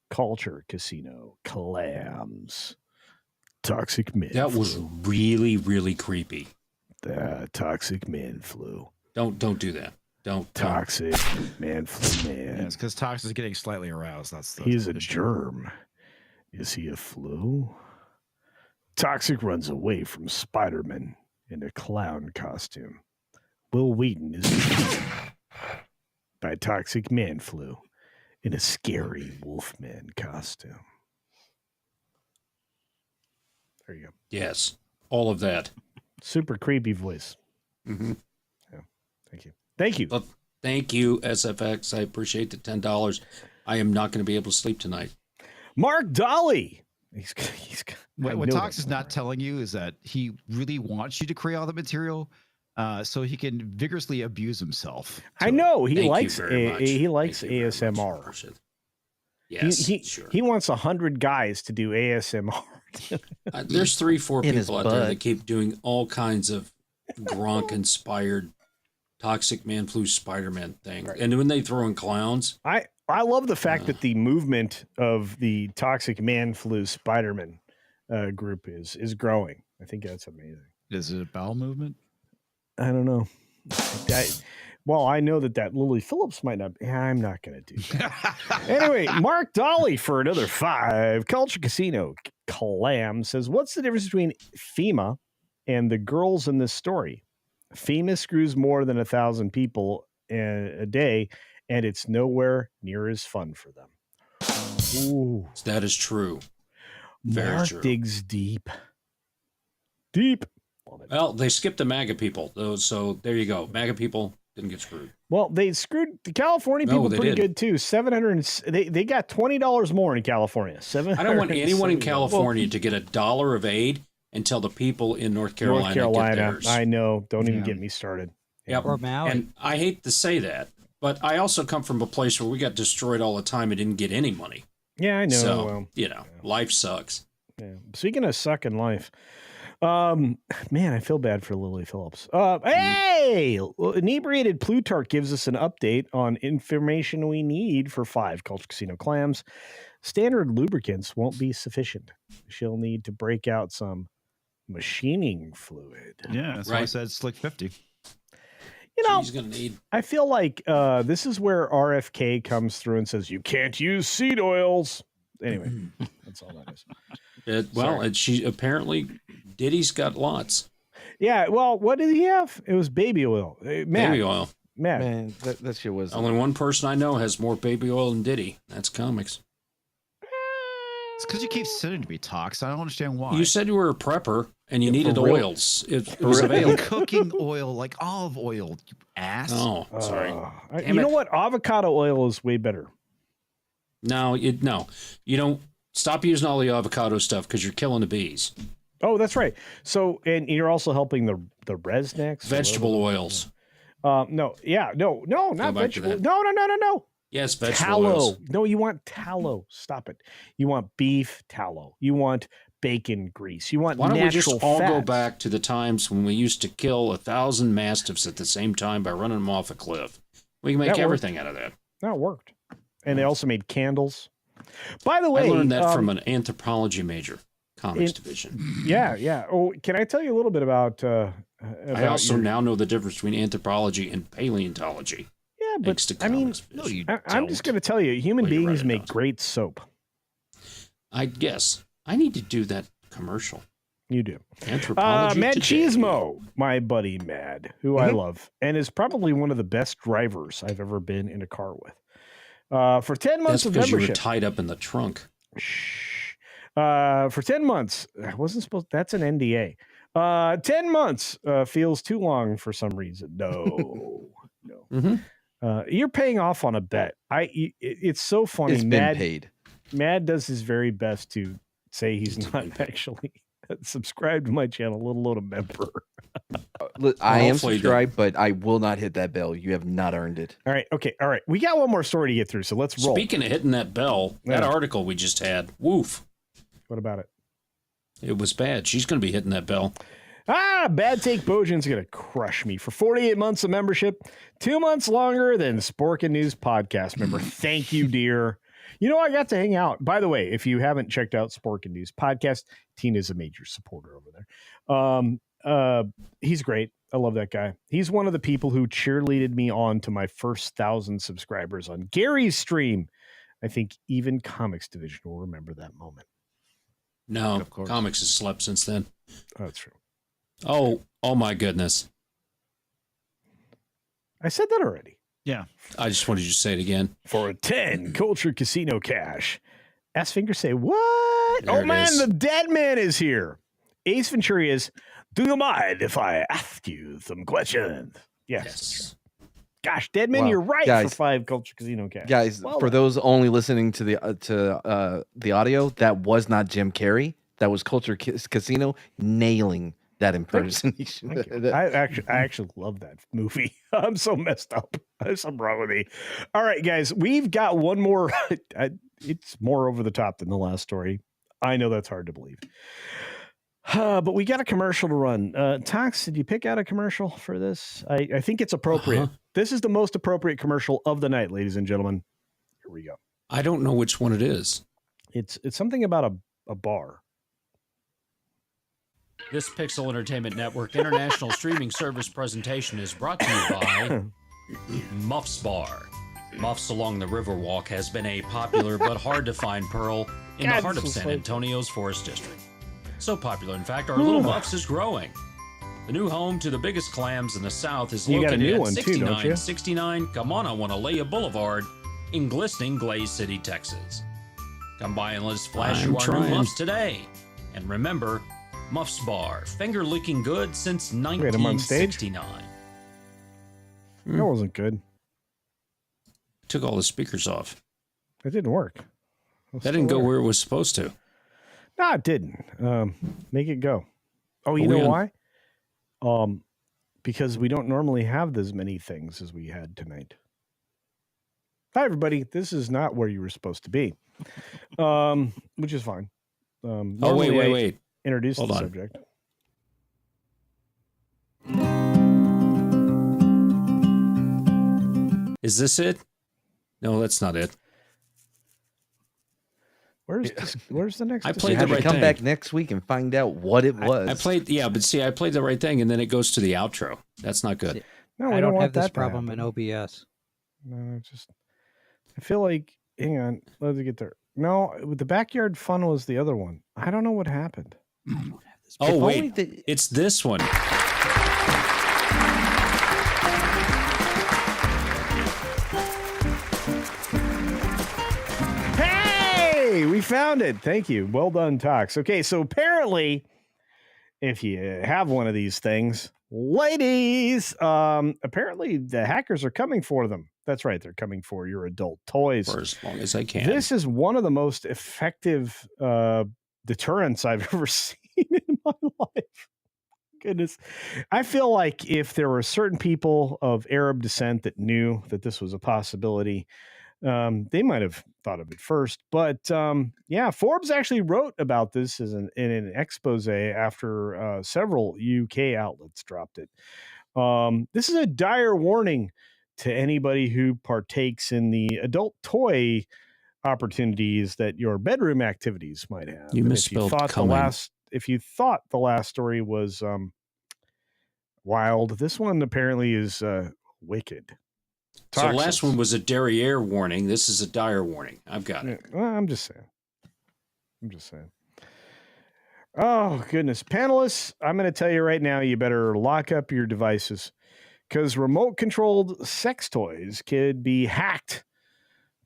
Culture Casino clams. Toxic man. That was really, really creepy. The toxic man flu. Don't do that. Don't. Toxic man flu, man. Yeah, it's because Tox is getting slightly aroused. He's a germ. Is he a flu? Toxic runs away from Spider-Man in a clown costume. Will Wheaton is defeated by Toxic Man Flu in a scary Wolfman costume. There you go. Yes, all of that. Super creepy voice. Mm-hmm. Yeah. Thank you. Thank you. Well, thank you, SFX. I appreciate the $10. I am not going to be able to sleep tonight. Mark Dolly. What Tox is not telling you is that he really wants you to create all the material so he can vigorously abuse himself. I know. He likes ASMR. Yes, he wants 100 guys to do ASMR. There's 3-4 people out there that keep doing all kinds of Gronk-inspired Toxic Man Flu Spider-Man thing. Right. And when they throw in clowns... I love the fact that the movement of the Toxic Man Flu Spider-Man group is growing. I think that's amazing. Is it a bowel movement? I don't know. I know that Lily Phillips might not. I'm not going to do that. Anyway, Mark Dolly for another 5. Culture Casino Clam says, what's the difference between FEMA and the girls in this story? FEMA screws more than 1,000 people a day, and it's nowhere near as fun for them. Ooh. That is true. Very Mark true. Digs deep. Deep. Well, they skipped the MAGA people, though, so there you go. MAGA people didn't get screwed. Well, they screwed the California people pretty good too. They got $20 more in California. I don't want anyone in California to get $1 of aid until the people in North Carolina get theirs. I know. Don't even get me started. Yep. Or Maui. And I hate to say that, but I also come from a place where we got destroyed all the time and didn't get any money. Yeah, I know. So, life sucks. Yeah. Speaking of sucking life, man, I feel bad for Lily Phillips. Hey, Inebriated Plutarch gives us an update on information we need for 5 Culture Casino clams. Standard lubricants won't be sufficient. She'll need to break out some machining fluid. Yeah, that's why I said Slick 50. She's gonna need. I feel like this is where RFK comes through and says you can't use seed oils. Anyway, that's all that is. She apparently Diddy's got lots. Yeah. Well, what did he have? It was baby oil. Baby oil. Man, that shit was. Only one person I know has more baby oil than Diddy. That's Comix. It's because you keep sending to me Tox. I don't understand why. You said you were a prepper and you needed oils. It was available. Cooking oil, like olive oil, you ass. Oh, sorry. You know what? Avocado oil is way better. No, you don't. Stop using all the avocado stuff because you're killing the bees. Oh, that's right. So, and you're also helping the resnecks. Vegetable oils. No, not vegetable. No. Yes, vegetable tallow. oils. No, you want tallow. Stop it. You want beef tallow. You want bacon grease. You want natural fats. Why don't we just all go back to the times when we used to kill 1,000 mastiffs at the same time by running them off a cliff? We can make everything out of that. That worked. And they also made candles. By the way, I learned that from an anthropology major, Comix Division. Yeah. Oh, can I tell you a little bit about I also now know the difference between anthropology and paleontology. Yeah, but I mean, I'm just going to tell you, human beings make great soap. I guess I need to do that commercial. You do. Anthropology Today. Machismo, my buddy Mad, who I love, and is probably one of the best drivers I've ever been in a car with. For 10 months That's of because you were membership. tied up in the trunk. For 10 months, I wasn't supposed. That's an NDA. 10 months feels too long for some reason. No. You're paying off on a bet. It's so funny. It's been paid. Mad does his very best to say he's not actually subscribed to my channel, let alone a member. I am subscribed, but I will not hit that bell. You have not earned it. All right. Okay. All right. We got one more story to get through, so let's roll. Speaking of hitting that bell, that article we just had, woof. What about it? It was bad. She's going to be hitting that bell. Bad Take Bojan's going to crush me for 48 months of membership, 2 months longer than Sporkin News podcast member. Thank you, dear. You know, I got to hang out. By the way, if you haven't checked out Sporkin News podcast, Tina's a major supporter over there. He's great. I love that guy. He's one of the people who cheerleaded me on to my first 1,000 subscribers on Gary's stream. I think even Comix Division will remember that moment. No, Comix has slept since then. Oh, that's true. Oh my goodness. I said that already. Yeah. I just wanted you to say it again. For a 10 Culture Casino cash. S Finger say, what? There oh, it man, is. the dead man is here. Ace Ventura is, do you mind if I ask you some questions? Yes. Gosh, Deadman, Wow. you're right Guys, for 5 Culture Casino cash. Guys, Well for done. those only listening to the audio, that was not Jim Carrey. That was Culture Casino nailing that impersonation. Thank you. I actually love that movie. I'm so messed up. There's something wrong with me. All right, guys, we've got one more. It's more over the top than the last story. I know that's hard to believe. But we got a commercial to run. Tox, did you pick out a commercial for this? I think it's appropriate. This is the most appropriate commercial of the night, ladies and gentlemen. Here we go. I don't know which one it is. It's something about a bar. This Pixel Entertainment Network international streaming service presentation is brought to you by Muffs Bar. Muffs along the Riverwalk has been a popular but hard to find pearl in the heart of San Antonio's Forest District. So popular, in fact, our little Muffs is growing. The new home to the biggest clams in the South is You got a located new at one too, don't you? 6969 Kamanawanalia Boulevard in glistening Glaze City, Texas. Come by and let us flash I'm you our trying. new Muffs today. And remember, Muffs Bar, finger licking good since We had him on stage? 1969. That wasn't good. Took all the speakers off. It didn't work. That didn't go where it was supposed to. No, it didn't. Make it go. Oh, you Are we know on? why? Because we don't normally have as many things as we had tonight. Hi, everybody. This is not where you were supposed to be, which is fine. Oh, wait. Introduce Hold the on. subject. Is this it? No, that's not it. Where's the next? I You played the have to right come thing. back next week and find out what it was. I played the right thing, and then it goes to the outro. That's not good. No, we I don't want have this that to problem happen. in OBS. No, I feel like, hang on, let's get there. No, the backyard fun was the other one. I don't know what happened. Oh, If wait. only the- It's this one. Hey, we found it. Thank you. Well done, Tox. Okay, so apparently, if you have one of these things, ladies, apparently the hackers are coming for them. That's right. They're coming for your adult toys. For as long as I can. This is one of the most effective deterrents I've ever seen in my life. Goodness. I feel like if there were certain people of Arab descent that knew that this was a possibility, they might have thought of it first. But yeah, Forbes actually wrote about this in an expose after several UK outlets dropped it. This is a dire warning to anybody who partakes in the adult toy opportunities that your bedroom activities might have. You And misspelled coming. if you thought the last story was wild, this one apparently is wicked. So the Toxic. last one was a derriere warning. This is a dire warning. I've got it. Well, I'm just saying. Oh, goodness. Panelists, I'm going to tell you right now, you better lock up your devices because remote-controlled sex toys could be hacked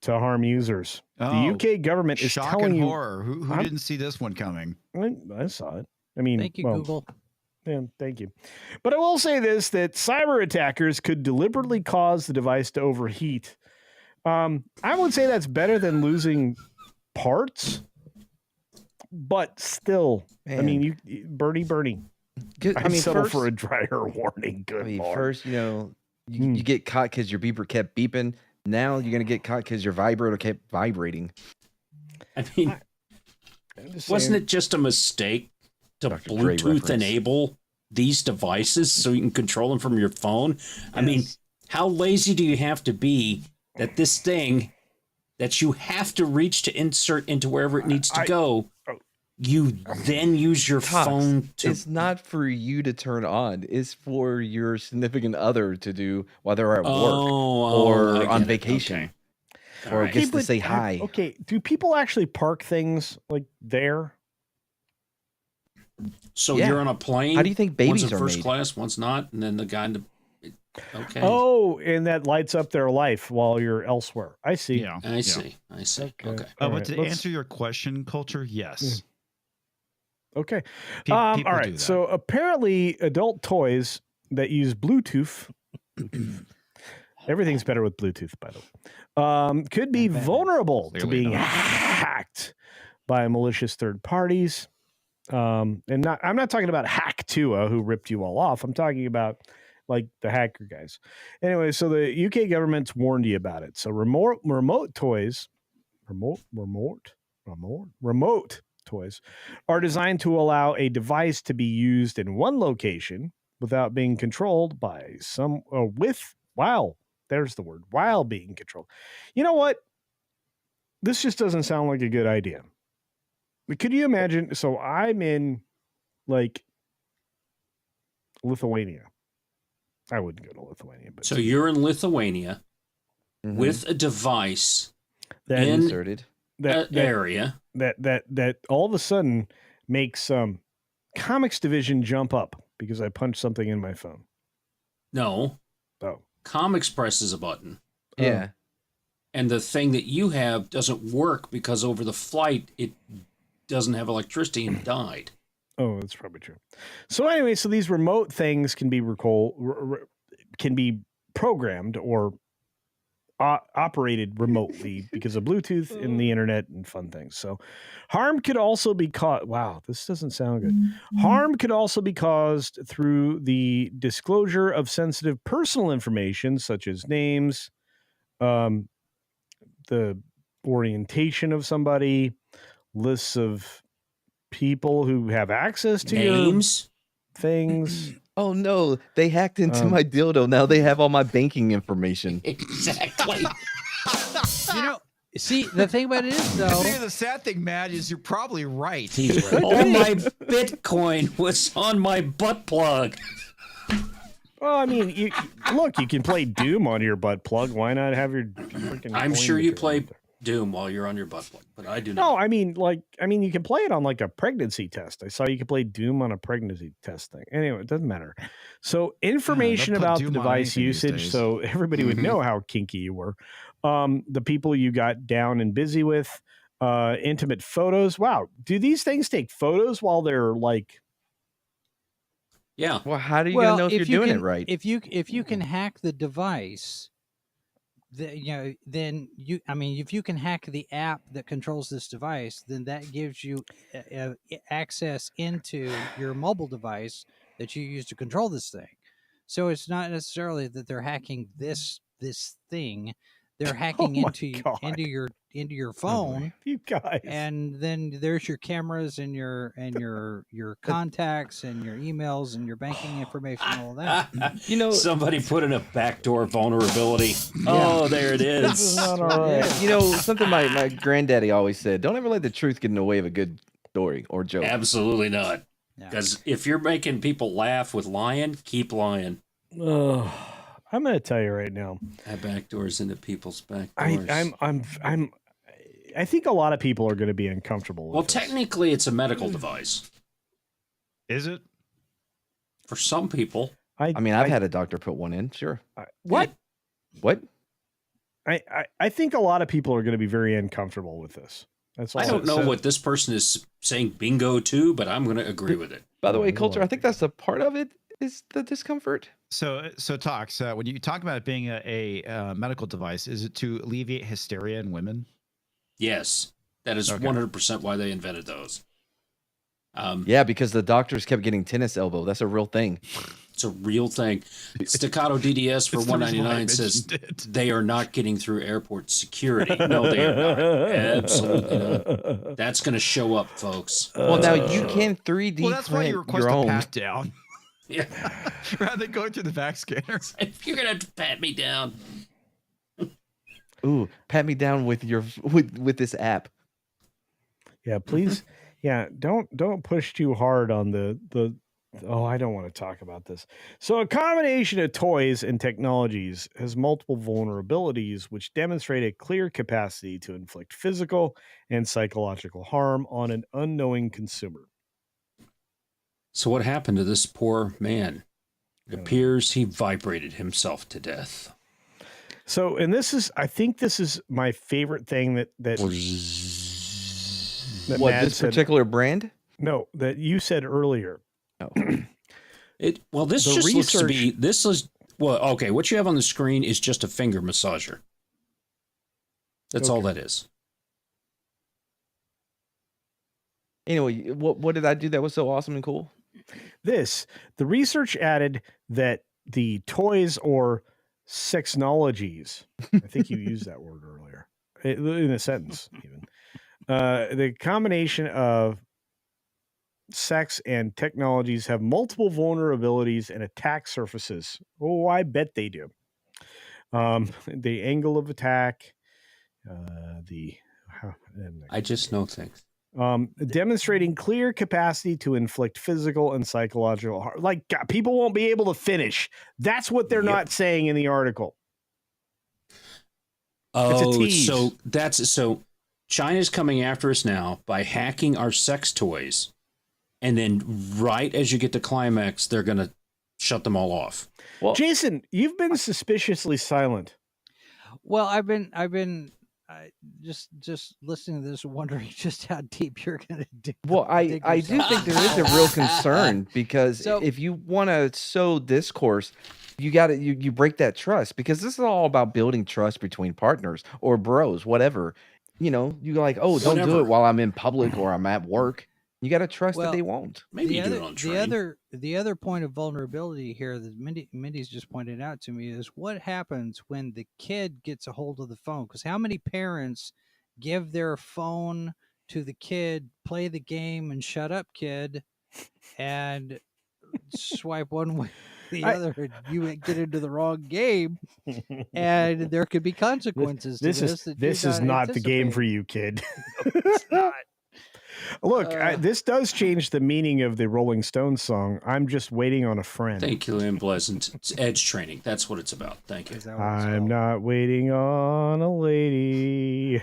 to harm users. The UK government is shock telling and you... horror. Who didn't see this one coming? I saw it. I mean... Thank you, Google. Yeah, thank you. But I will say this, that cyber attackers could deliberately cause the device to overheat. I would say that's better than losing parts. But still, Man. I mean, Bernie. I mean, settle for a dryer warning. Good Lord. First, you get caught because your beeper kept beeping. Now you're gonna get caught because your vibrator kept vibrating. I mean, wasn't it just a mistake to Dr. Dre Bluetooth reference. enable these devices so you can control them from your phone? I mean, how lazy do you have to be that this thing that you have to reach to insert into wherever it needs to go, you then use your phone to... It's not for you to turn on. It's for your significant other to do while they're at work or on vacation. Okay. Or Alright. gets to say hi. Okay, do people actually park things like there? So Yeah. you're on a plane. How do you think one's babies in are first made? class, one's not, and then the guy in the... Okay. Oh, and that lights up their life while you're elsewhere. I see. Yeah. I see. Okay. All But right, to let's- answer your question, Culture, yes. Okay. People All do right. that. So apparently, adult toys that use Bluetooth. Everything's better with Bluetooth, by the way. Could be vulnerable to Clearly being not. hacked by malicious third parties. I'm not talking about Hack2, who ripped you all off. I'm talking about like the hacker guys. Anyway, so the UK government's warned you about it. So remote toys are designed to allow a device to be used in one location without being controlled by while being controlled. You know what? This just doesn't sound like a good idea. But could you imagine? So I'm in like Lithuania. I wouldn't go to Lithuania, but So you're in Lithuania with a device That in inserted that area. that all of a sudden makes Comix Division jump up because I punched something in my phone. No. Oh. Comix presses a button. Yeah. And the thing that you have doesn't work because over the flight it doesn't have electricity and died. Oh, that's probably true. So anyway, so these remote things can be can be programmed or operated remotely because of Bluetooth and the internet and fun things. So harm could also be caused. Wow, this doesn't sound good. Harm could also be caused through the disclosure of sensitive personal information such as names, the orientation of somebody, lists of people who have access to names, things. Oh no, they hacked into my dildo. Now they have all my banking information. Exactly. See, the thing about it is, though. The sad thing, Matt, is you're probably right. All my Bitcoin was on my butt plug. Well, I mean, you can play Doom on your butt plug. Why not have your freaking I'm coin sure you maker play out there? Doom while you're on your butt plug, but I do not. No, I mean, you can play it on like a pregnancy test. I saw you could play Doom on a pregnancy test thing. Anyway, it doesn't matter. So information they'll put about the Doom on device anything these usage, days. so everybody would know how kinky you were. The people you got down and busy with, intimate photos. Wow, do these things take photos while they're like? Yeah. Well, how are you gonna know if you're doing can, it right? If you can hack the device, then if you can hack the app that controls this device, then that gives you access into your mobile device that you use to control this thing. So it's not necessarily that they're hacking this thing; they're hacking into your phone. You guys, and then there's your cameras and your contacts and your emails and your banking information, all that. Somebody put in a backdoor vulnerability. Oh, there it is. This is not all right. Something my granddaddy always said: don't ever let the truth get in the way of a good story or joke. Absolutely not. Because if you're making people laugh with lying, keep lying. I'm going to tell you right now. I backdoors into people's backdoors. I think a lot of people are going to be uncomfortable with Well, this. technically, it's a medical device. Is it? For some people. I mean, I've had a doctor put one in. Sure. What? What? I think a lot of people are going to be very uncomfortable with this. That's all. I don't know what this person is saying bingo to, but I'm going to agree with it. By the way, Culture, I think that's a part of it is the discomfort. So Tox, when you talk about it being a medical device, is it to alleviate hysteria in women? Yes, that is 100% why they invented those. Yeah, because the doctors kept getting tennis elbow. That's a real thing. It's a real thing. Staccato DDS for $199 says they are not getting through airport security. No, they are not. Absolutely not. That's going to show up, folks. Well, now you can 3D Well, that's why you print request your a own. pat down. Yeah. Rather than going through the back scanner. If you're going to have to pat me down. Ooh, pat me down with your with this app. Yeah, please. Yeah, don't push too hard on the. Oh, I don't want to talk about this. So, a combination of toys and technologies has multiple vulnerabilities, which demonstrate a clear capacity to inflict physical and psychological harm on an unknowing consumer. So, what happened to this poor man? It appears he vibrated himself to death. So, and I think this is my favorite thing that What, Mad this said- particular brand? No, that you said earlier. Oh. This The just looks to research- be okay. What you have on the screen is just a finger massager. That's all that is. Anyway, what did I do that was so awesome and cool? The research added that the toys or sexnologies, I think you used that word earlier, in a sentence even, the combination of sex and technologies have multiple vulnerabilities and attack surfaces. Oh, I bet they do. The angle of attack, I just know things. Demonstrating clear capacity to inflict physical and psychological harm. Like, God, people won't be able to finish. That's what they're not saying in the article. It's a tease. So China's coming after us now by hacking our sex toys, and then right as you get to climax, they're going to shut them all off. Well, Jason, you've been suspiciously silent. Well, I've been just listening to this, wondering just how deep you're going to dig. Well, I do think there is a real concern because So- if you want to sow discourse, you got to you break that trust, because this is all about building trust between partners or bros, whatever. You know, you're like, oh, don't do Whatever. it while I'm in public or I'm at work. You got to trust that they won't. Maybe the you do other, it on the train. other point of vulnerability here that Mindy's just pointed out to me is what happens when the kid gets a hold of the phone. Because how many parents give their phone to the kid, play the game, and shut up, kid, and swipe one way or the other, and you get into the wrong game, and there could be consequences. This is not the game for you, kid. It's not. Look, this does change the meaning of the Rolling Stones song. I'm just waiting on a friend. Thank you, Lynn Pleasant. It's edge training. That's what it's about. Thank you. I'm not waiting on a lady.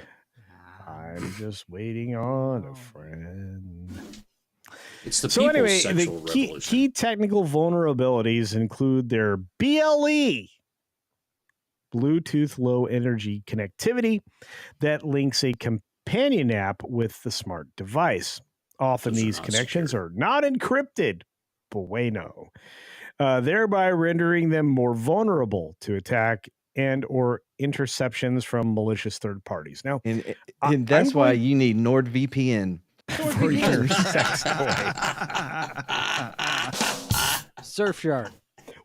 I'm just waiting on a friend. It's the So people's anyway, sexual the key, revolution. key technical vulnerabilities include their BLE, Bluetooth Low Energy Connectivity, that links a companion app with the smart device. Often these connections are not encrypted, bueno, thereby rendering them more vulnerable to attack and or interceptions from malicious third parties. Now, And that's why you need NordVPN. for your sex toy. Surfshark.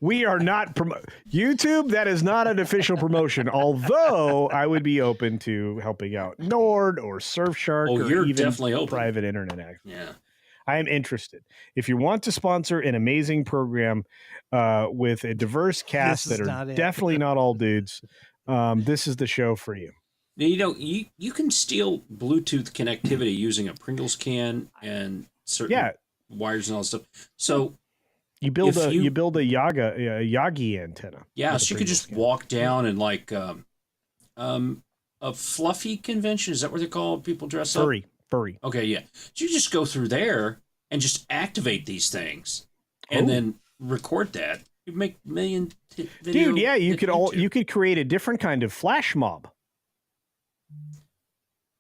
We are not YouTube. That is not an official promotion. Although I would be open to helping out Nord or Surfshark Oh, or you're even definitely open. private internet access. Yeah. I am interested. If you want to sponsor an amazing program with a diverse cast This is that not are it. definitely not all dudes, this is the show for you. Now, you know, you can steal Bluetooth connectivity using a Pringles can and certain wires and all that stuff. So You build if you build a Yagi antenna. yeah, with a so you could Pringles just can. walk down and like a fluffy convention. Is that what they call people dress up? Furry. Okay, yeah. So you just go through there and just activate these things and then record that. You make million video. Dude, yeah, you could create a different kind of flash mob.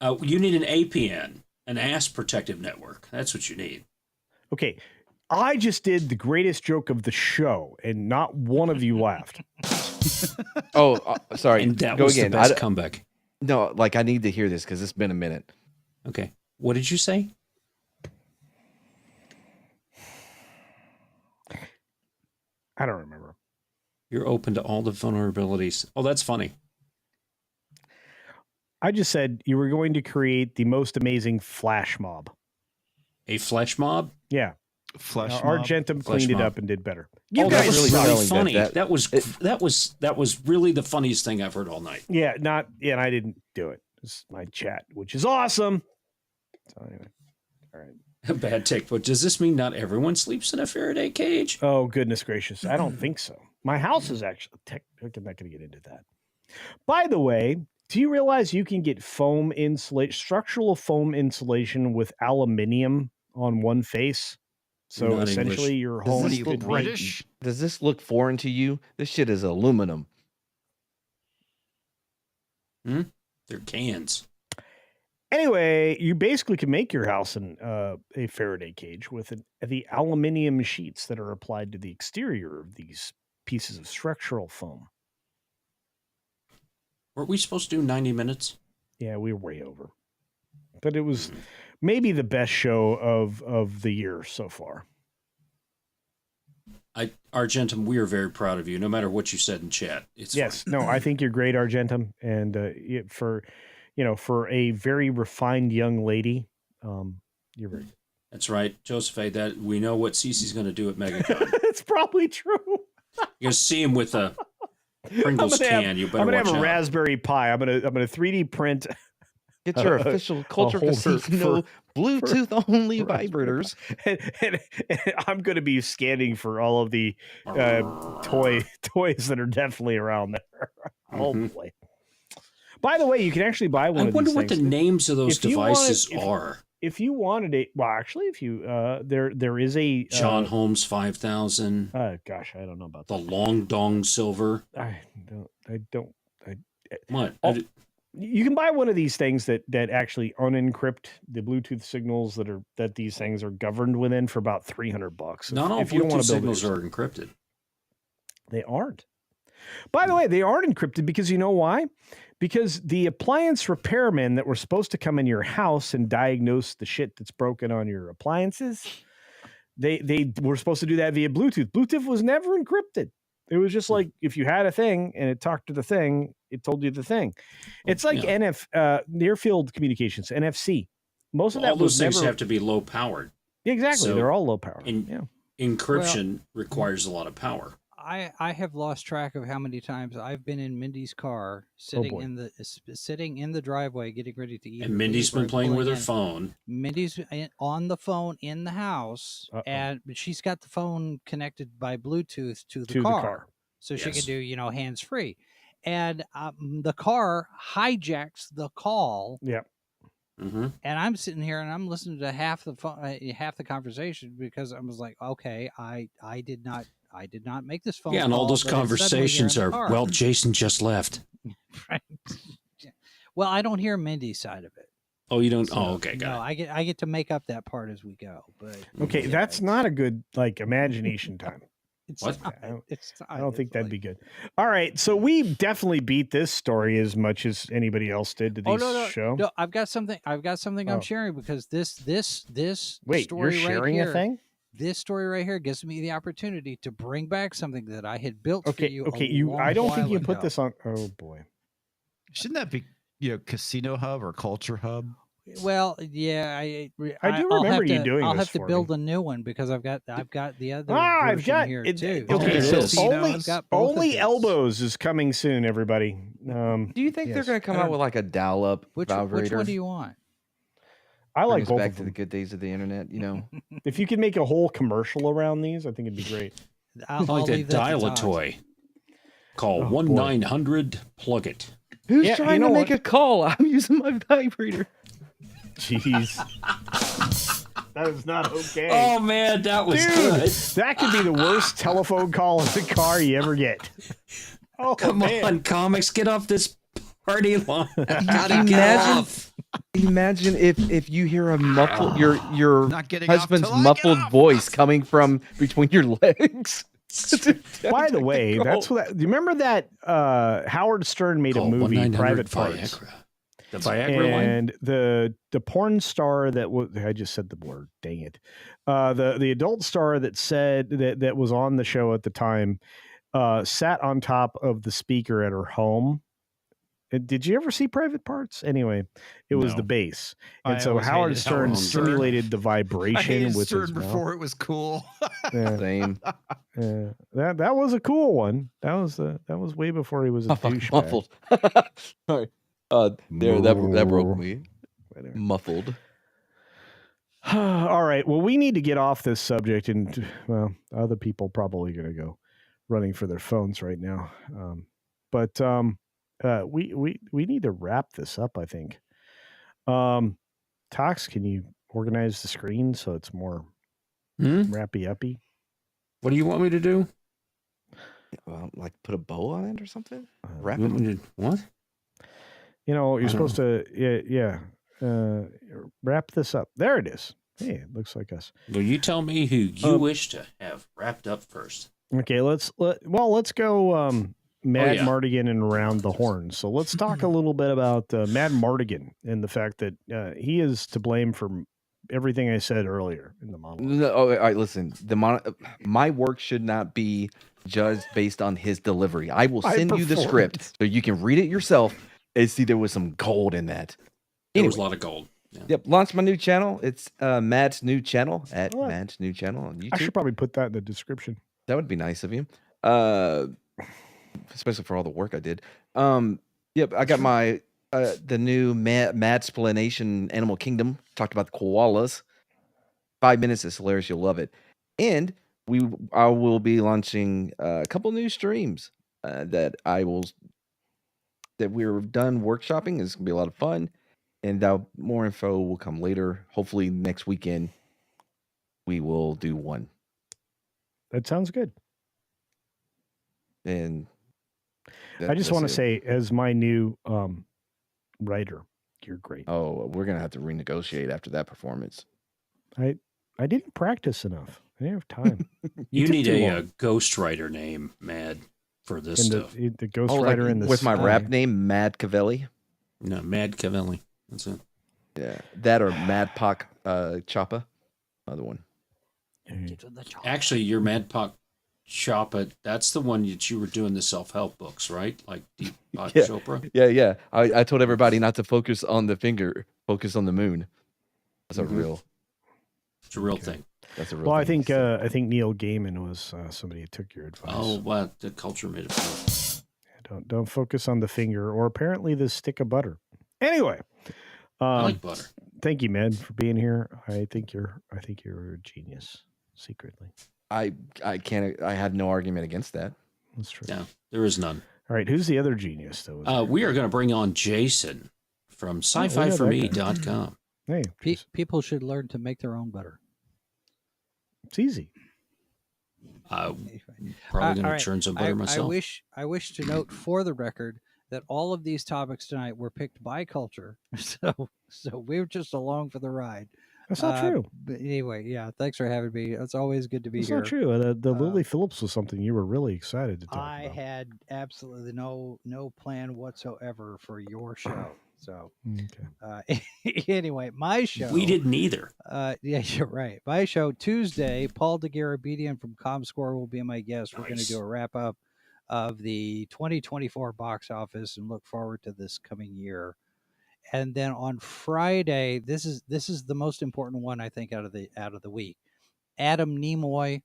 You need an APN, an ass protective network. That's what you need. Okay, I just did the greatest joke of the show, and not one of you laughed. Sorry. And that Go was again. the best comeback. No, like I need to hear this because it's been a minute. Okay. What did you say? I don't remember. You're open to all the vulnerabilities. Oh, that's funny. I just said you were going to create the most amazing flash mob. A flash mob? Yeah. Flash mob? Argentum cleaned it up and did better. Oh, that was really funny. That was really the funniest thing I've heard all night. Yeah, and I didn't do it. It's my chat, which is awesome. So anyway, all right. A bad take, but does this mean not everyone sleeps in a Faraday cage? Oh, goodness gracious. I don't think so. My house is actually I'm not going to get into that. By the way, do you realize you can get structural foam insulation with aluminium on one face? So Not essentially English. your home Does this look British? Does this look foreign to you? This shit is aluminum. They're cans. Anyway, you basically can make your house in a Faraday cage with the aluminium sheets that are applied to the exterior of these pieces of structural foam. Were we supposed to do 90 minutes? Yeah, we were way over. But it was maybe the best show of the year so far. Argentum, we are very proud of you, no matter what you said in chat. No, I think you're great, Argentum. And for a very refined young lady, you're very good. That's right. Joseph A., that we know what Cece's going to do at MegaCon. It's probably true. You're going to see him with a Pringles can. You better I'm gonna watch have a out. Raspberry Pi. I'm gonna 3D print. Get your official Culture Casino Bluetooth only vibrators. And I'm going to be scanning for all of the toys that are definitely around there. Oh boy! By the way, you can actually buy one. I wonder what the names of those devices are. If you wanted it, well, actually, if you there is a John Holmes 5000. Gosh, I don't know about the Long Dong Silver. What? You can buy one of these things that actually unencrypt the Bluetooth signals that these things are governed within for about $300. Not all Bluetooth signals are encrypted. They aren't. By the way, they aren't encrypted because you know why? Because the appliance repairmen that were supposed to come in your house and diagnose the shit that's broken on your appliances, they were supposed to do that via Bluetooth. Bluetooth was never encrypted. It was just like if you had a thing and it talked to the thing, it told you the thing. It's like near field communications, NFC. Most of that all those things never have to be low powered. Exactly, So they're all low power. Encryption requires a lot of power. I have lost track of how many times I've been in Mindy's car, sitting in the driveway, getting ready to eat. And Mindy's been playing with her phone. Mindy's on the phone in the house, and she's got the phone connected by Bluetooth to the car, so she can do hands free. And the car hijacks the call. Yeah. Mm-hmm. And I'm sitting here and I'm listening to half the conversation because I was like, okay, I did not make this phone call. Yeah, and all those conversations are, well, car. Jason just left. Right. Well, I don't hear Mindy's side of it. Oh, you don't? So, oh, okay, got it. I get to make up that part as we go. But okay, that's not a good imagination time. What? I don't think that'd be good. All right, so we definitely beat this story as much as anybody else did to this show. No, I've got something I'm sharing because this Wait, story you're sharing right here, a thing? This story right here gives me the opportunity to bring back something that I had built for you. I don't think you while put ago. this on. Oh boy, shouldn't that be Casino Hub or Culture Hub? Well, yeah, I do remember you doing I'll this have to for build me. a new one because I've got the other. I've got here it. too. Okay, I've so got both of only these. elbows is coming soon, everybody. Do you think they're going to come out with like a dial-up vibrator? Which one do you want? I like both back of to the them. good days of the internet. If you could make a whole commercial around these, I think it'd be great. I like that dial-a-toy. Call 1-900-PLUG-IT. Who's trying to make a call? I'm using my vibrator. Jeez. That is not okay. Oh man, that was Dude, good. that could be the worst telephone call in the car you ever get. Oh, Come man. on, comics, get off this party line. Imagine if you hear a muffled your Not getting off husband's till I get muffled off. voice coming from between your legs. By the way, that's what. Do you remember that Howard Stern made a Call movie, 1-900 Private Parts? Viagra. The Viagra line. And the porn star that was, I just said the word, dang it. The adult star that said that was on the show at the time sat on top of the speaker at her home. Did you ever see Private Parts? Anyway, it was the bass. And I so always Howard hated Stern Howard Stern. simulated the I vibration hated with Stern his mouth. before it was cool. Yeah. Same. That was a cool one. That was way before he was a douchebag. Muffled. Sorry. There that broke me. Muffled. All right. Well, we need to get off this subject, and well, other people probably going to go running for their phones right now. We need to wrap this up, I think. Tox, can you organize the screen so it's more wrappy uppy? What do you want me to do? Well, like put a bow on it or something? Wrap You it. want me to- what? You know, you're I don't supposed to, wrap this up. There it is. Hey, it looks like us. Well, you tell me who you wish to have wrapped up first. Okay, let's go Mad yeah. Martigan and around the horn. So let's talk a little bit about Mad Martigan and the fact that he is to blame for everything I said earlier in the monologue. No, all right, listen. My work should not be judged based on his delivery. I will send you the script so you can read it yourself and see there was some gold in that. There was a lot of gold. Yeah. Yep, launched my new channel. It's Matt's new channel at Matt's new channel on YouTube. I should probably put that in the description. That would be nice of you. Especially for all the work I did. Yep, I got my the new Madsplanation Animal Kingdom. Talked about the koalas. 5 minutes is hilarious. You'll love it. And I will be launching a couple new streams that we're done workshopping. It's gonna be a lot of fun. And more info will come later. Hopefully next weekend we will do one. That sounds good. And I just want to say, as my new writer, you're great. Oh, we're gonna have to renegotiate after that performance. I didn't practice enough. I didn't have time. You took need too a long. ghostwriter name, Mad, for this And stuff. the ghostwriter in the with my sky. rap name, Mad Cavelli. No, Mad Cavelli. That's it. Yeah, that or Mad Pock Choppa, other one. Actually, your Mad Pock Choppa, that's the one that you were doing the self-help books, right? Like Deepak Yeah. Chopra? Yeah. I told everybody not to focus on the finger, focus on the moon. That's a real. It's a real thing. That's a real. Well, I thing. think Neil Gaiman was somebody who took your advice. Oh, well, the culture made it fun. Don't focus on the finger or apparently the stick of butter. Anyway, I like butter. Thank you, man, for being here. I think you're a genius secretly. I can't. I have no argument against that. That's true. No, there is none. All right, who's the other genius though? We are going to bring on Jason from sci-fi4me.com. Hey, people should learn to make their own butter. It's easy. Probably going All to right. churn some butter myself. I wish to note for the record that all of these topics tonight were picked by Culture, so we're just along for the ride. That's not true. But anyway, yeah, thanks for having me. It's always good to be That's here. not true. The Lily Phillips was something you were really excited to talk I about. had absolutely no plan whatsoever for your show. So anyway, my show. We didn't either. Yeah, you're right. My show Tuesday. Paul DeGarabedian from ComScore will be my guest. We're going to do a wrap up of the 2024 box office and look forward to this coming year. And then on Friday, this is the most important one I think out of the week. Adam Nimoy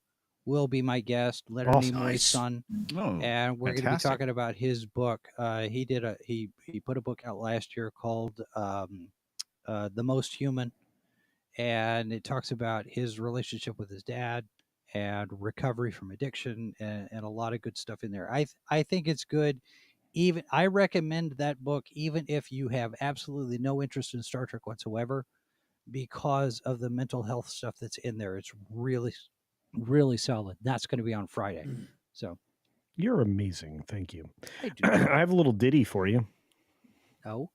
will be my guest, Leonard Nimoy's son, and we're going to be talking about his book. He put a book out last year called The Most Human, and it talks about his relationship with his dad and recovery from addiction and a lot of good stuff in there. I think it's good. I recommend that book even if you have absolutely no interest in Star Trek whatsoever, because of the mental health stuff that's in there. It's really, really solid. That's going to be on Friday. So You're amazing. Thank you. I do. I have a little ditty for you. Oh,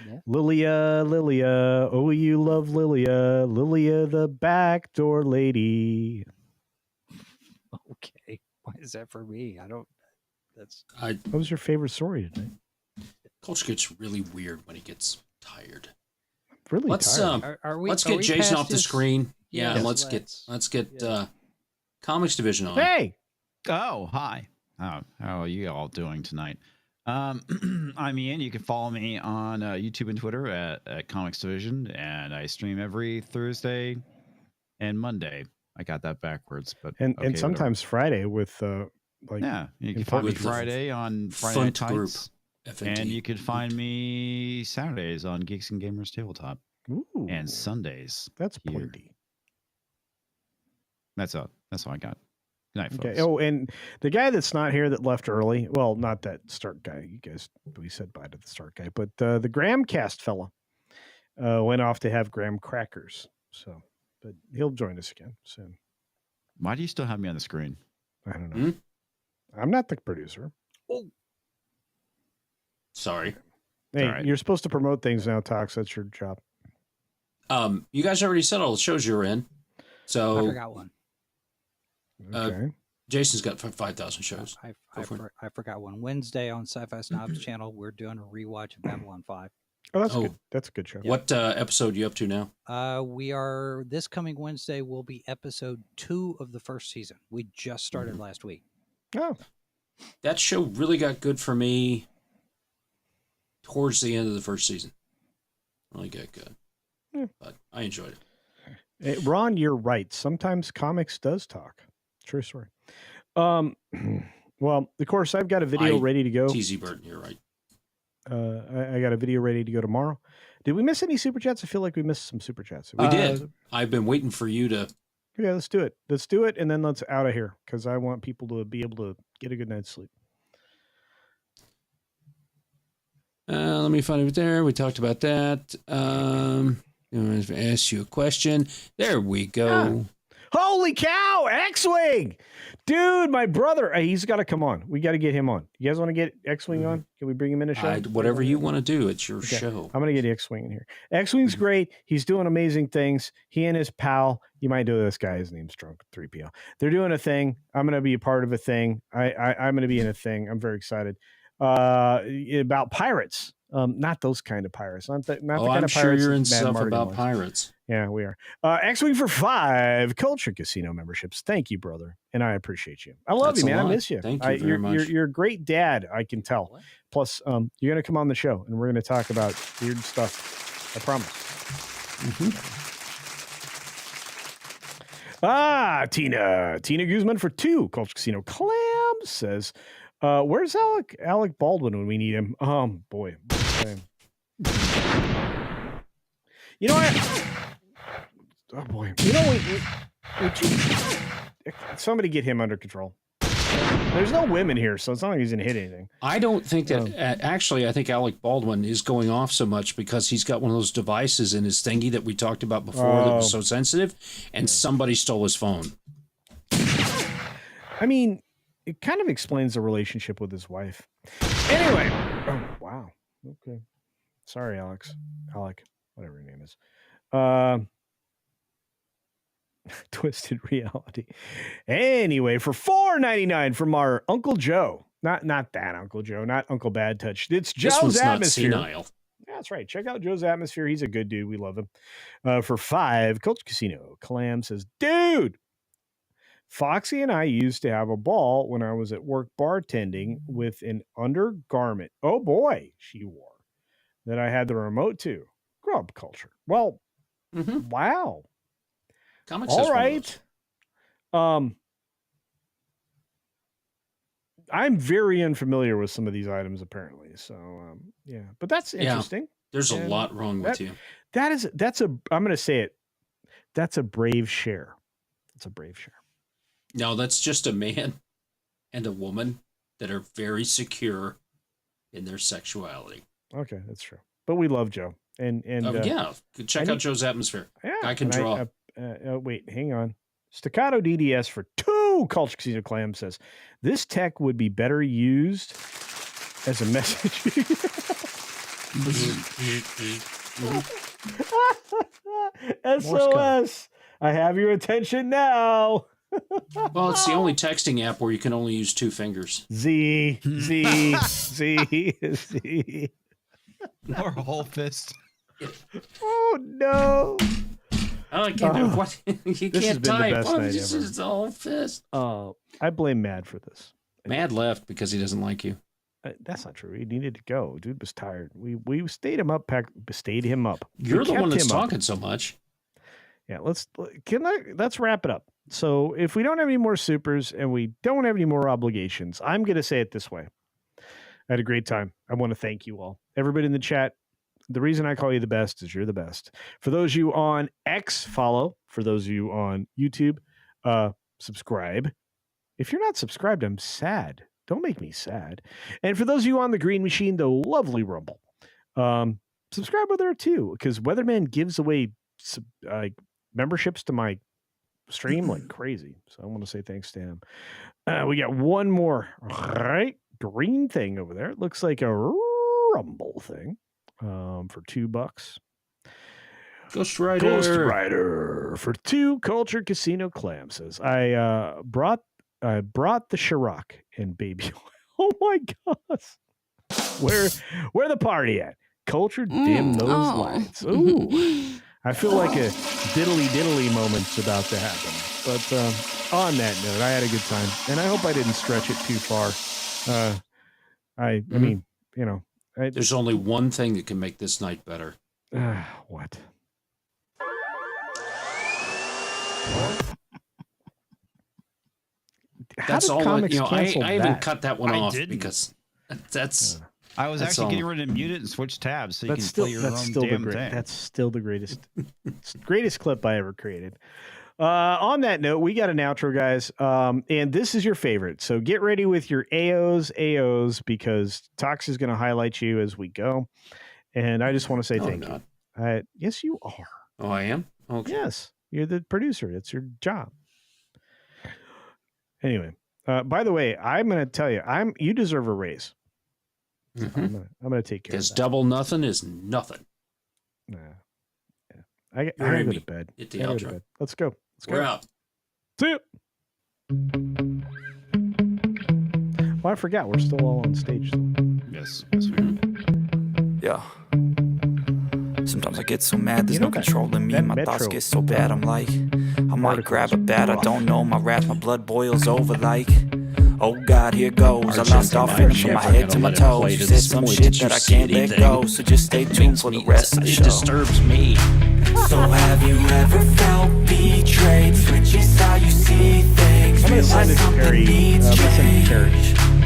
yeah. Lilia, Lilia, oh, you love Lilia, Lilia the backdoor lady. Okay. Why is that for me? I don't. That's. What was your favorite story today? Culture gets really weird when he gets tired. Really let's tired. Let's get Jason off the screen. Yeah, Yes, let's get Comix Division on. Hey. Oh, hi. How are you all doing tonight? I'm Ian. You can follow me on YouTube and Twitter at Comix Division, and I stream every Thursday and Monday. I got that backwards, but And okay, sometimes Friday with like you can find me With the Friday on Friday Night Funk group, Tights, FNT. and you can find me Saturdays on Geeks and Gamers Tabletop, Ooh, and Sundays. that's here. pointy. That's all I got. Good night, Okay. folks. Oh, and the guy that's not here that left early. Well, not that Stark guy. You guys, we said bye to the Stark guy, but the GrahamCast fella went off to have graham crackers. So, but he'll join us again soon. Why do you still have me on the screen? I don't know. I'm not the producer. Sorry. Hey, all right. you're supposed to promote things now, Tox. That's your job. You guys already said all the shows you were in. I So forgot one. Okay. Jason's got 5,000 shows. I forgot one. Wednesday on Sci-Fi Snobs channel, we're doing a rewatch of Babylon 5. Oh, that's good. That's a good show. What episode are you up to now? We are this coming Wednesday will be episode 2 of the first season. We just started last week. Oh, That show really got good for me towards the end of the first season. Really got good. Yeah. But I enjoyed it. Hey, Ron, you're right. Sometimes comics does talk. True story. Well, of course, I've got a video ready to go. TZ Burton, you're right. I got a video ready to go tomorrow. Did we miss any super chats? I feel like we missed some super chats. We did. I've been waiting for you to. Yeah, let's do it. Let's do it, and then let's out of here because I want people to be able to get a good night's sleep. Let me find it there. We talked about that. I'm going to ask you a question. There we go. Holy cow! X-Wing! Dude, my brother, he's got to come on. We got to get him on. You guys want to get X-Wing on? Can we bring him in a show? Whatever you want to do. It's your show. I'm going to get X-Wing in here. X-Wing's great. He's doing amazing things. He and his pal, you might know this guy. His name's Drunk 3PO. They're doing a thing. I'm going to be a part of a thing. I'm going to be in a thing. I'm very excited. About pirates. Not those kind of pirates. Not the kind I'm of sure pirates. you're in Mad stuff Mardigan about ones. pirates. Yeah, we are. X-Wing for 5 Culture Casino memberships. Thank you, brother. And I appreciate you. I love That's you, a man. I lot. miss you. Thank you very much. You're a great dad, I can tell. Plus, you're going to come on the show, and we're going to talk about weird stuff. I promise. Tina Guzman for 2 Culture Casino. Clam says, where's Alec Baldwin when we need him? Boy. You know what? Oh boy! You know somebody get him under control. There's no women here, so it's not like he's gonna hit anything. I don't think that. Actually, I think Alec Baldwin is going off so much because he's got one of those devices in his thingy that we talked about before that was so sensitive, and somebody stole his phone. I mean, it kind of explains the relationship with his wife. Anyway, oh wow, okay, sorry, Alec, whatever your name is. Twisted Reality. Anyway, for $4.99 from our Uncle Joe. Not that Uncle Joe, not Uncle Bad Touch. It's Joe's Atmosphere. Senile. That's right. Check out Joe's Atmosphere. He's a good dude. We love him. For 5, Culture Casino. Clam says, dude, Foxy and I used to have a ball when I was at work bartending with an undergarment. Oh boy, she wore. That I had the remote to. Grub culture. Well, wow. Comics all right. I'm very unfamiliar with some of these items, apparently. So, yeah, but that's interesting. There's a lot wrong with you. I'm going to say it. That's a brave share. It's a brave share. No, that's just a man and a woman that are very secure in their sexuality. Okay, that's true. But we love Joe. And yeah, check out Joe's Atmosphere. Yeah, I can draw. Wait, hang on. Staccato DDS for 2 Culture Casino Clam says this tech would be better used as a message. SOS. I have your attention now. Well, it's the only texting app where you can only use 2 fingers. Z. Or whole fist. Oh no. Oh, I can't. What? You can't type. This It's the whole fist. Oh, I blame Mad for this. Mad left because he doesn't like you. That's not true. He needed to go. Dude was tired. We stayed him up. Stayed him up. You're the one that's talking so much. Yeah, let's wrap it up. So if we don't have any more supers and we don't have any more obligations, I'm going to say it this way. I had a great time. I want to thank you all. Everybody in the chat. The reason I call you the best is you're the best. For those of you on X, follow. For those of you on YouTube, subscribe. If you're not subscribed, I'm sad. Don't make me sad. And for those of you on the Green Machine, the lovely Rumble, subscribe over there too, because Weatherman gives away memberships to my stream like crazy. So I want to say thanks to him. We got one more green thing over there. It looks like a Rumble thing for $2. Ghost Rider. Ghost Rider for 2 Culture Casino Clam says, I brought the Ciroc and baby oil. Oh my gosh. Where the party at? Culture dim those lights. Ooh. I feel like a diddly moment's about to happen. But on that note, I had a good time, and I hope I didn't stretch it too far. I mean, you know, there's only one thing that can make this night better. What? That's all. I even cut that one off because that's. I was actually getting ready to mute it and switch tabs so you can play your own damn thing. That's still the greatest clip I ever created. On that note, we got an outro, guys, and this is your favorite. So get ready with your AOs, because Tox is going to highlight you as we go. And I just want to say thank you. Yes, you are. Oh, I am? Okay. Yes, you're the producer. That's your job. Anyway, by the way, I'm going to tell you, you deserve a raise. Mm-hmm. I'm going to take care of that. Because double nothing is nothing. Yeah. I gotta go to bed. Hit the outro. Let's go. We're out. See you. Well, I forgot. We're still all on stage. Yes, we are. Yeah. Sometimes I get so mad, there's no controlling me. My thoughts get so bad, I'm like, I might grab a bat, I don't know. My wrath, my blood boils over like, oh God, here goes. I lost all feeling from my head to my toes. You said some shit that I can't let go, so just stay tuned for the rest of the show. It disturbs me. So have you ever felt betrayed? Switches how you see things. I'm gonna send it to Perry. So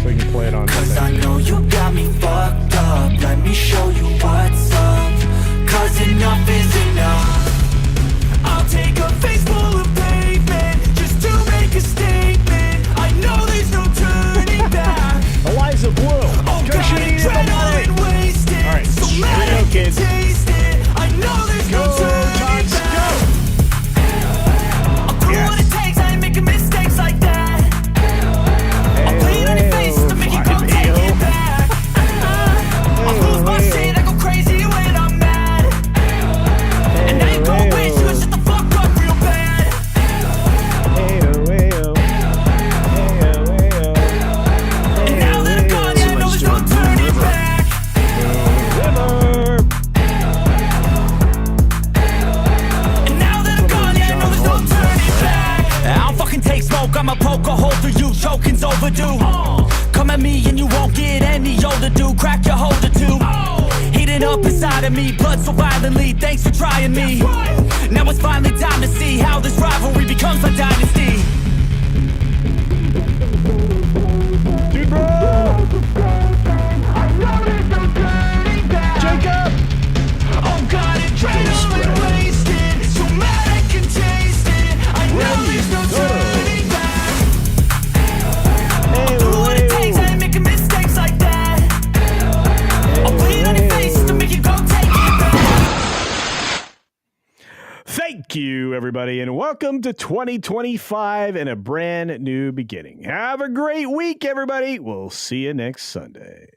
we can play it on. Cause I know you got me fucked up. Let me show you what's up. Cause enough is enough. I'll take a face full of pavement just to make a statement. I know there's no turning back. Eliza Blue. Oh God, adrenaline wasted. All right, so let it get tasted. I know there's no turning back. I'll do what it takes. I ain't making mistakes like that. I'll bleed on your face to make you go take it back. I'll lose my shit. I go crazy when I'm mad. And now you gon' wish you would shut the fuck up real bad. And now that I'm gone, yeah, I know there's no turning back. And now that I'm gone, yeah, I know there's no turning back. I don't fucking take smoke, I'ma poke a hole through you, choking's overdue. Come at me and you won't get any older, dude. Crack your holder too. Heating up inside of me, blood so violently. Thanks for trying me. Now it's finally time to see how this rivalry becomes a dynasty. Dude, bro! Jacob! Oh God, adrenaline wasted. So mad I can taste it. I know there's no turning back. I'll do what it takes. I ain't making mistakes like that. I'll bleed on your face to make you go take it back. Thank you, everybody, and welcome to 2025 and a brand new beginning. Have a great week, everybody. We'll see you next Sunday.